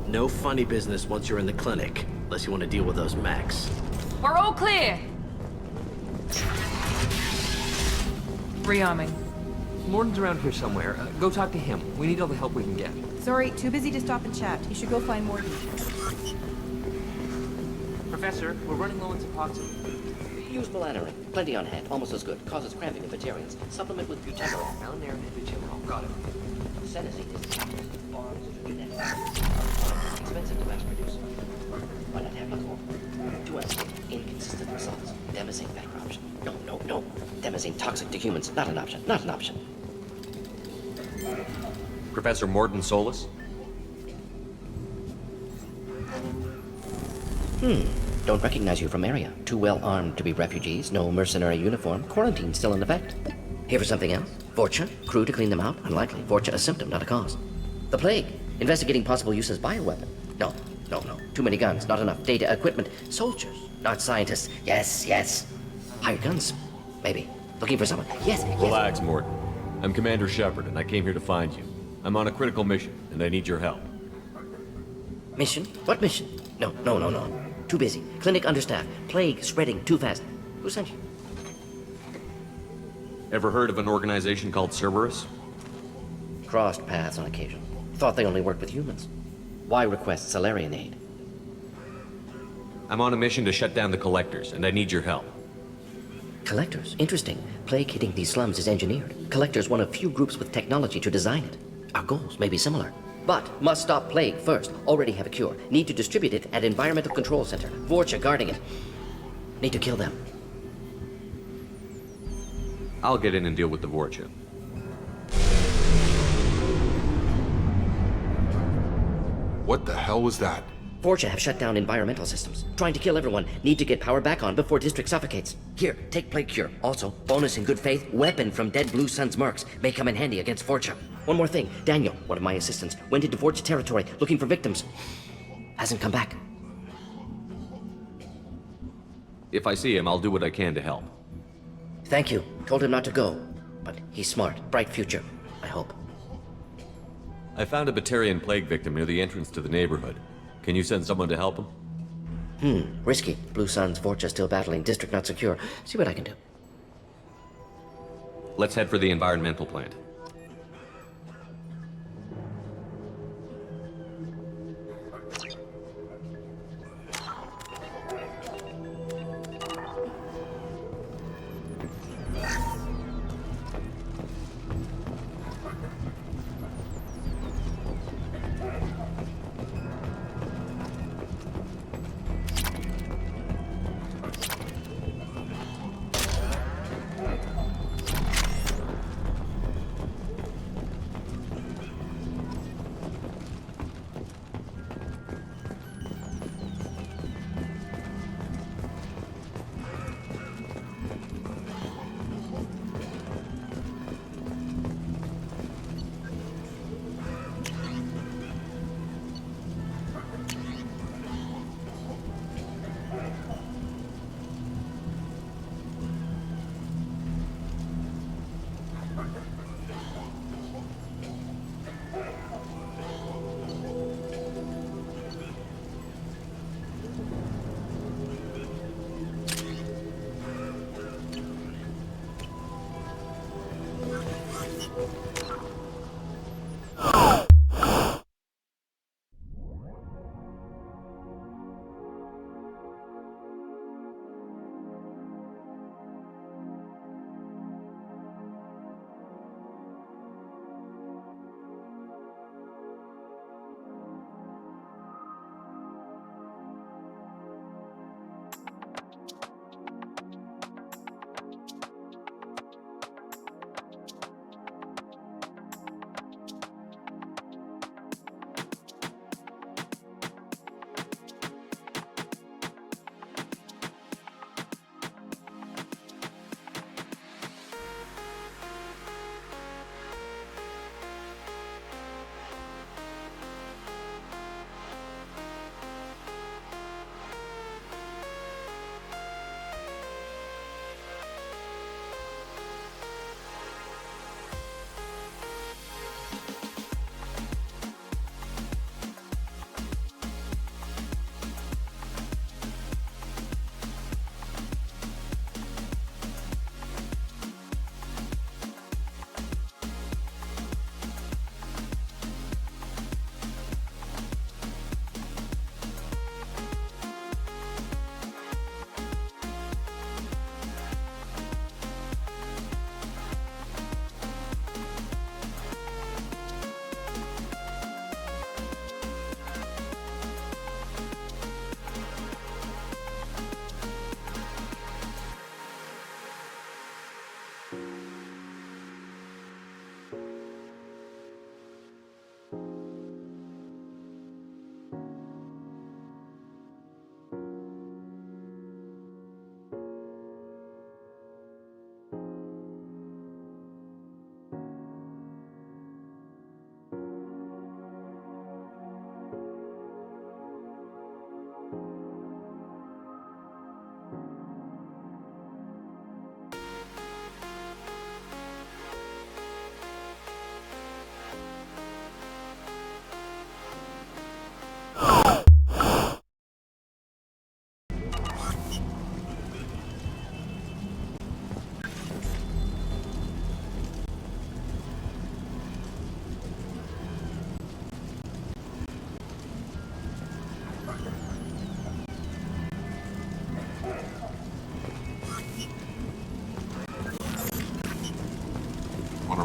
No funny business once you're in the clinic, unless you want to deal with those mechs. We're all clear! Rearming. Morton's around here somewhere. Go talk to him. We need all the help we can get. Sorry, too busy to stop and chat. You should go find Morton. Professor, we're running low on epoxy. Use melanorin. Plenty on hand. Almost as good. Causes cramping in vegetarians. Supplement with butyl. Melanorin and butyl. Got it. Senescent is expensive to mass produce. Why not have you more? 2S. Inconsistent results. Demazine better option. No. Demazine toxic to humans. Not an option. Not an option. Professor Morton Solus? Don't recognize you from area. Too well armed to be refugees. No mercenary uniform. Quarantine still in effect. Here for something else? Vorcha? Crew to clean them out? Unlikely. Vorcha a symptom, not a cause. The plague. Investigating possible use as bioweapon. No. Too many guns, not enough data, equipment. Soldiers, not scientists. Yes. Hired guns, maybe. Looking for someone. Yes. Relax, Morton. I'm Commander Shepard, and I came here to find you. I'm on a critical mission, and I need your help. Mission? What mission? No. Too busy. Clinic understaffed. Plague spreading too fast. Who sent you? Ever heard of an organization called Cerberus? Crossed paths on occasion. Thought they only worked with humans. Why request Solarian aid? I'm on a mission to shut down the Collectors, and I need your help. Collectors? Interesting. Plague hitting these slums is engineered. Collectors one of few groups with technology to design it. Our goals may be similar. But must stop plague first. Already have a cure. Need to distribute it at Environmental Control Center. Vorcha guarding it. Need to kill them. I'll get in and deal with the Vorcha. What the hell was that? Vorcha have shut down environmental systems. Trying to kill everyone. Need to get power back on before district suffocates. Here, take plague cure. Also, bonus in good faith, weapon from dead Blue Sun's mercs. May come in handy against Vorcha. One more thing. Daniel, one of my assistants, went into Vorcha territory looking for victims. Hasn't come back. If I see him, I'll do what I can to help. Thank you. Told him not to go. But he's smart. Bright future, I hope. I found a Batarian plague victim near the entrance to the neighborhood. Can you send someone to help him? Risky. Blue Sun's Vorcha still battling. District not secure. See what I can do. Let's head for the environmental plant.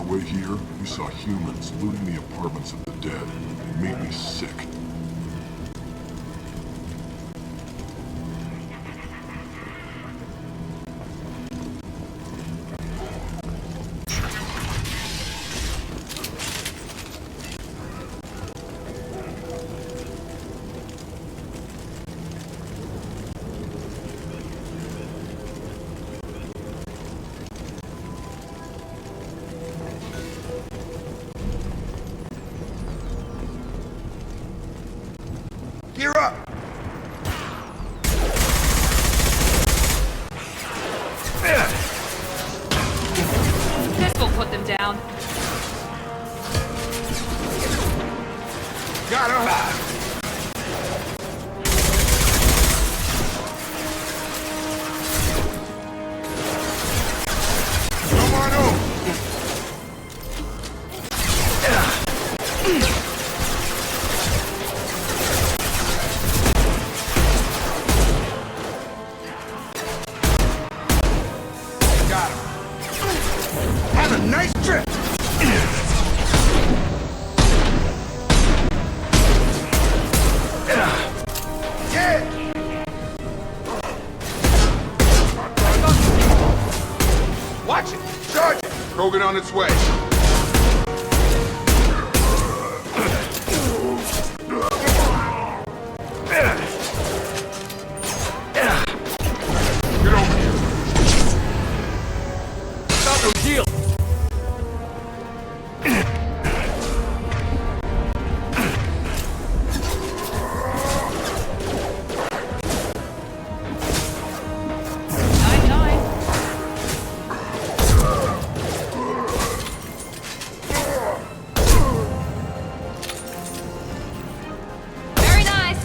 way here, we saw humans looting the apartments of the dead. It made me sick. Gear up! This will put them down. Got him! Come on over! Got him. Have a nice trip! Yeah! Watch it! Charge it! Krogan on its way. Get over here. Not no deal. Very nice.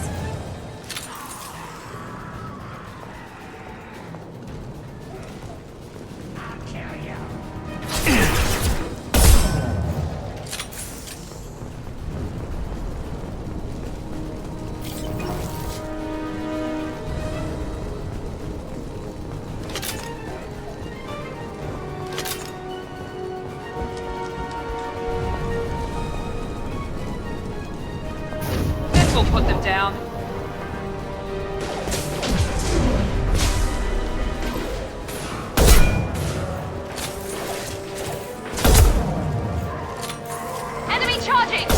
This will put them down. Enemy charging!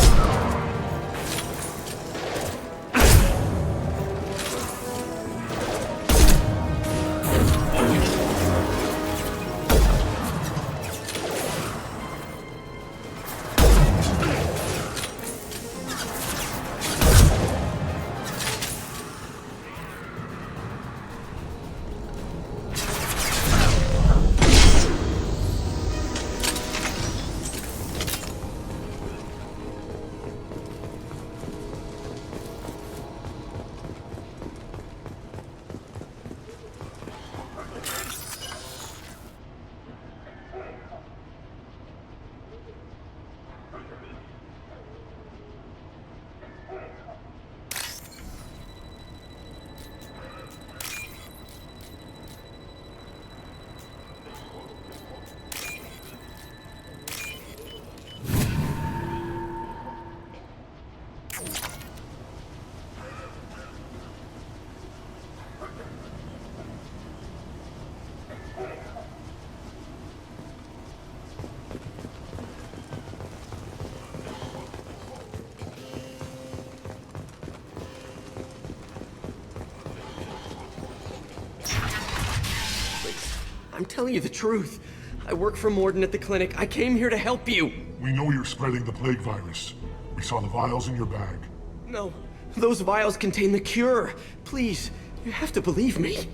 I'm telling you the truth. I work for Morden at the clinic. I came here to help you. We know you're spreading the plague virus. We saw the vials in your bag. No, those vials contain the cure. Please, you have to believe me.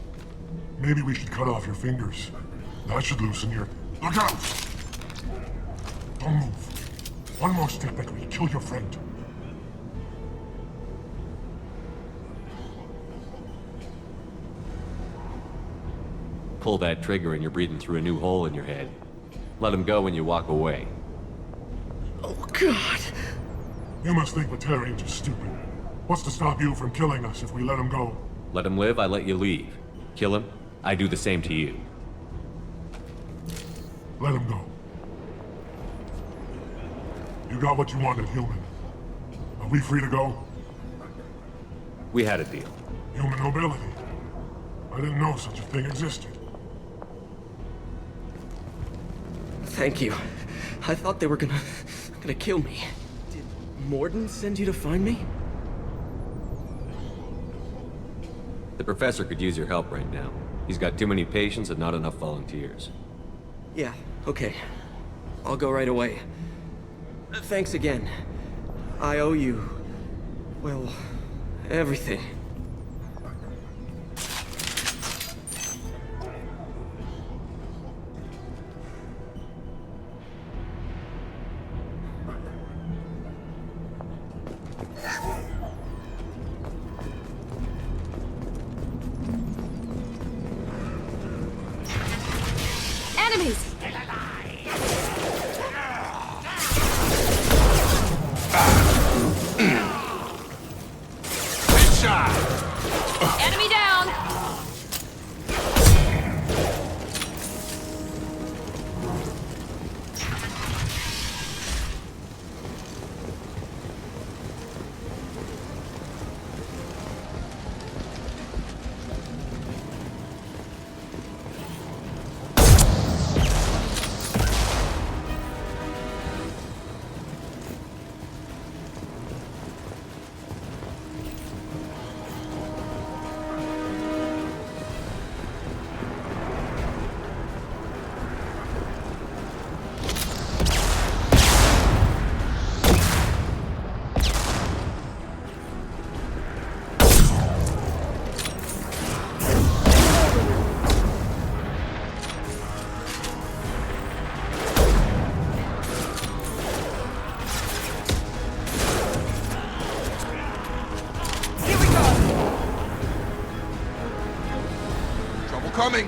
Maybe we should cut off your fingers. That should loosen your... Look out! Don't move. One more step and we kill your friend. Pull that trigger and you're breathing through a new hole in your head. Let him go when you walk away. Oh, God. You must think Batarians are stupid. What's to stop you from killing us if we let him go? Let him live, I let you leave. Kill him, I do the same to you. Let him go. You got what you wanted, human. Are we free to go? We had a deal. Human nobility. I didn't know such a thing existed. Thank you. I thought they were gonna kill me. Did Morden send you to find me? The professor could use your help right now. He's got too many patients and not enough volunteers. Yeah, okay. I'll go right away. Thanks again. I owe you... well, everything. Enemies! Enemy down! Coming!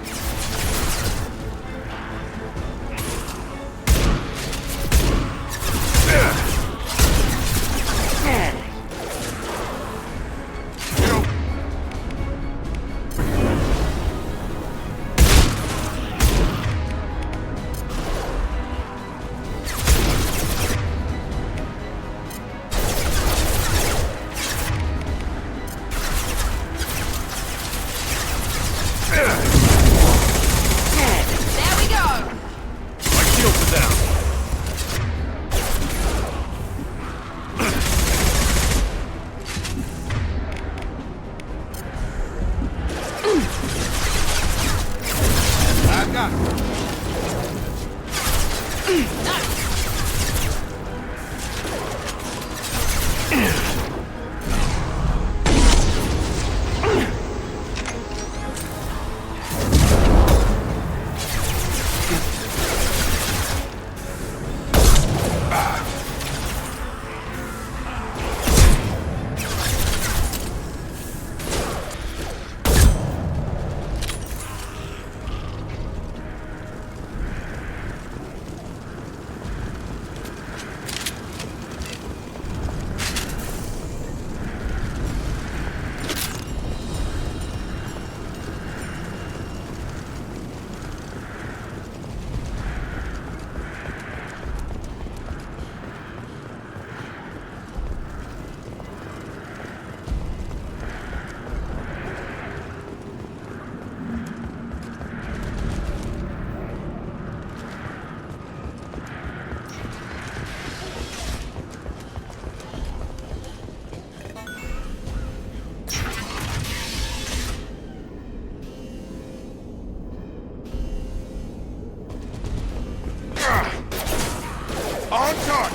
On target!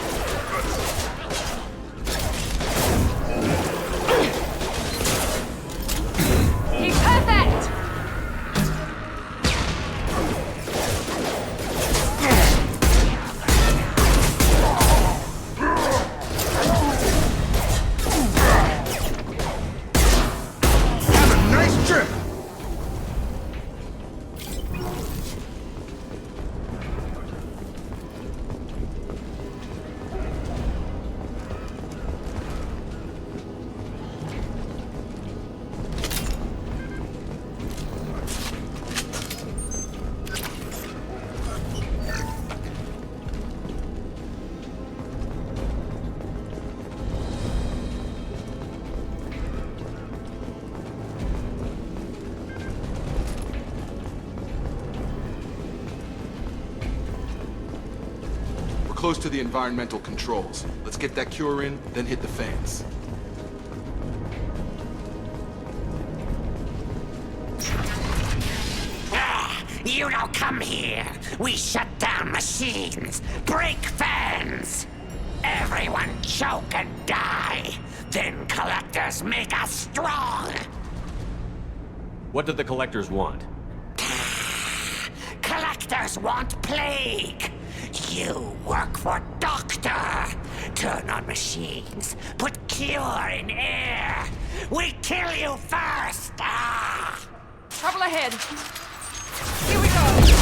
He's perfect! Have a nice trip! close to the environmental controls. Let's get that cure in, then hit the fans. You don't come here. We shut down machines, break fans. Everyone choke and die. Then collectors make us strong. What do the collectors want? Collectors want plague. You work for Doctor. Turn on machines. Put cure in air. We kill you first. Trouble ahead. Here we go.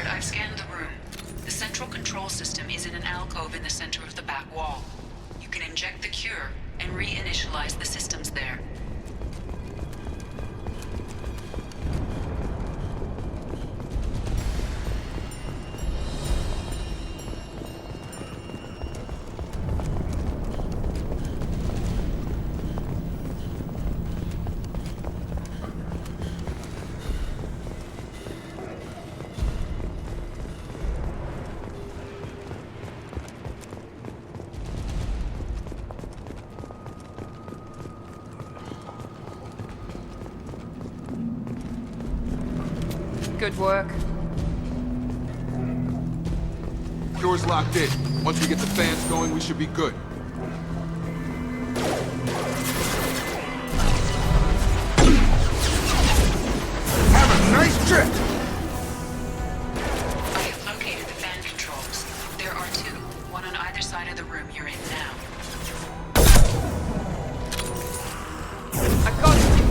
I've scanned the room. The central control system is in an alcove in the center of the back wall. You can inject the cure and reinitialize the systems there. Good work. Cure's locked in. Once we get the fans going, we should be good. Have a nice trip! I have located the fan controls. There are two, one on either side of the room you're in now. I got you.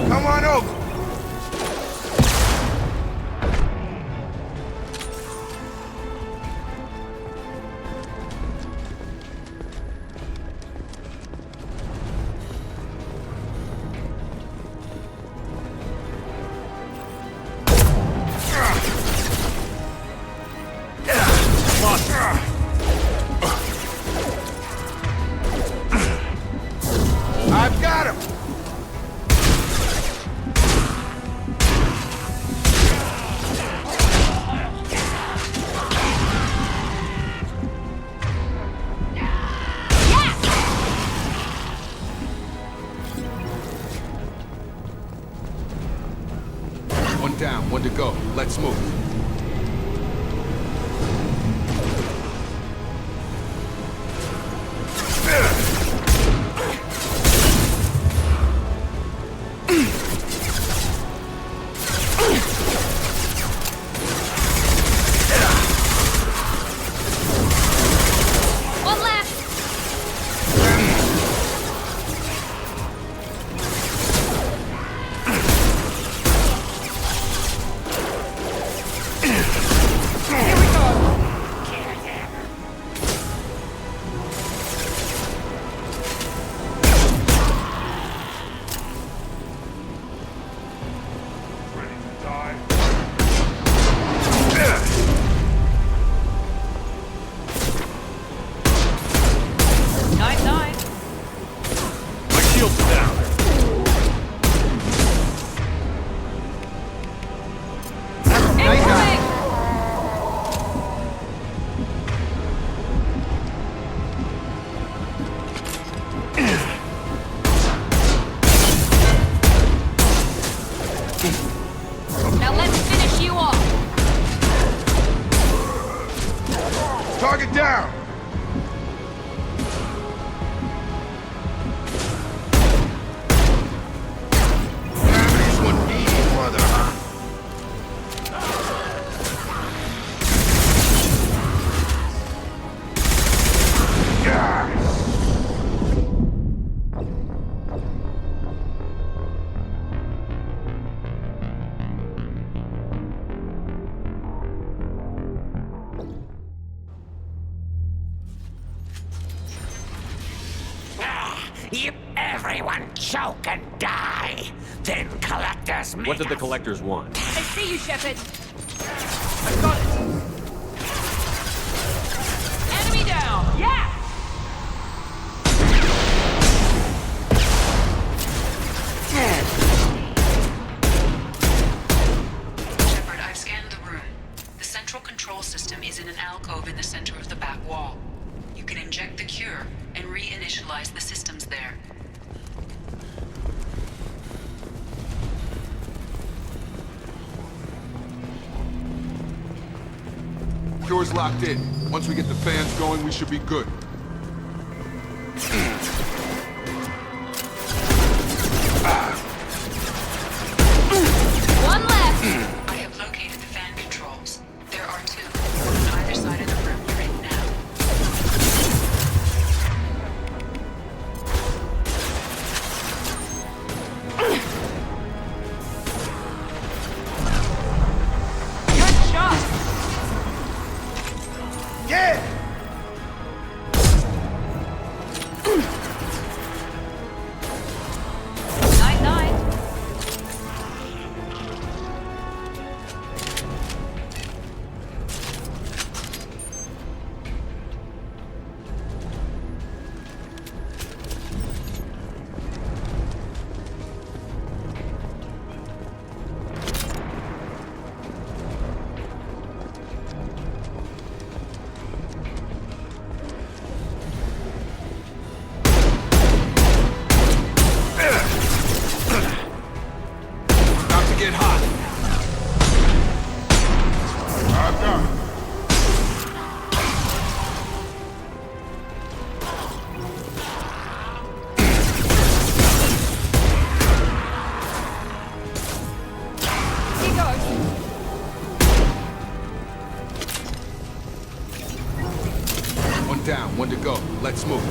Come on over! I've got him! One down, one to go. Let's move. One left. Here we go. Ready to die? Night, night. My shield's down. Incoming! Now let's finish you off. Target down! Everyone choke and die. Then collectors make What did the us- collectors want? I see you, Shepard. I've got it. Enemy down! Yeah! Shepard, I've scanned the room. The central control system is in an alcove in the center of the back wall. You can inject the cure and reinitialize the systems there. Cure's locked in. Once we get the fans going, we should be good. One left. I have located the fan controls. There are two, on either side of the room you're in now. Good shot! Yeah! Night, night. About to get hot. I've got it. Here goes. One down, one to go. Let's move.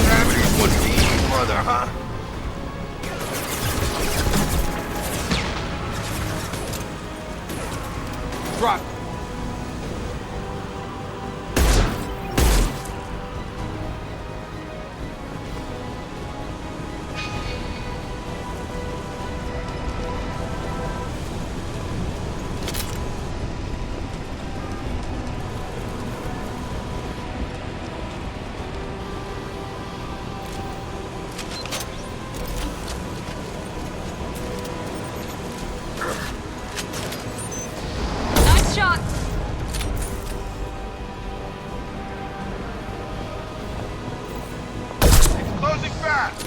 Gravity's one deep brother, huh? Drop. Nice shot. Closing fast!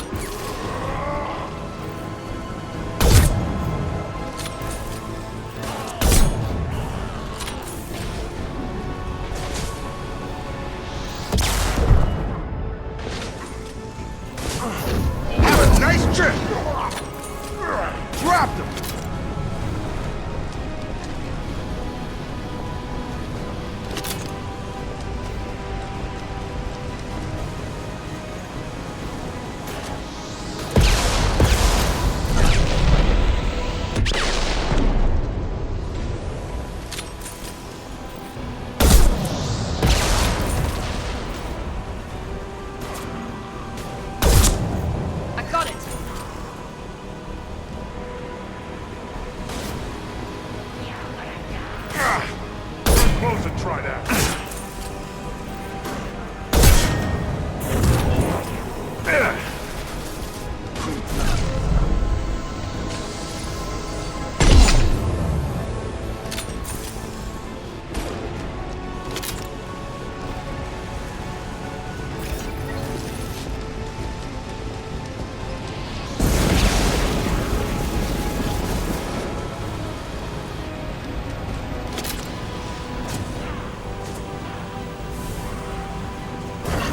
Have a nice trip! Dropped him! I got it. Close and try that.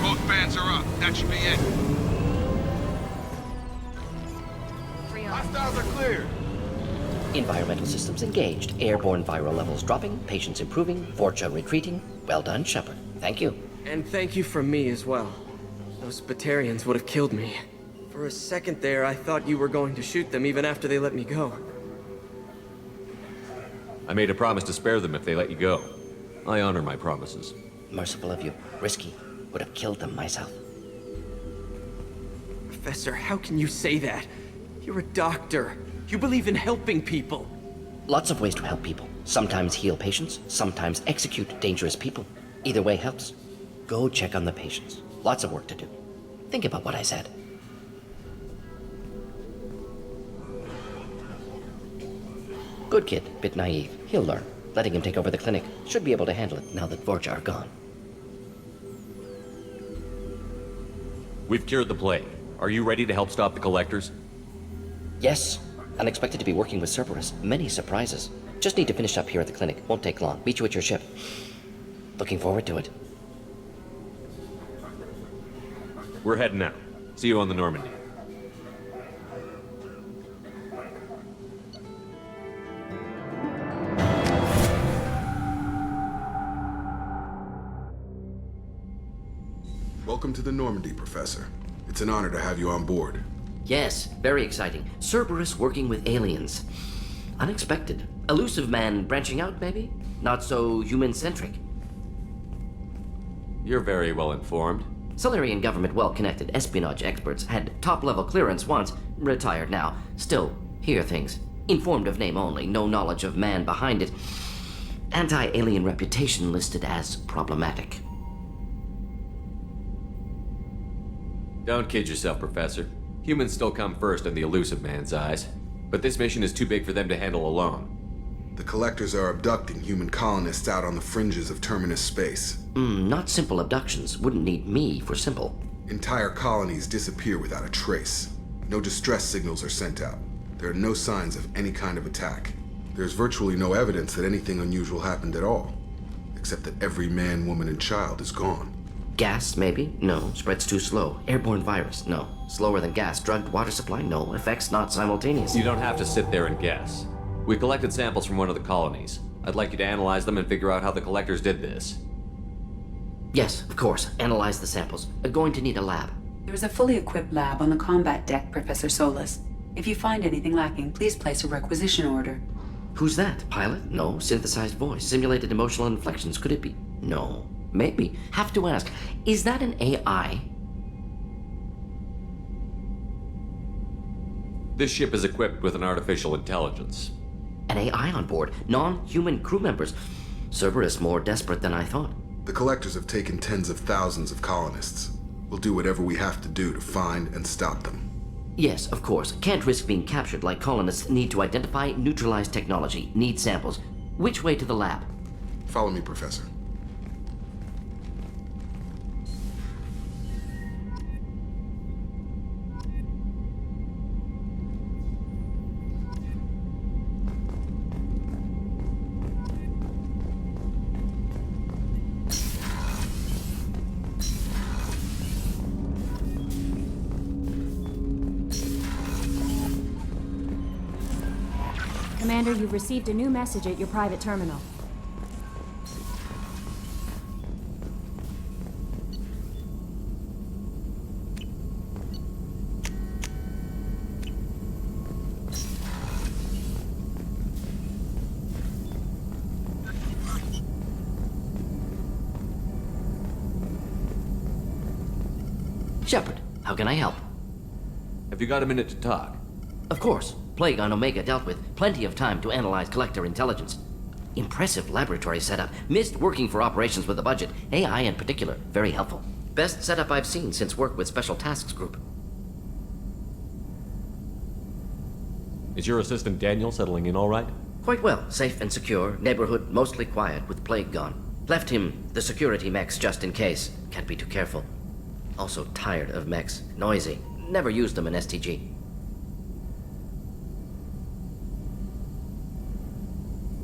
Both fans are up. That should be it. Hostiles are clear. Environmental systems engaged. Airborne viral levels dropping. Patients improving. Vorcha retreating. Well done, Shepard. Thank you. And thank you from me as well. Those Batarians would have killed me. For a second there, I thought you were going to shoot them even after they let me go. I made a promise to spare them if they let you go. I honor my promises. Merciful of you. Risky. Would have killed them myself. Professor, how can you say that? You're a doctor. You believe in helping people. Lots of ways to help people. Sometimes heal patients, sometimes execute dangerous people. Either way helps. Go check on the patients. Lots of work to do. Think about what I said. Good kid, bit naive. He'll learn. Letting him take over the clinic. Should be able to handle it now that Vorcha are gone. We've cured the plague. Are you ready to help stop the collectors? Yes. Unexpected to be working with Cerberus. Many surprises. Just need to finish up here at the clinic. Won't take long. Meet you at your ship. Looking forward to it. We're heading out. See you on the Normandy. Welcome to the Normandy, Professor. It's an honor to have you on board. Yes, very exciting. Cerberus working with aliens. Unexpected. Elusive man branching out, maybe? Not so human-centric. You're very well informed. Solarian government well-connected espionage experts had top-level clearance once, retired now. Still, hear things. Informed of name only, no knowledge of man behind it. Anti-alien reputation listed as problematic. Don't kid yourself, Professor. Humans still come first in the elusive man's eyes. But this mission is too big for them to handle alone. The Collectors are abducting human colonists out on the fringes of Terminus space. Not simple abductions. Wouldn't need me for simple. Entire colonies disappear without a trace. No distress signals are sent out. There are no signs of any kind of attack. There's virtually no evidence that anything unusual happened at all. Except that every man, woman, and child is gone. Gas, maybe? No. Spreads too slow. Airborne virus? No. Slower than gas. Drugged water supply? No. Effects not simultaneous. You don't have to sit there and guess. We collected samples from one of the colonies. I'd like you to analyze them and figure out how the Collectors did this. Yes, of course. Analyze the samples. Going to need a lab. There is a fully equipped lab on the combat deck, Professor Solis. If you find anything lacking, please place a requisition order. Who's that? Pilot? No. Synthesized voice. Simulated emotional inflections. Could it be? No. Maybe. Have to ask. Is that an AI? This ship is equipped with an artificial intelligence. An AI on board. Non-human crew members. Cerberus more desperate than I thought. The Collectors have taken tens of thousands of colonists. We'll do whatever we have to do to find and stop them. Yes, of course. Can't risk being captured like colonists need to identify, neutralize technology, need samples. Which way to the lab? Follow me, Professor. Commander, you've received a new message at your private terminal. Shepard, how can I help? Have you got a minute to talk? Of course. Plague on Omega dealt with. Plenty of time to analyze Collector intelligence. Impressive laboratory setup. Missed working for operations with a budget. AI in particular. Very helpful. Best setup I've seen since work with Special Tasks Group. Is your assistant Daniel settling in all right? Quite well. Safe and secure. Neighborhood mostly quiet with Plague gone. Left him the security mechs just in case. Can't be too careful. Also tired of mechs. Noisy. Never used them in STG.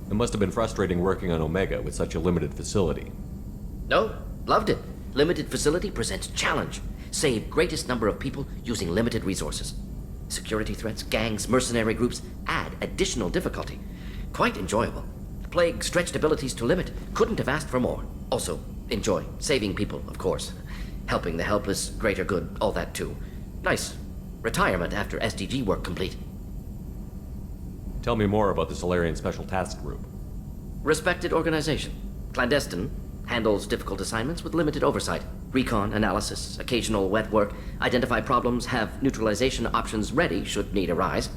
It must have been frustrating working on Omega with such a limited facility. No, loved it. Limited facility presents challenge. Save greatest number of people using limited resources. Security threats, gangs, mercenary groups add additional difficulty. Quite enjoyable. Plague stretched abilities to limit. Couldn't have asked for more. Also, enjoy. Saving people, of course. Helping the helpless, greater good, all that too. Nice. Retirement after SDG work complete. Tell me more about the Solarian Special Task Group. Respected organization. Clandestine. Handles difficult assignments with limited oversight. Recon, analysis, occasional wet work. Identify problems, have neutralization options ready should need arise.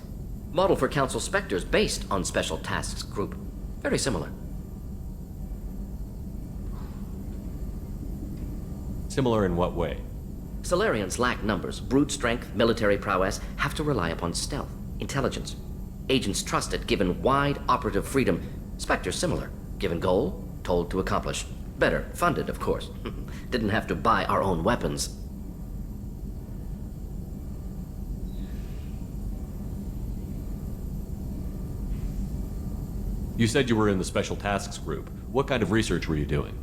Model for Council Spectres based on Special Tasks Group. Very similar. Similar in what way? Solarians lack numbers, brute strength, military prowess, have to rely upon stealth, intelligence. Agents trusted, given wide operative freedom. Spectres similar. Given goal, told to accomplish. Better, funded, of course. Didn't have to buy our own weapons. You said you were in the Special Tasks Group. What kind of research were you doing?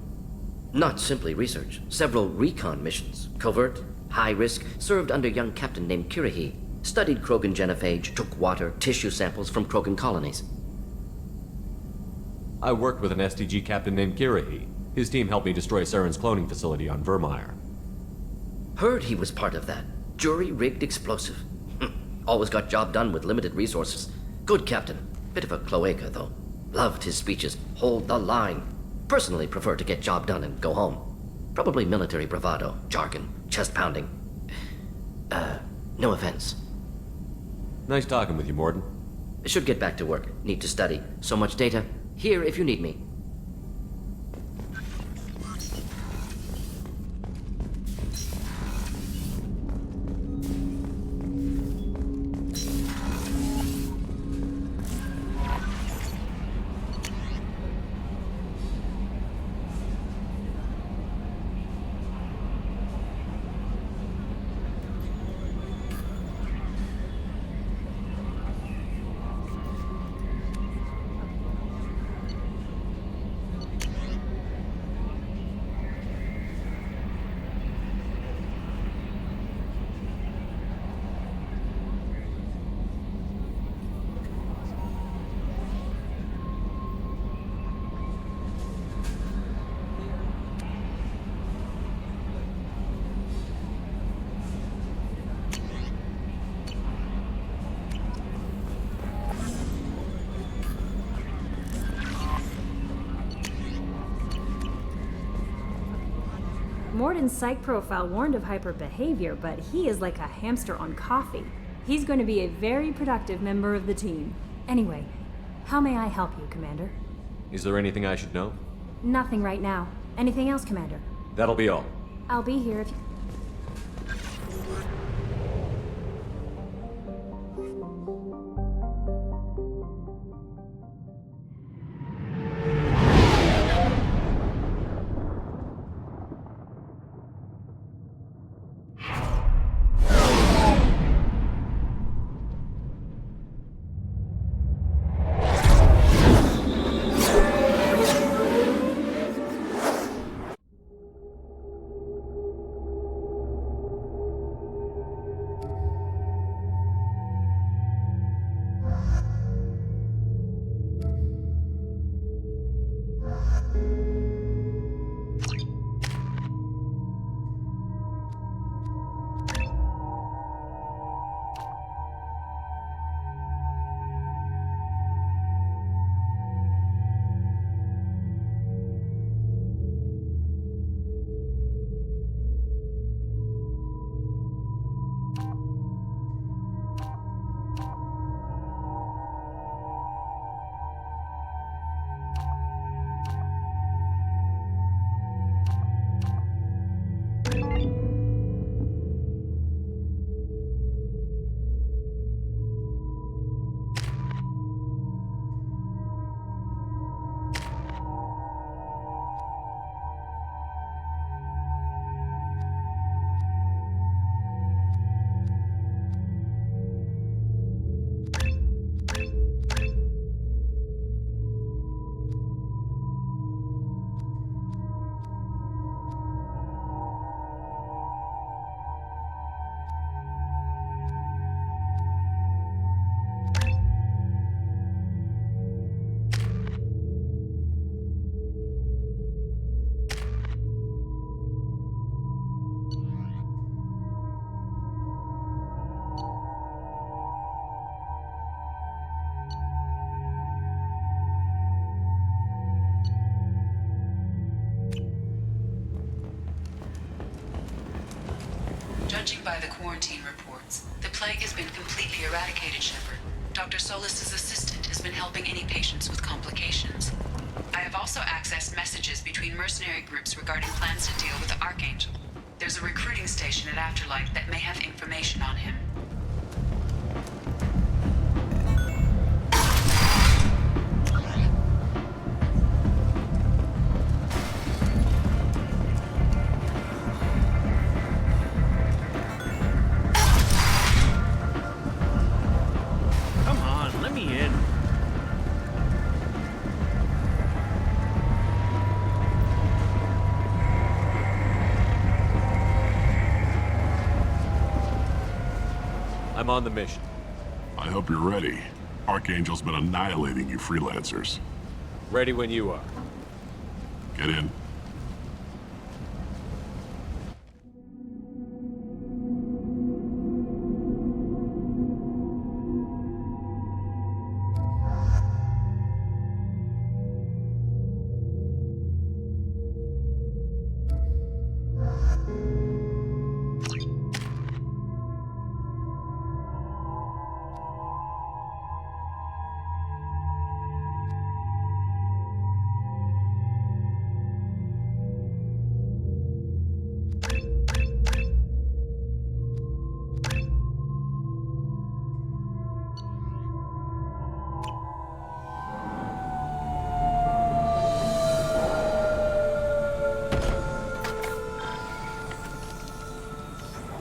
Not simply research. Several recon missions. Covert, high risk, served under a young captain named Kirahi. Studied Krogan genophage, took water, tissue samples from Krogan colonies. I worked with an SDG captain named Kirahi. His team helped me destroy Saren's cloning facility on Vermeer. Heard he was part of that. Jury-rigged explosive. Always got job done with limited resources. Good captain. Bit of a cloaca, though. Loved his speeches. Hold the line. Personally prefer to get job done and go home. Probably military bravado, jargon, chest pounding. No offense. Nice talking with you, Morden. Should get back to work. Need to study. So much data. Here if you need me. Morden's psych profile warned of hyper behavior, but he is like a hamster on coffee. He's going to be a very productive member of the team. Anyway, how may I help you, Commander? Is there anything I should know? Nothing right now. Anything else, Commander? That'll be all. I'll be here if you... Judging by the quarantine reports, the plague has been completely eradicated, Shepard. Dr. Solis's assistant has been helping any patients with complications. I have also accessed messages between mercenary groups regarding plans to deal with the Archangel. There's a recruiting station at Afterlight that may have information on him. Come on, let me in. I'm on the mission. I hope you're ready. Archangel's been annihilating you freelancers. Ready when you are. Get in.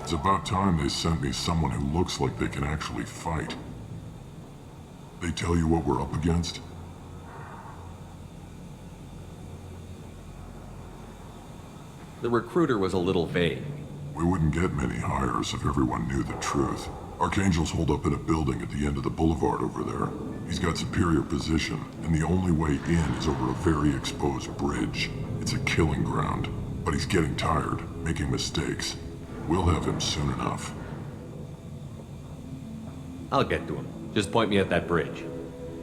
It's about time they sent me someone who looks like they can actually fight. They tell you what we're up against? The recruiter was a little vague. We wouldn't get many hires if everyone knew the truth. Archangel's holed up in a building at the end of the boulevard over there. He's got superior position, and the only way in is over a very exposed bridge. It's a killing ground, but he's getting tired, making mistakes. We'll have him soon enough. I'll get to him. Just point me at that bridge.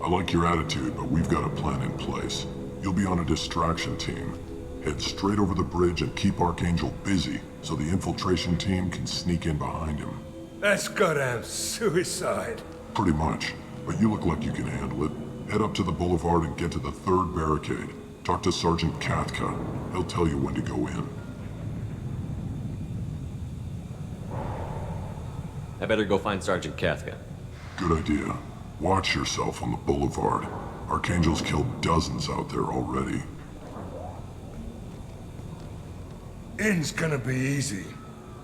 I like your attitude, but we've got a plan in place. You'll be on a distraction team. Head straight over the bridge and keep Archangel busy so the infiltration team can sneak in behind him. That's goddamn suicide. Pretty much, but you look like you can handle it. Head up to the boulevard and get to the third barricade. Talk to Sergeant Katka. He'll tell you when to go in. I better go find Sergeant Katka. Good idea. Watch yourself on the boulevard. Archangel's killed dozens out there already. In's gonna be easy.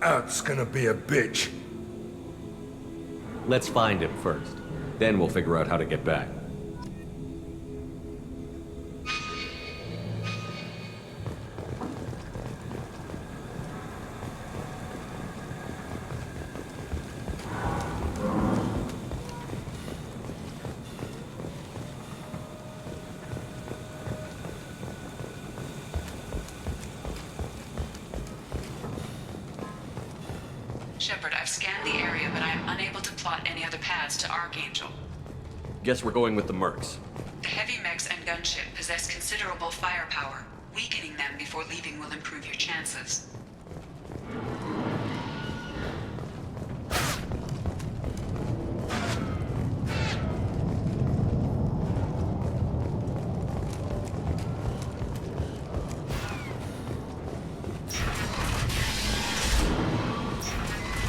Out's gonna be a bitch. Let's find him first. Then we'll figure out how to get back. Shepard, I've scanned the area, but I am unable to plot any other paths to Archangel. Guess we're going with the Mercs. The heavy mechs and gunship possess considerable firepower. Weakening them before leaving will improve your chances.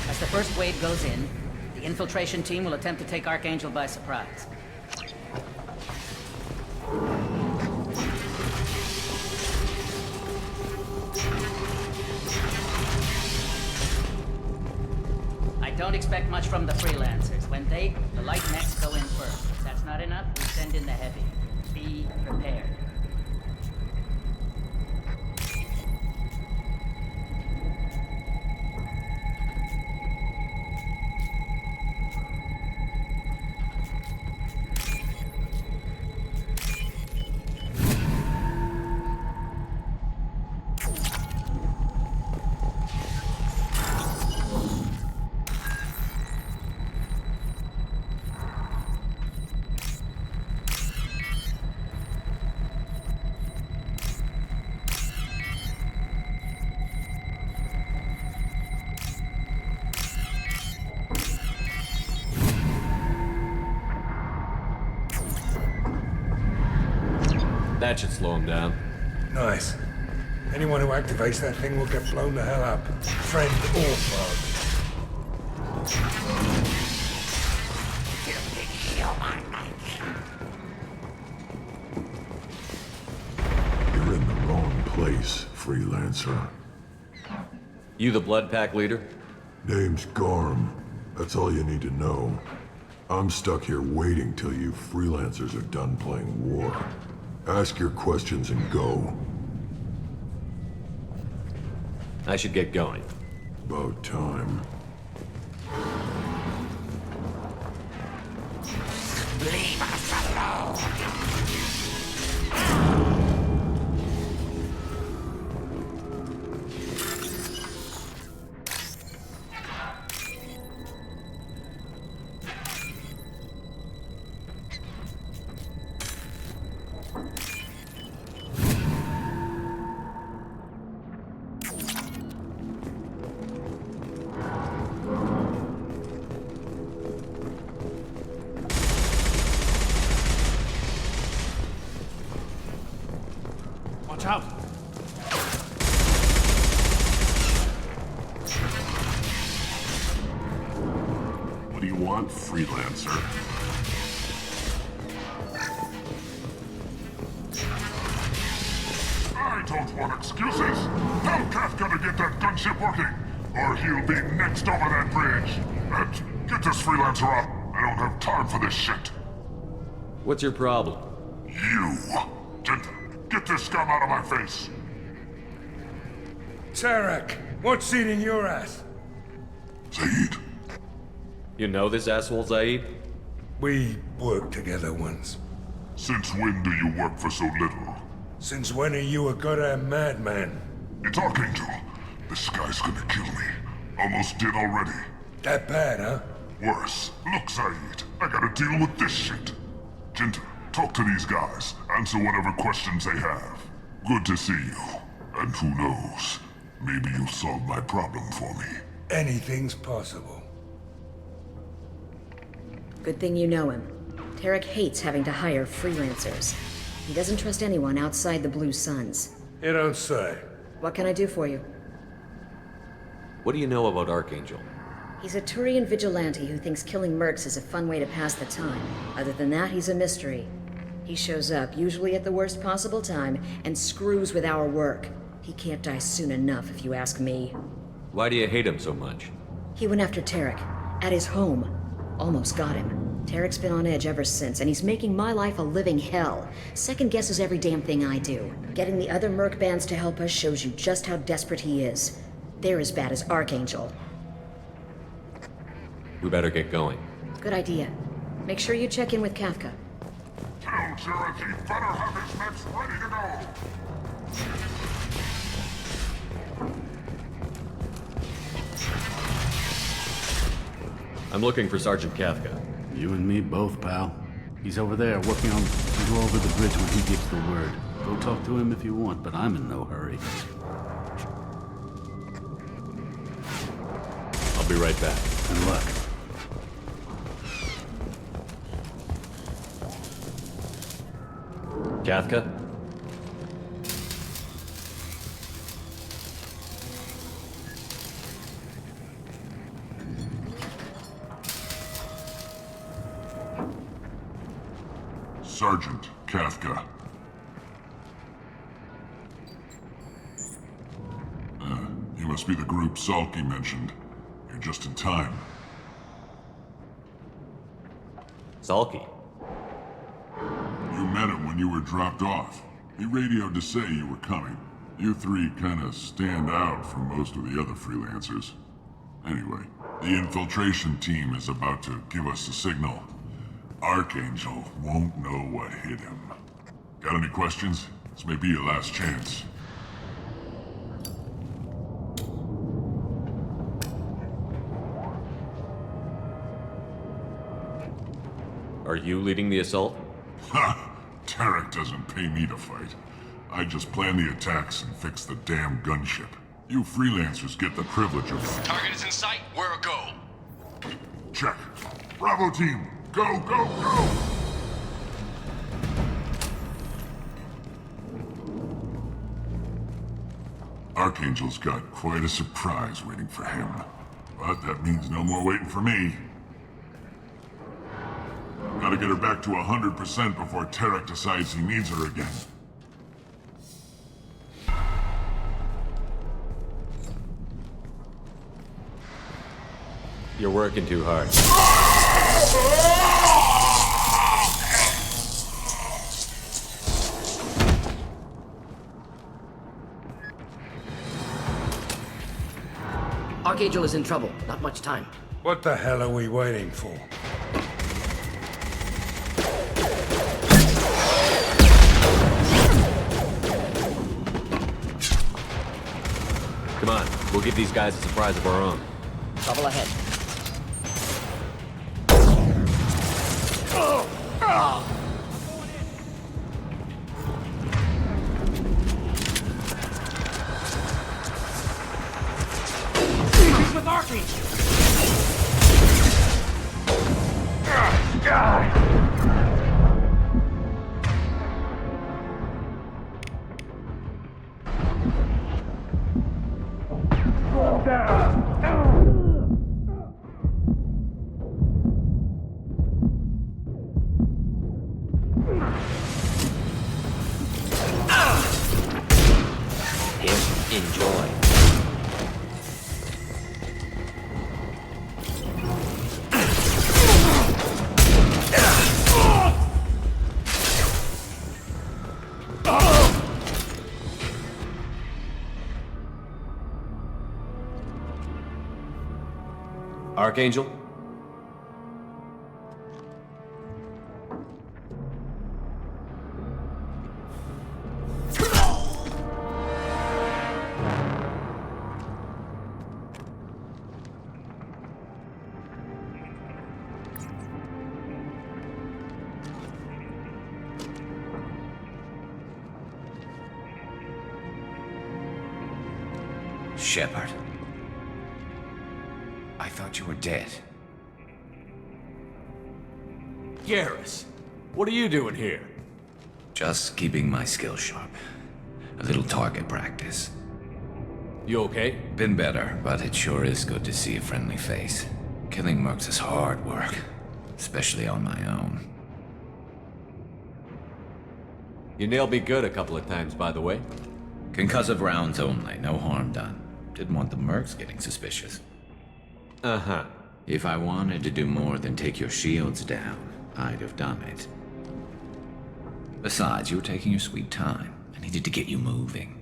As the first wave goes in, the infiltration team will attempt to take Archangel by surprise. I don't expect much from the freelancers. When the light mechs go in first. If that's not enough, we send in the heavy. Be prepared. That should slow him down. Nice. Anyone who activates that thing will get blown the hell up. Friend or foe. You're in the wrong place, freelancer. You the Blood Pack leader? Name's Garm. That's all you need to know. I'm stuck here waiting till you freelancers are done playing war. Ask your questions and go. I should get going. About time. Leave us alone! Watch out! What do you want, freelancer? I don't want excuses. Tell Kafka to get that gunship working, or he'll be next over that bridge. And get this freelancer up. I don't have time for this shit. What's your problem? You. Get this scum out of my face. Tarek, what's eating your ass? Zaid. You know this asshole, Zaid? We worked together once. Since when do you work for so little? Since when are you a goddamn madman? It's Archangel. This guy's gonna kill me. Almost did already. That bad, huh? Worse. Look, Zaid, I gotta deal with this shit. Jinta, talk to these guys. Answer whatever questions they have. Good to see you. And who knows, maybe you'll solve my problem for me. Anything's possible. Good thing you know him. Tarek hates having to hire freelancers. He doesn't trust anyone outside the Blue Suns. You don't say. What can I do for you? What do you know about Archangel? He's a Turian vigilante who thinks killing mercs is a fun way to pass the time. Other than that, he's a mystery. He shows up, usually at the worst possible time, and screws with our work. He can't die soon enough, if you ask me. Why do you hate him so much? He went after Tarek, at his home. Almost got him. Tarek's been on edge ever since, and he's making my life a living hell. Second guesses every damn thing I do. Getting the other merc bands to help us shows you just how desperate he is. They're as bad as Archangel. We better get going. Good idea. Make sure you check in with Kafka. Tell Jareth he better have his mechs ready to go. I'm looking for Sergeant Kafka. You and me both, pal. He's over there working on to go over the bridge when he gives the word. Go talk to him if you want, but I'm in no hurry. I'll be right back. Good luck. Kafka? Sergeant Kafka. You must be the group Salky mentioned. You're just in time. Salky? You met him when you were dropped off. He radioed to say you were coming. You three kinda stand out from most of the other freelancers. Anyway, the infiltration team is about to give us a signal. Archangel won't know what hit him. Got any questions? This may be your last chance. Are you leading the assault? Ha! Tarek doesn't pay me to fight. I just plan the attacks and fix the damn gunship. You freelancers get the privilege of... Target is in sight. We're a go. Check. Bravo team, go, go, go! Archangel's got quite a surprise waiting for him. But that means no more waiting for me. Gotta get her back to 100% before Tarek decides he needs her again. You're working too hard. Archangel is in trouble. Not much time. What the hell are we waiting for? Come on, we'll give these guys a surprise of our own. Trouble ahead. He's with Archangel! Enjoy. Archangel? Shepard. I thought you were dead. Garrus, what are you doing here? Just keeping my skills sharp. A little target practice. You okay? Been better, but it sure is good to see a friendly face. Killing mercs is hard work, especially on my own. You nailed me good a couple of times, by the way. Concussive rounds only, no harm done. Didn't want the mercs getting suspicious. Uh-huh. If I wanted to do more than take your shields down, I'd have done it. Besides, you were taking your sweet time. I needed to get you moving.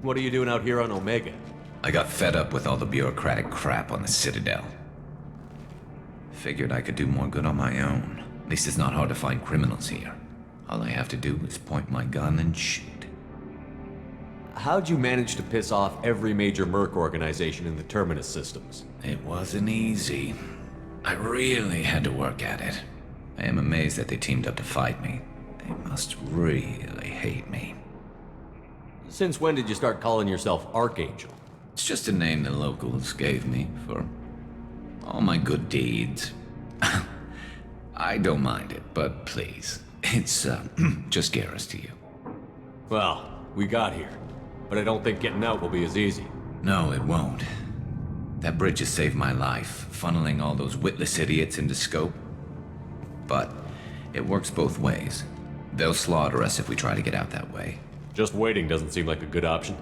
What are you doing out here on Omega? I got fed up with all the bureaucratic crap on the Citadel. Figured I could do more good on my own. At least it's not hard to find criminals here. All I have to do is point my gun and shoot. How'd you manage to piss off every major merc organization in the Terminus systems? It wasn't easy. I really had to work at it. I am amazed that they teamed up to fight me. They must really hate me. Since when did you start calling yourself Archangel? It's just a name the locals gave me for all my good deeds. I don't mind it, but please, it's just Garrus to you. Well, we got here, but I don't think getting out will be as easy. No, it won't. That bridge has saved my life, funneling all those witless idiots into scope. But it works both ways. They'll slaughter us if we try to get out that way. Just waiting doesn't seem like a good option.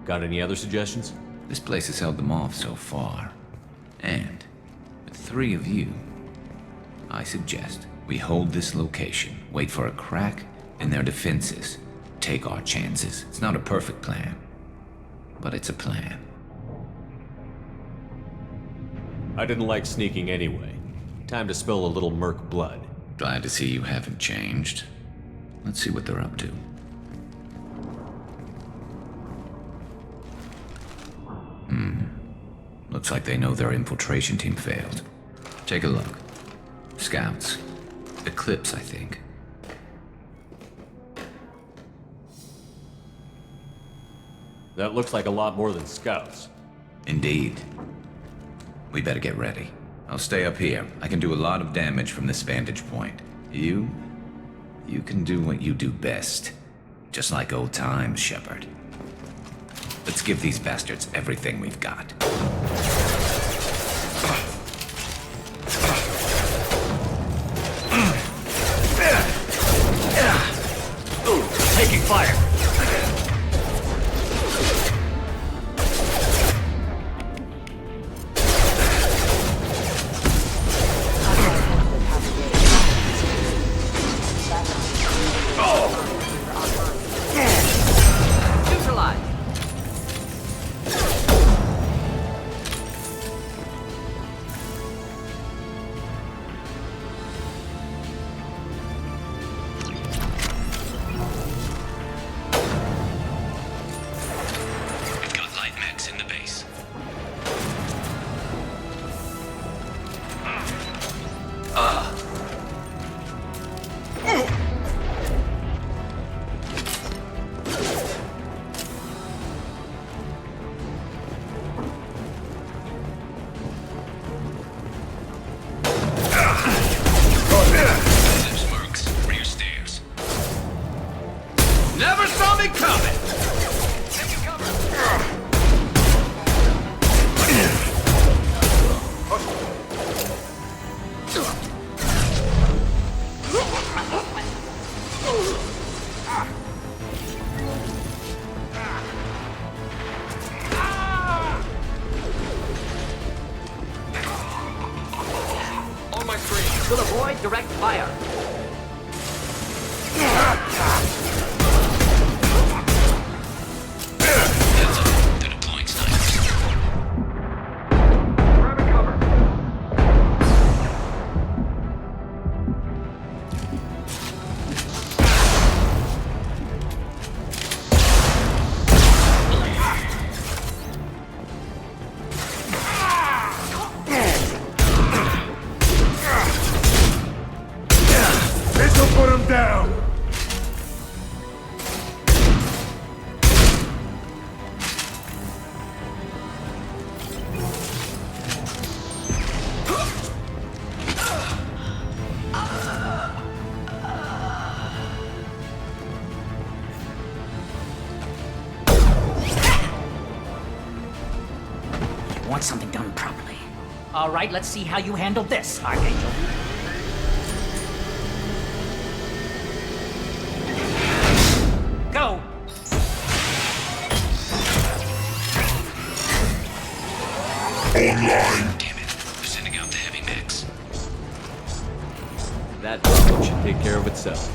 Got any other suggestions? This place has held them off so far. And with 3 of you, I suggest we hold this location, wait for a crack in their defenses, take our chances. It's not a perfect plan, but it's a plan. I didn't like sneaking anyway. Time to spill a little merc blood. Glad to see you haven't changed. Let's see what they're up to. Looks like they know their infiltration team failed. Take a look. Scouts. Eclipse, I think. That looks like a lot more than scouts. Indeed. We better get ready. I'll stay up here. I can do a lot of damage from this vantage point. You can do what you do best. Just like old times, Shepard. Let's give these bastards everything we've got. Taking fire. Neutralize. We've got light mechs in the base. There's mercs. Rear stairs. Never saw me coming. On my screen. Will avoid direct fire. Heads up. They're deploying snipers. Grabbing cover. This'll put him down! Want something done properly. All right, let's see how you handle this, Archangel. Go! Online! Damn it. We're sending out the heavy mechs. That problem should take care of itself.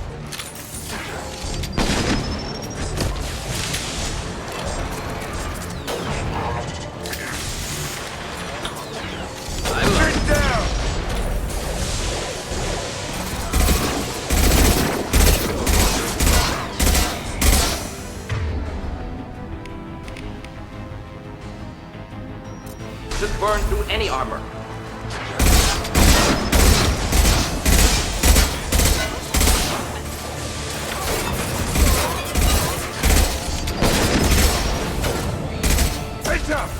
Get down! Just burn through any armor. Heads up!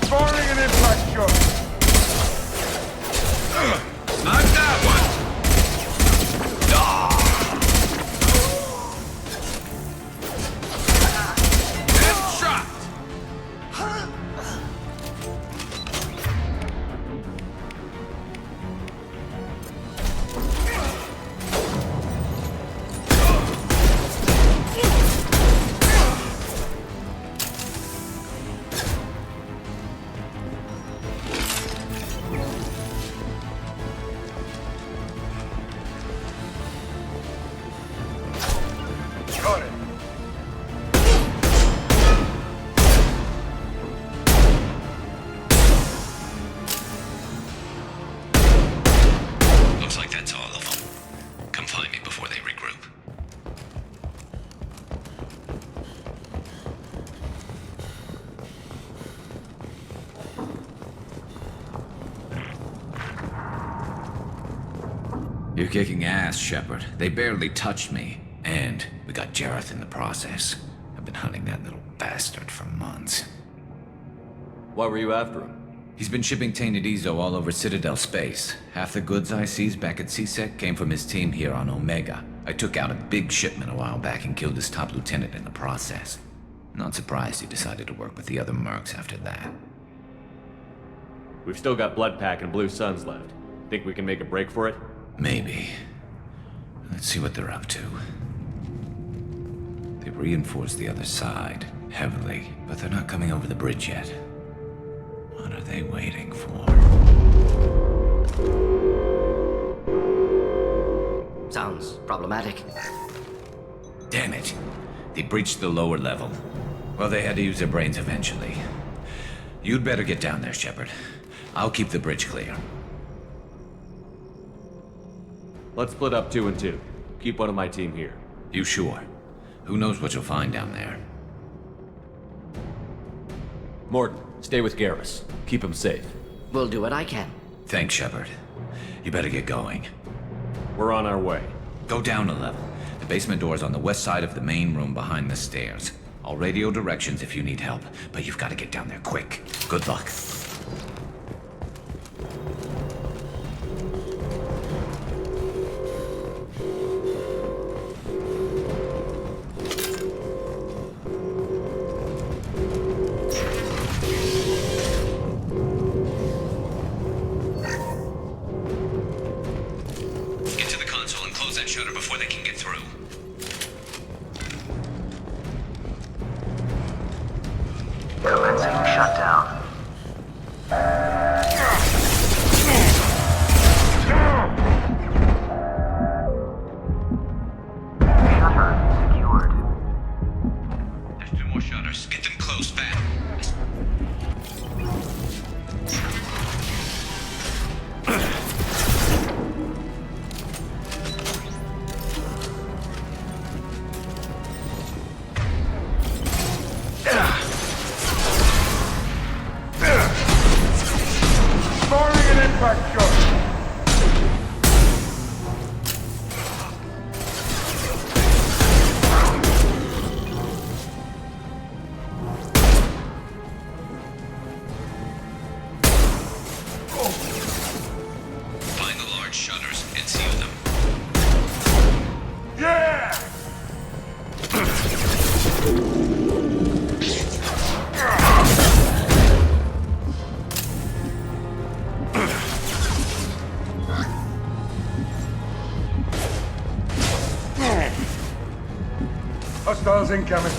Firing an impact shot! Knock that one! Headshot! Got it! Looks like that's all of them. Come find me before they regroup. You're kicking ass, Shepard. They barely touched me. And we got Jareth in the process. I've been hunting that little bastard for months. Why were you after him? He's been shipping tainted Ezo all over Citadel space. Half the goods I seized back at CSEC came from his team here on Omega. I took out a big shipment a while back and killed his top lieutenant in the process. Not surprised he decided to work with the other mercs after that. We've still got Bloodpack and Blue Suns left. Think we can make a break for it? Maybe. Let's see what they're up to. They've reinforced the other side, heavily, but they're not coming over the bridge yet. What are they waiting for? Sounds problematic. Damn it. They breached the lower level. Well, they had to use their brains eventually. You'd better get down there, Shepard. I'll keep the bridge clear. Let's split up 2 and 2. Keep one of my team here. You sure? Who knows what you'll find down there? Morton, stay with Garrus. Keep him safe. We'll do what I can. Thanks, Shepard. You better get going. We're on our way. Go down a level. The basement door's on the west side of the main room behind the stairs. I'll radio directions if you need help, but you've got to get down there quick. Good luck. Get to the console and close that shutter before they can get through. Commencing shutdown. Shutter secured. There's 2 more shutters. Get them closed, fast. Firing an impact shot. Find the large shutters and seal them. Yeah! Hostiles incoming.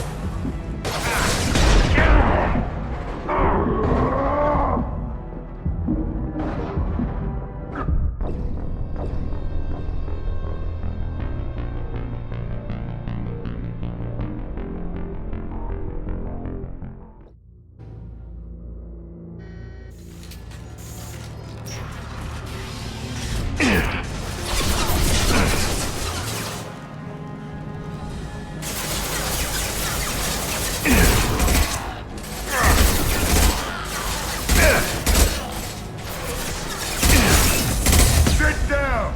Sit down.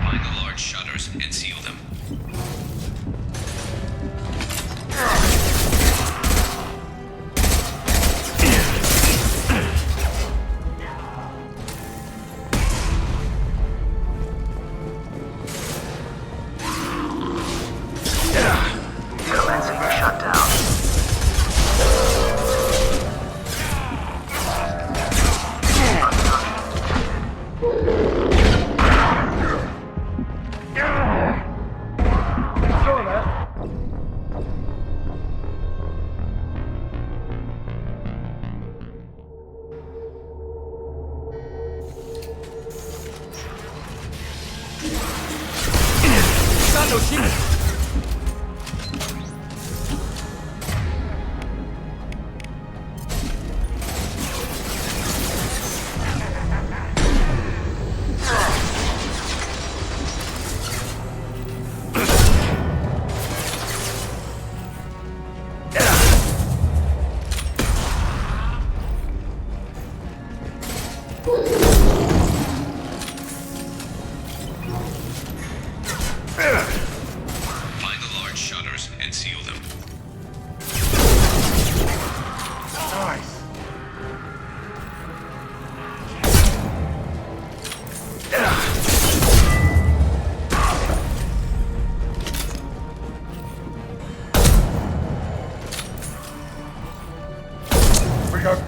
Find the large shutters and seal them. Commencing shutdown. Saw that.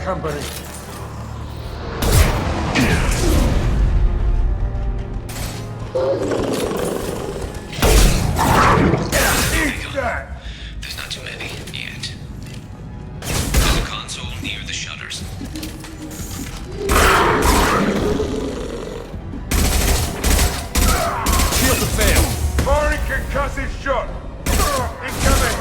company. There's not too many yet. There's a console near the shutters. Shield to fail. Firing concussive shot. Incoming.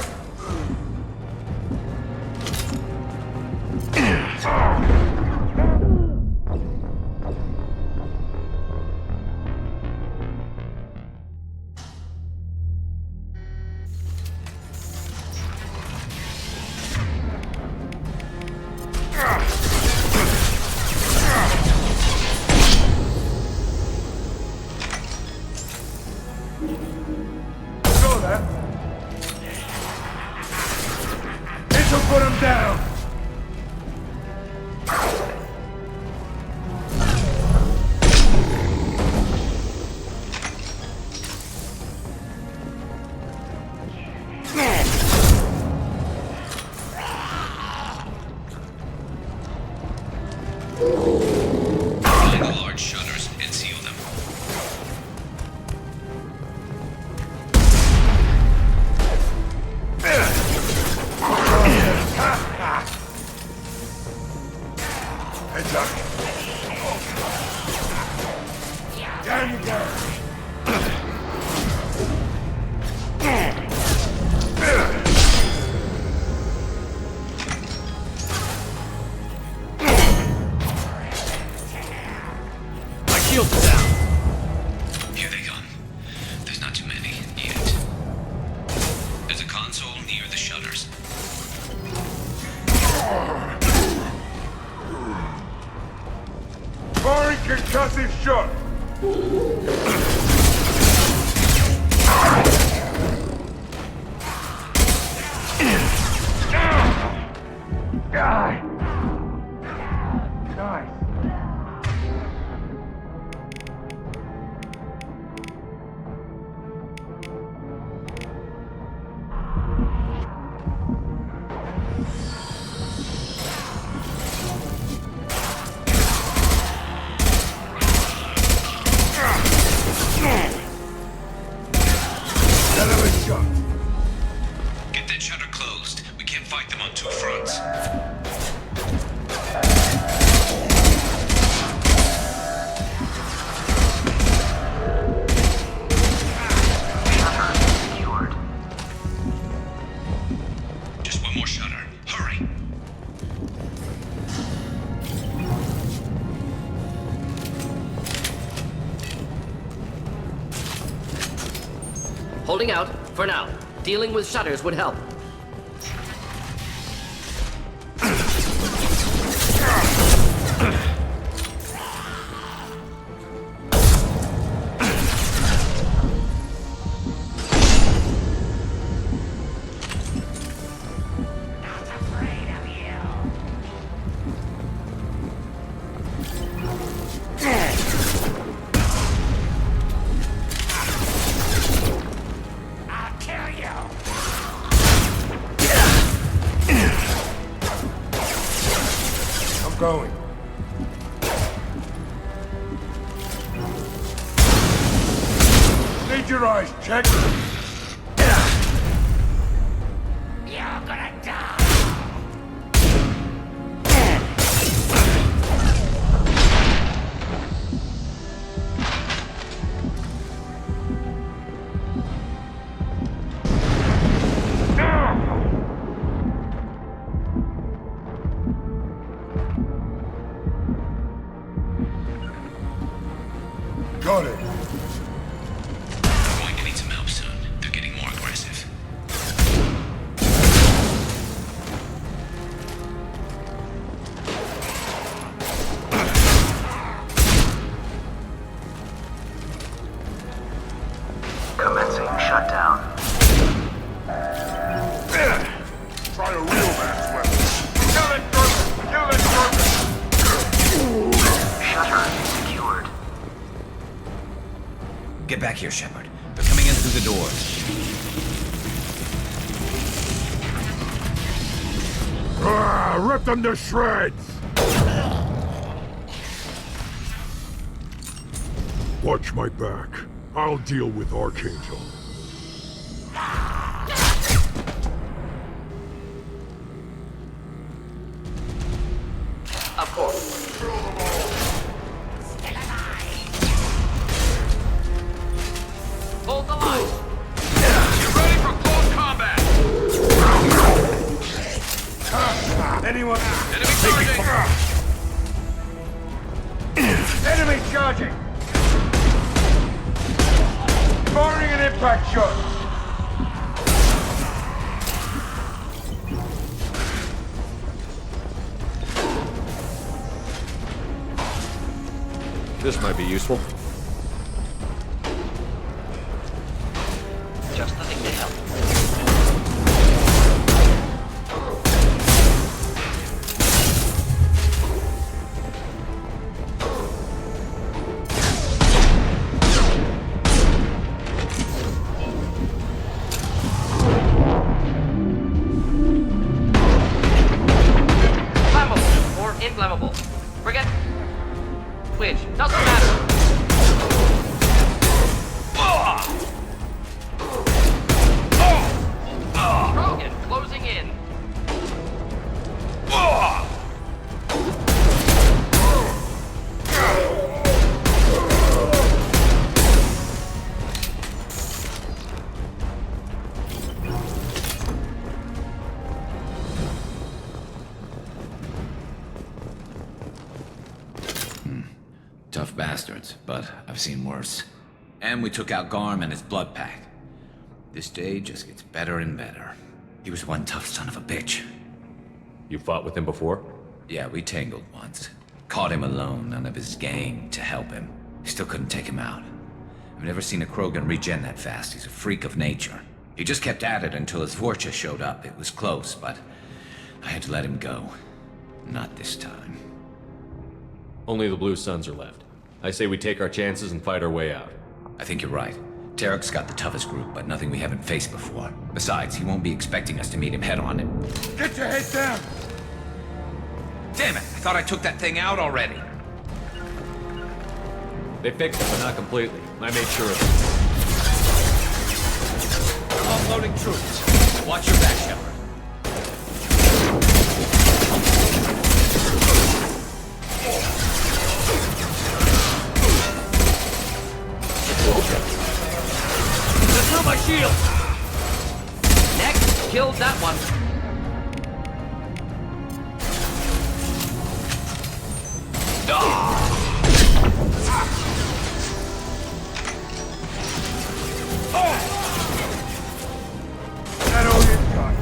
Saw that. This'll put him down. Find the large shutters and seal them. Heads up. Down you go. My shields are down. Here they come. There's not too many yet. There's a console near the shutters. Firing concussive shot. Nice. Another shot. Get that shutter closed. We can't fight them on two fronts. Shutter secured. Just one more shutter. Hurry. Holding out, for now. Dealing with shutters would help. I'll kill you. I'm going. Need your eyes checked. You're gonna die. Got it. We're going to need some help soon. They're getting more aggressive. Commencing shutdown. Try a real man's weapon. Kill it, German! Kill it, German! Shutter secured. Get back here, Shepard. They're coming in through the doors. Rip them to shreds! Watch my back. I'll deal with Archangel. Of course. Hold the line. Get ready for close combat. Anyone? Enemy charging. Enemy charging! Firing an impact shot! This might be useful. Just the thing to help. Flammable or inflammable. Forget which. Doesn't matter. Krogan closing in. Tough bastards, but I've seen worse. And we took out Garm and his blood pack. This day just gets better and better. He was one tough son of a bitch. You fought with him before? Yeah, we tangled once. Caught him alone, none of his gang to help him. Still couldn't take him out. I've never seen a Krogan regen that fast. He's a freak of nature. He just kept at it until his Vorcha showed up. It was close, but I had to let him go. Not this time. Only the Blue Suns are left. I say we take our chances and fight our way out. I think you're right. Tarek's got the toughest group, but nothing we haven't faced before. Besides, he won't be expecting us to meet him head-on. Get your head down! Damn it! I thought I took that thing out already. They fixed it, but not completely. I made sure of it. They're offloading troops. Watch your back, Shepard. Through my shield! Next, killed that one. That all you got?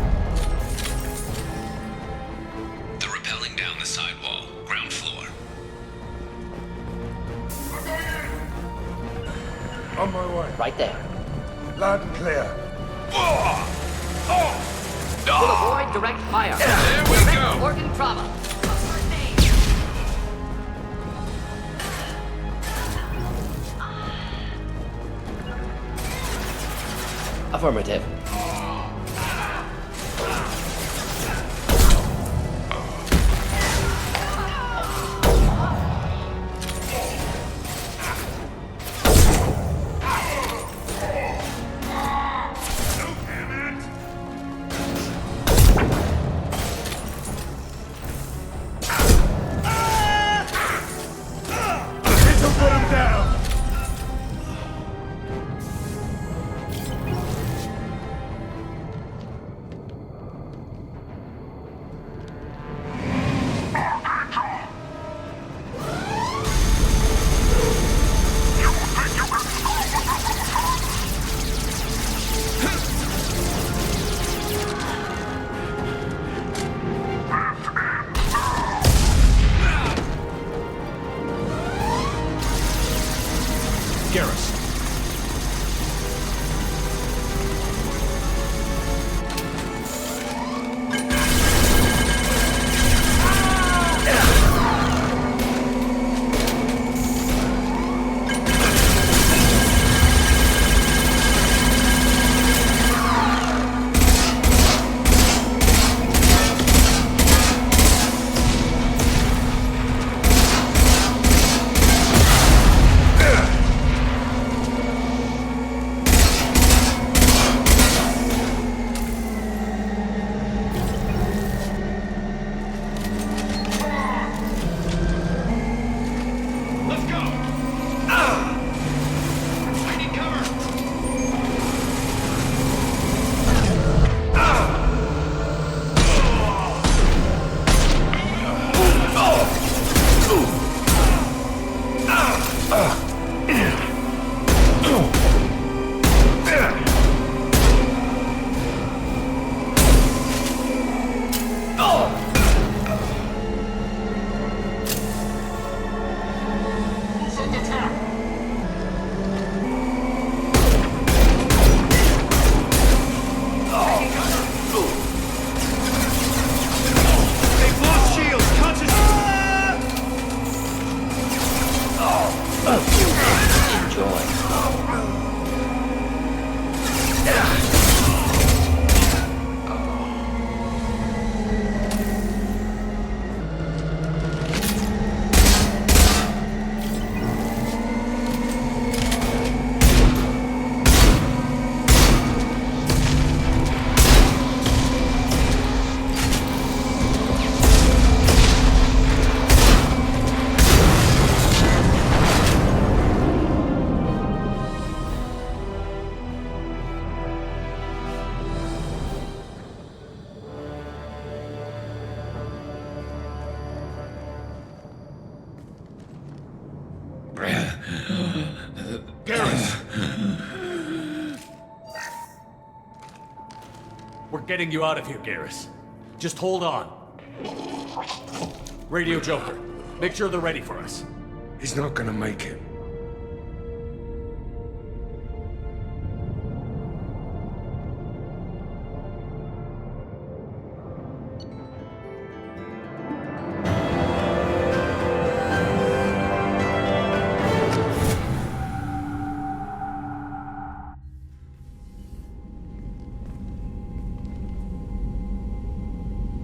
They're rappelling down the side wall, ground floor. On my way. Right there. Loud and clear. Will avoid direct fire. There we Prevent go. organ trauma. Affirmative. This'll put him down! getting you out of here, Garrus. Just hold on. Radio Joker, make sure they're ready for us. He's not gonna make it.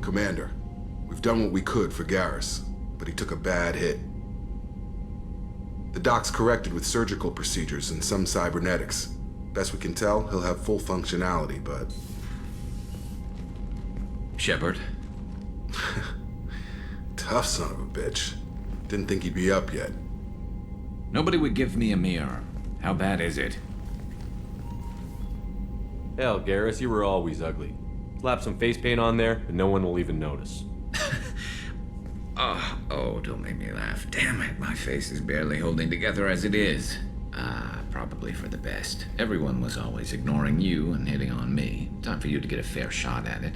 Commander, we've done what we could for Garrus, but he took a bad hit. The doc's corrected with surgical procedures and some cybernetics. Best we can tell, he'll have full functionality, but... Shepard? Tough son of a bitch. Didn't think he'd be up yet. Nobody would give me a mirror. How bad is it? Hell, Garrus, you were always ugly. Slap some face paint on there, and no one will even notice. Oh, don't make me laugh. Damn it, my face is barely holding together as it is. Probably for the best. Everyone was always ignoring you and hitting on me. Time for you to get a fair shot at it.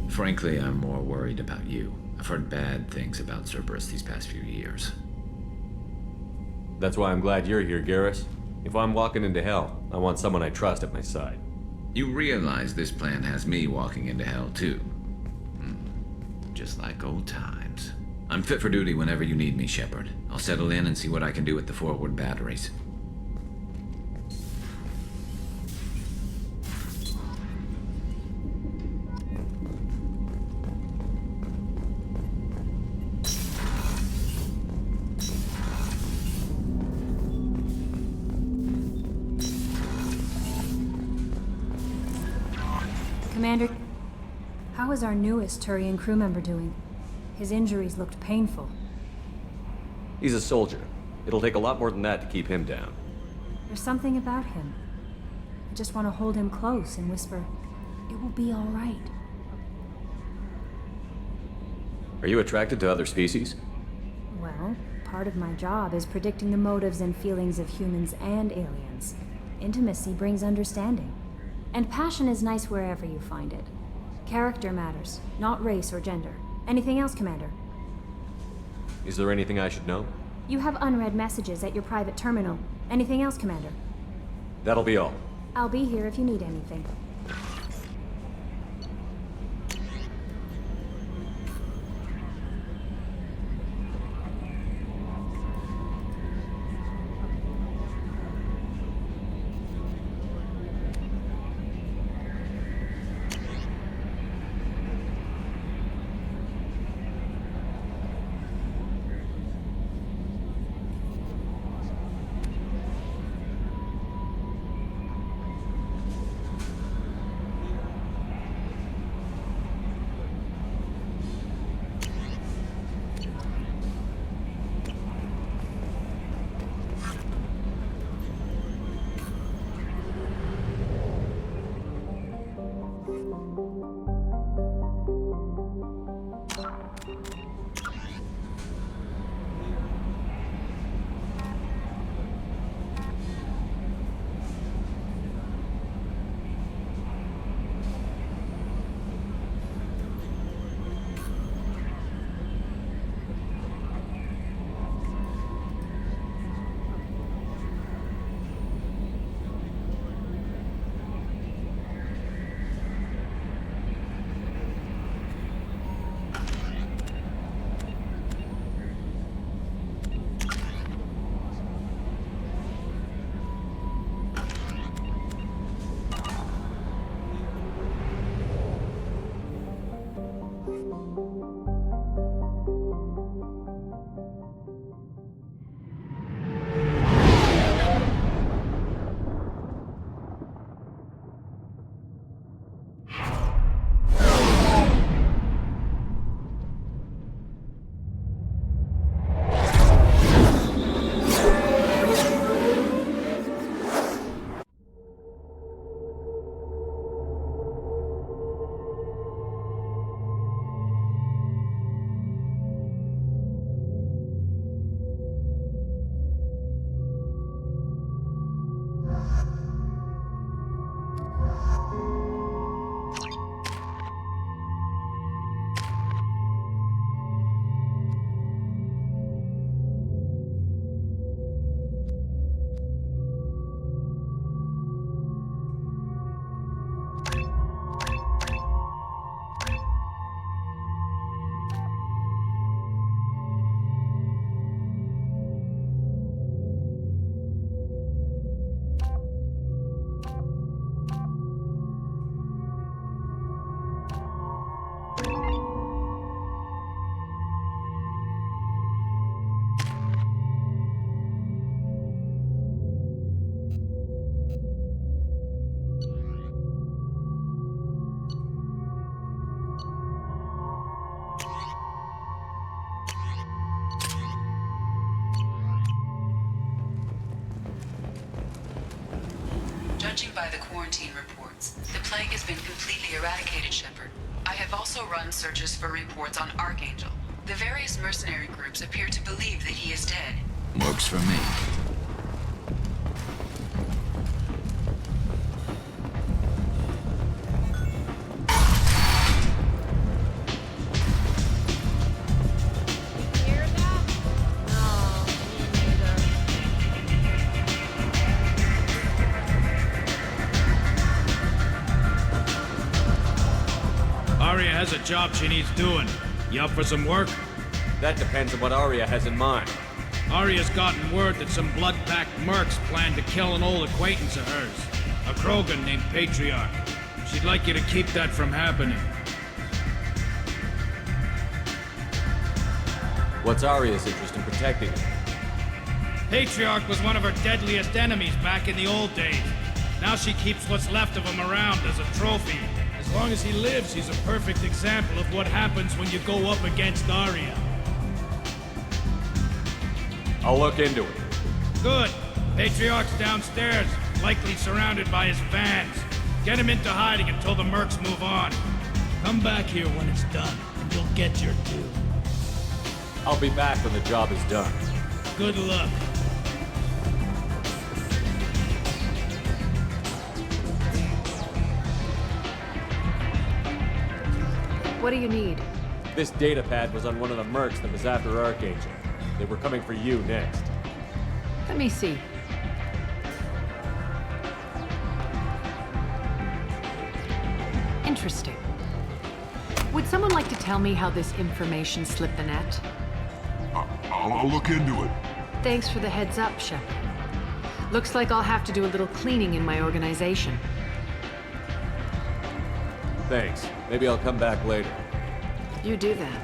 Frankly, I'm more worried about you. I've heard bad things about Cerberus these past few years. That's why I'm glad you're here, Garrus. If I'm walking into hell, I want someone I trust at my side. You realize this plan has me walking into hell, too. Just like old times. I'm fit for duty whenever you need me, Shepard. I'll settle in and see what I can do with the forward batteries. Commander, how is our newest Turian crew member doing? His injuries looked painful. He's a soldier. It'll take a lot more than that to keep him down. There's something about him. I just want to hold him close and whisper, "It will be all right." Are you attracted to other species? Well, part of my job is predicting the motives and feelings of humans and aliens. Intimacy brings understanding. And passion is nice wherever you find it. Character matters, not race or gender. Anything else, Commander? Is there anything I should know? You have unread messages at your private terminal. Anything else, Commander? That'll be all. I'll be here if you need anything. Judging by the quarantine reports, the plague has been completely eradicated, Shepard. I have also run searches for reports on Archangel. The various mercenary groups appear to believe that he is dead. Works for me. Arya has a job she needs doing. You up for some work? That depends on what Arya has in mind. Arya's gotten word that some blood-packed mercs plan to kill an old acquaintance of hers, a Krogan named Patriarch. She'd like you to keep that from happening. What's Arya's interest in protecting him? Patriarch was one of her deadliest enemies back in the old days. Now she keeps what's left of him around as a trophy. As long as he lives, he's a perfect example of what happens when you go up against Arya. I'll look into it. Good. Patriarch's downstairs, likely surrounded by his fans. Get him into hiding until the mercs move on. Come back here when it's done, and you'll get your due. I'll be back when the job is done. Good luck. What do you need? This data pad was on one of the mercs that was after Archangel. They were coming for you next. Let me see. Interesting. Would someone like to tell me how this information slipped the net? I'll look into it. Thanks for the heads up, Shepard. Looks like I'll have to do a little cleaning in my organization. Thanks. Maybe I'll come back later. You do that.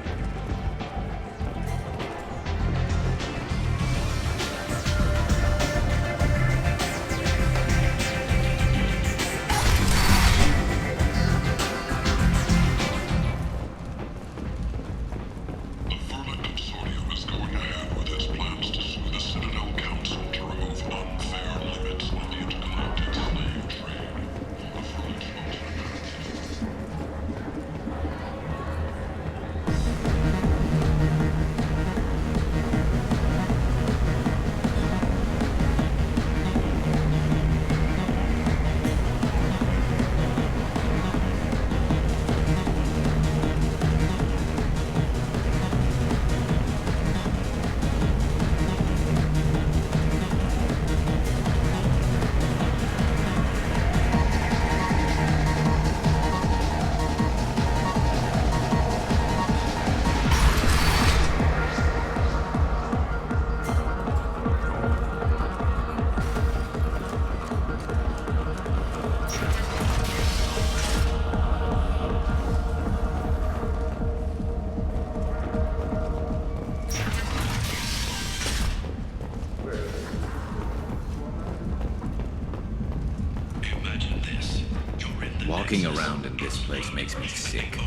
Walking around in this place makes me sick.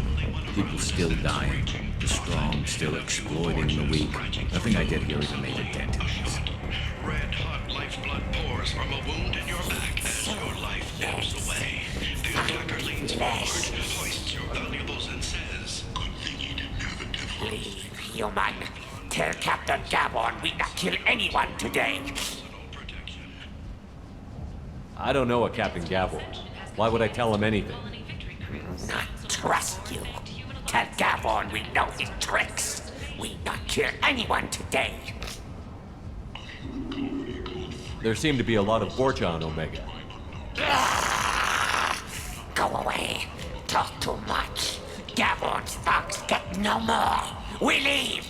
People still dying. The strong still exploiting the weak. Nothing I did here has made a dent in this. Red hot lifeblood pours from a wound in your back as your life ebbs away. The attacker leans forward, hoists your valuables and says, Leave, human. Tell Captain Gavon we not kill anyone today. I don't know a Captain Gavon. Why would I tell him anything? Not trust you. Tell Gavon we know his tricks. We not kill anyone today. There seem to be a lot of Vorcha on Omega. Go away. Talk too much. Gavon's thugs get no more. We leave.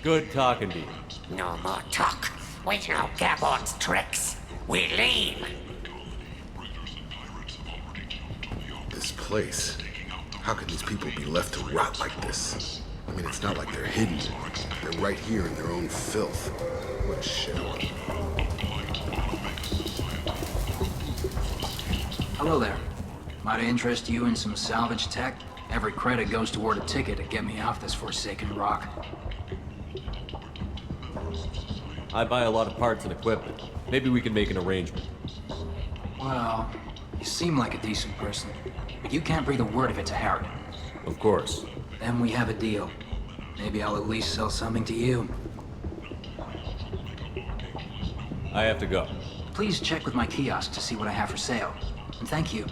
Good talking to you. No more talk. We know Gavon's tricks. We leave. This place. How could these people be left to rot like this? I mean, it's not like they're hidden. They're right here in their own filth. What a shithole. Hello there. Might I interest you in some salvage tech? Every credit goes toward a ticket to get me off this forsaken rock. I buy a lot of parts and equipment. Maybe we can make an arrangement. Well, You seem like a decent person, but you can't breathe a word of it to Harrod. Of course. Then we have a deal. Maybe I'll at least sell something to you. I have to go. Please check with my kiosk to see what I have for sale. And thank you.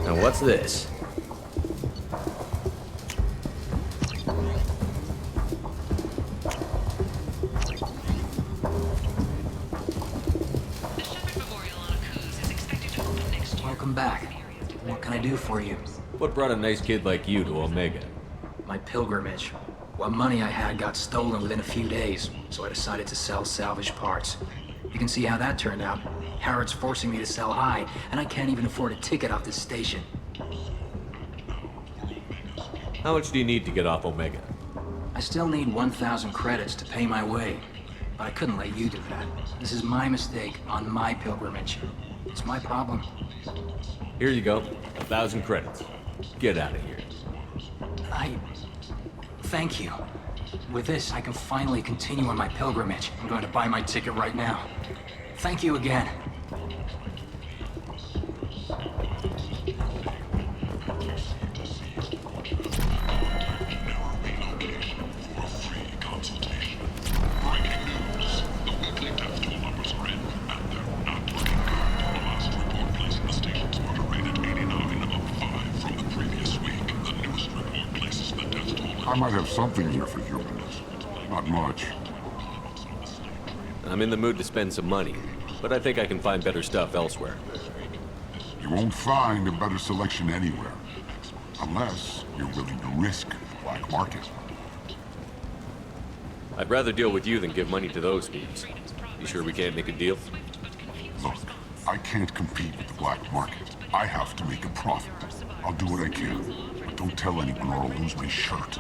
Now what's this? Welcome back. What can I do for you? What brought a nice kid like you to Omega? My pilgrimage. What money I had got stolen within a few days, so I decided to sell salvaged parts. You can see how that turned out. Harrod's forcing me to sell high, and I can't even afford a ticket off this station. How much do you need to get off Omega? I still need 1,000 credits to pay my way, but I couldn't let you do that. This is my mistake on my pilgrimage. It's my problem. Here you go. 1,000 credits. Get out of here. Thank you. With this, I can finally continue on my pilgrimage. I'm going to buy my ticket right now. Thank you again. I might have something here for humans. Not much. I'm in the mood to spend some money, but I think I can find better stuff elsewhere. You won't find a better selection anywhere. Unless you're willing to risk the black market. I'd rather deal with you than give money to those thieves. You sure we can't make a deal? Look, I can't compete with the black market. I have to make a profit. I'll do what I can, but don't tell anyone or I'll lose my shirt.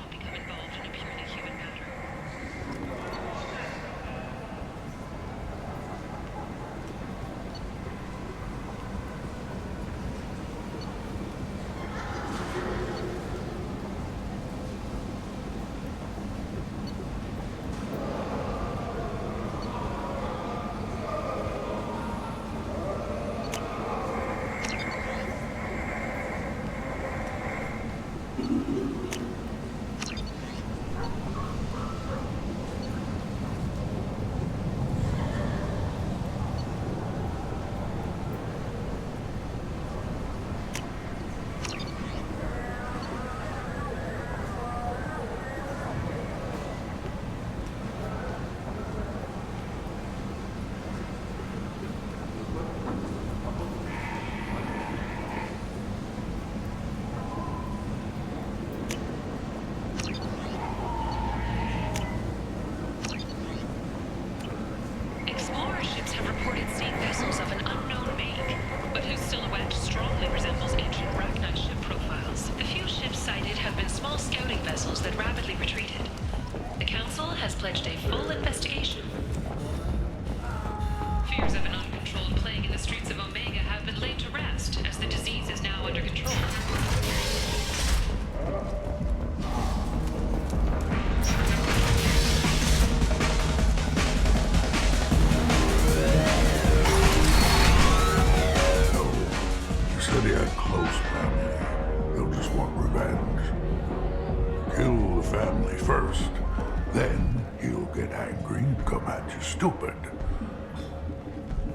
Stupid.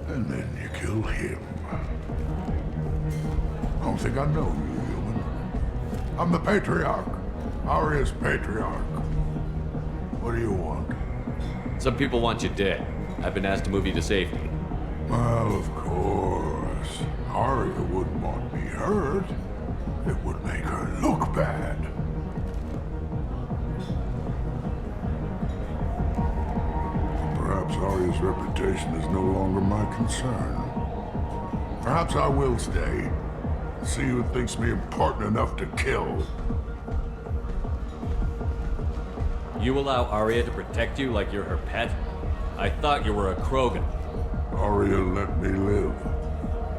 And then you kill him. I don't think I know you, human. I'm the Patriarch. Aria's Patriarch. What do you want? Some people want you dead. I've been asked to move you to safety. Well, of course. Aria wouldn't want me hurt. It would make her look bad. Perhaps Aria's reputation is no longer my concern. Perhaps I will stay. See who thinks me important enough to kill. You allow Arya to protect you like you're her pet? I thought you were a Krogan. Arya let me live.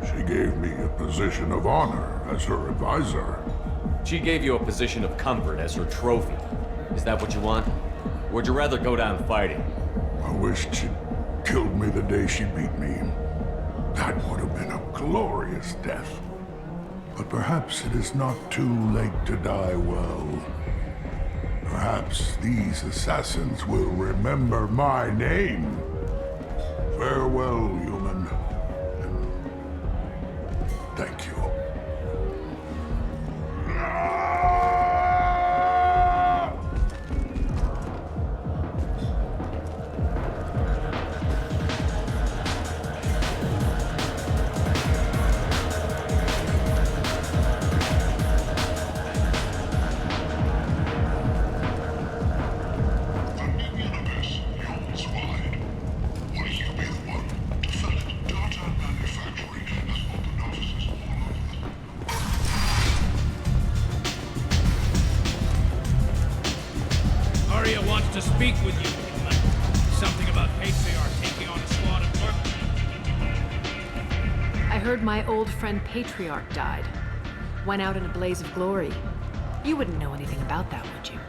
She gave me a position of honor as her advisor. She gave you a position of comfort as her trophy. Is that what you want? Or would you rather go down fighting? I wished she'd killed me the day she beat me. That would have been a glorious death. But perhaps it is not too late to die well. Perhaps these assassins will remember my name. Farewell, human. And thank you. Arya wants to speak with you. Something about Patriarch taking on a squad of mercs. I heard my old friend Patriarch died. Went out in a blaze of glory. You wouldn't know anything about that, would you?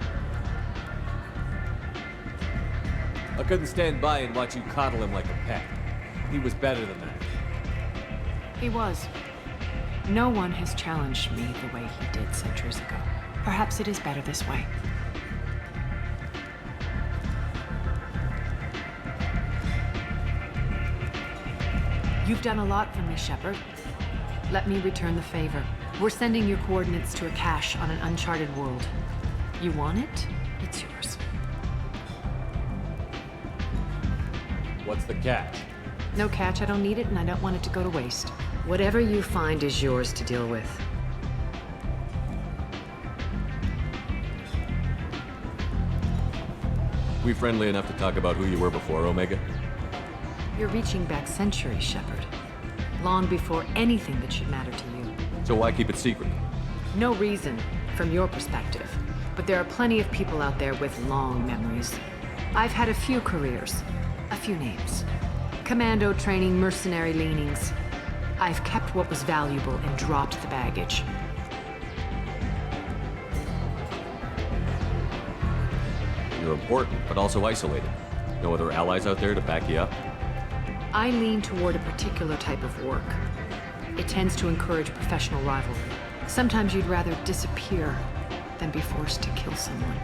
I couldn't stand by and watch you coddle him like a pet. He was better than that. He was. No one has challenged me the way he did centuries ago. Perhaps it is better this way. You've done a lot for me, Shepard. Let me return the favor. We're sending your coordinates to a cache on an uncharted world. You want it? It's yours. What's the catch? No catch, I don't need it, and I don't want it to go to waste. Whatever you find is yours to deal with. We friendly enough to talk about who you were before, Omega? You're reaching back centuries, Shepard. Long before anything that should matter to you. So why keep it secret? No reason, from your perspective. But there are plenty of people out there with long memories. I've had a few careers, a few names. Commando training, mercenary leanings. I've kept what was valuable and dropped the baggage. You're important, but also isolated. No other allies out there to back you up? I lean toward a particular type of work. It tends to encourage professional rivalry. Sometimes you'd rather disappear than be forced to kill someone.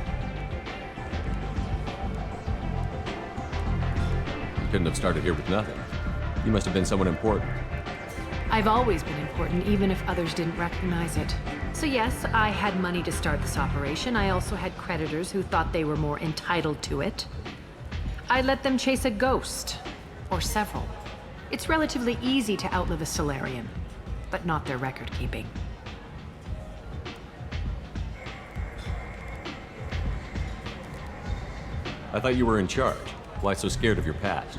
You couldn't have started here with nothing. You must have been someone important. I've always been important, even if others didn't recognize it. So yes, I had money to start this operation. I also had creditors who thought they were more entitled to it. I let them chase a ghost. Or several. It's relatively easy to outlive a Solarian, but not their record-keeping. I thought you were in charge. Why so scared of your past?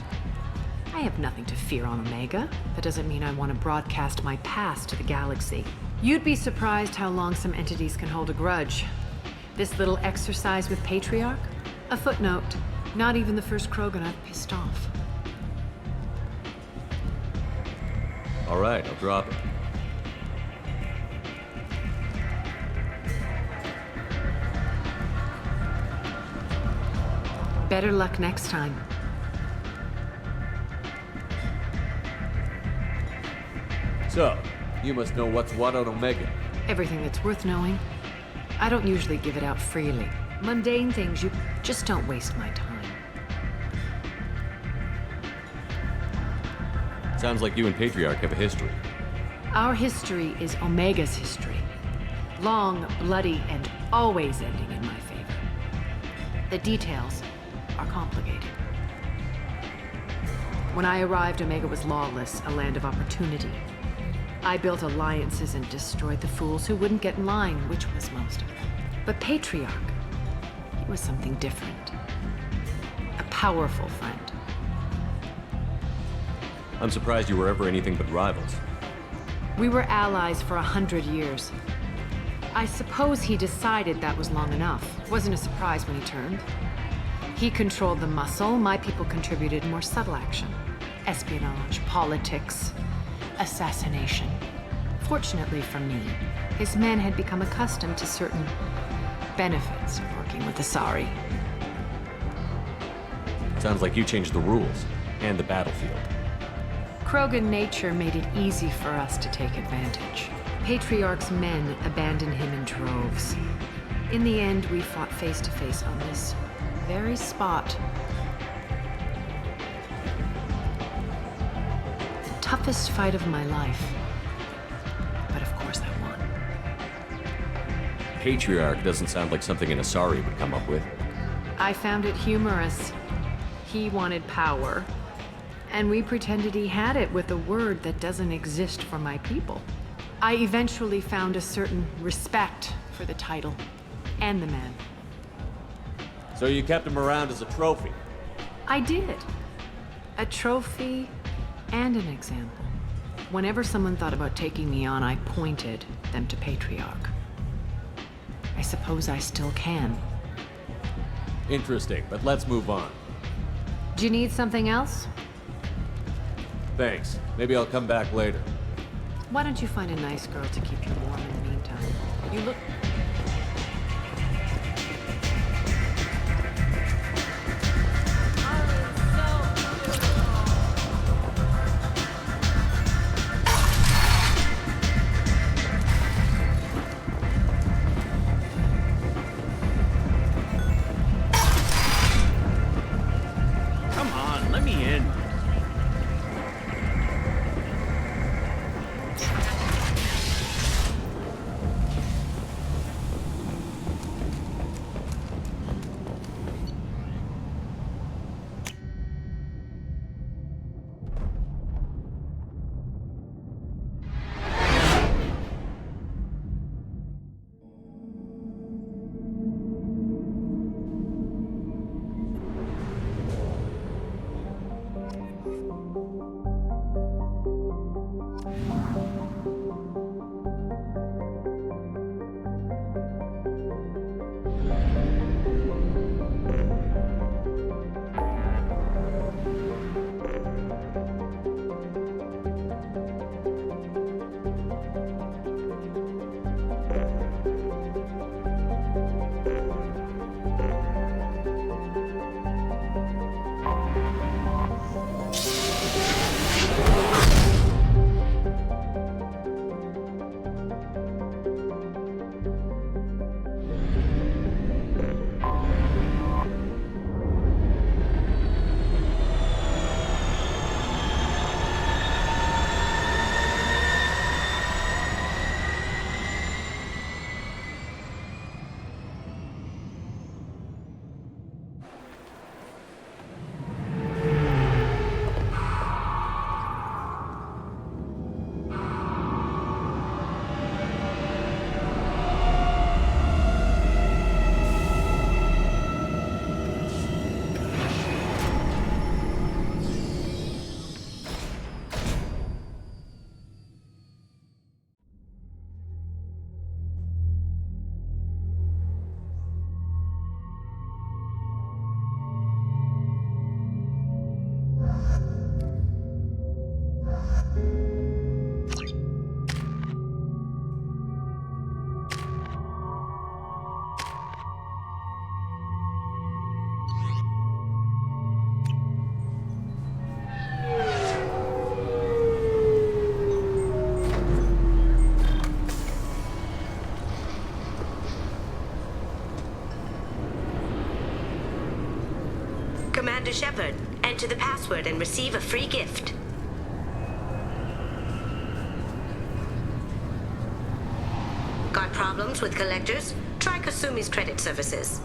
I have nothing to fear on Omega. That doesn't mean I want to broadcast my past to the galaxy. You'd be surprised how long some entities can hold a grudge. This little exercise with Patriarch? A footnote. Not even the first Krogan I've pissed off. All right, I'll drop it. Better luck next time. So, you must know what's what on Omega. Everything that's worth knowing. I don't usually give it out freely. Mundane things, you just don't waste my time. Sounds like you and Patriarch have a history. Our history is Omega's history. Long, bloody, and always ending in my favor. The details are complicated. When I arrived, Omega was lawless, a land of opportunity. I built alliances and destroyed the fools who wouldn't get in line, which was most of them. But Patriarch, he was something different. A powerful friend. I'm surprised you were ever anything but rivals. We were allies for 100 years. I suppose he decided that was long enough. Wasn't a surprise when he turned. He controlled the muscle, my people contributed more subtle action. Espionage, politics, assassination. Fortunately for me, his men had become accustomed to certain benefits of working with Asari. Sounds like you changed the rules, and the battlefield. Krogan nature made it easy for us to take advantage. Patriarch's men abandoned him in droves. In the end, we fought face to face on this very spot. The toughest fight of my life. But of course I won. Patriarch doesn't sound like something an Asari would come up with. I found it humorous. He wanted power, and we pretended he had it with a word that doesn't exist for my people. I eventually found a certain respect for the title and the man. So you kept him around as a trophy? I did. A trophy and an example. Whenever someone thought about taking me on, I pointed them to Patriarch. I suppose I still can. Interesting, but let's move on. Do you need something else? Thanks. Maybe I'll come back later. Why don't you find a nice girl to keep you warm in the meantime? You look... Come on, let me in. Commander Shepard, enter the password and receive a free gift. Got problems with collectors? Try Kasumi's credit services.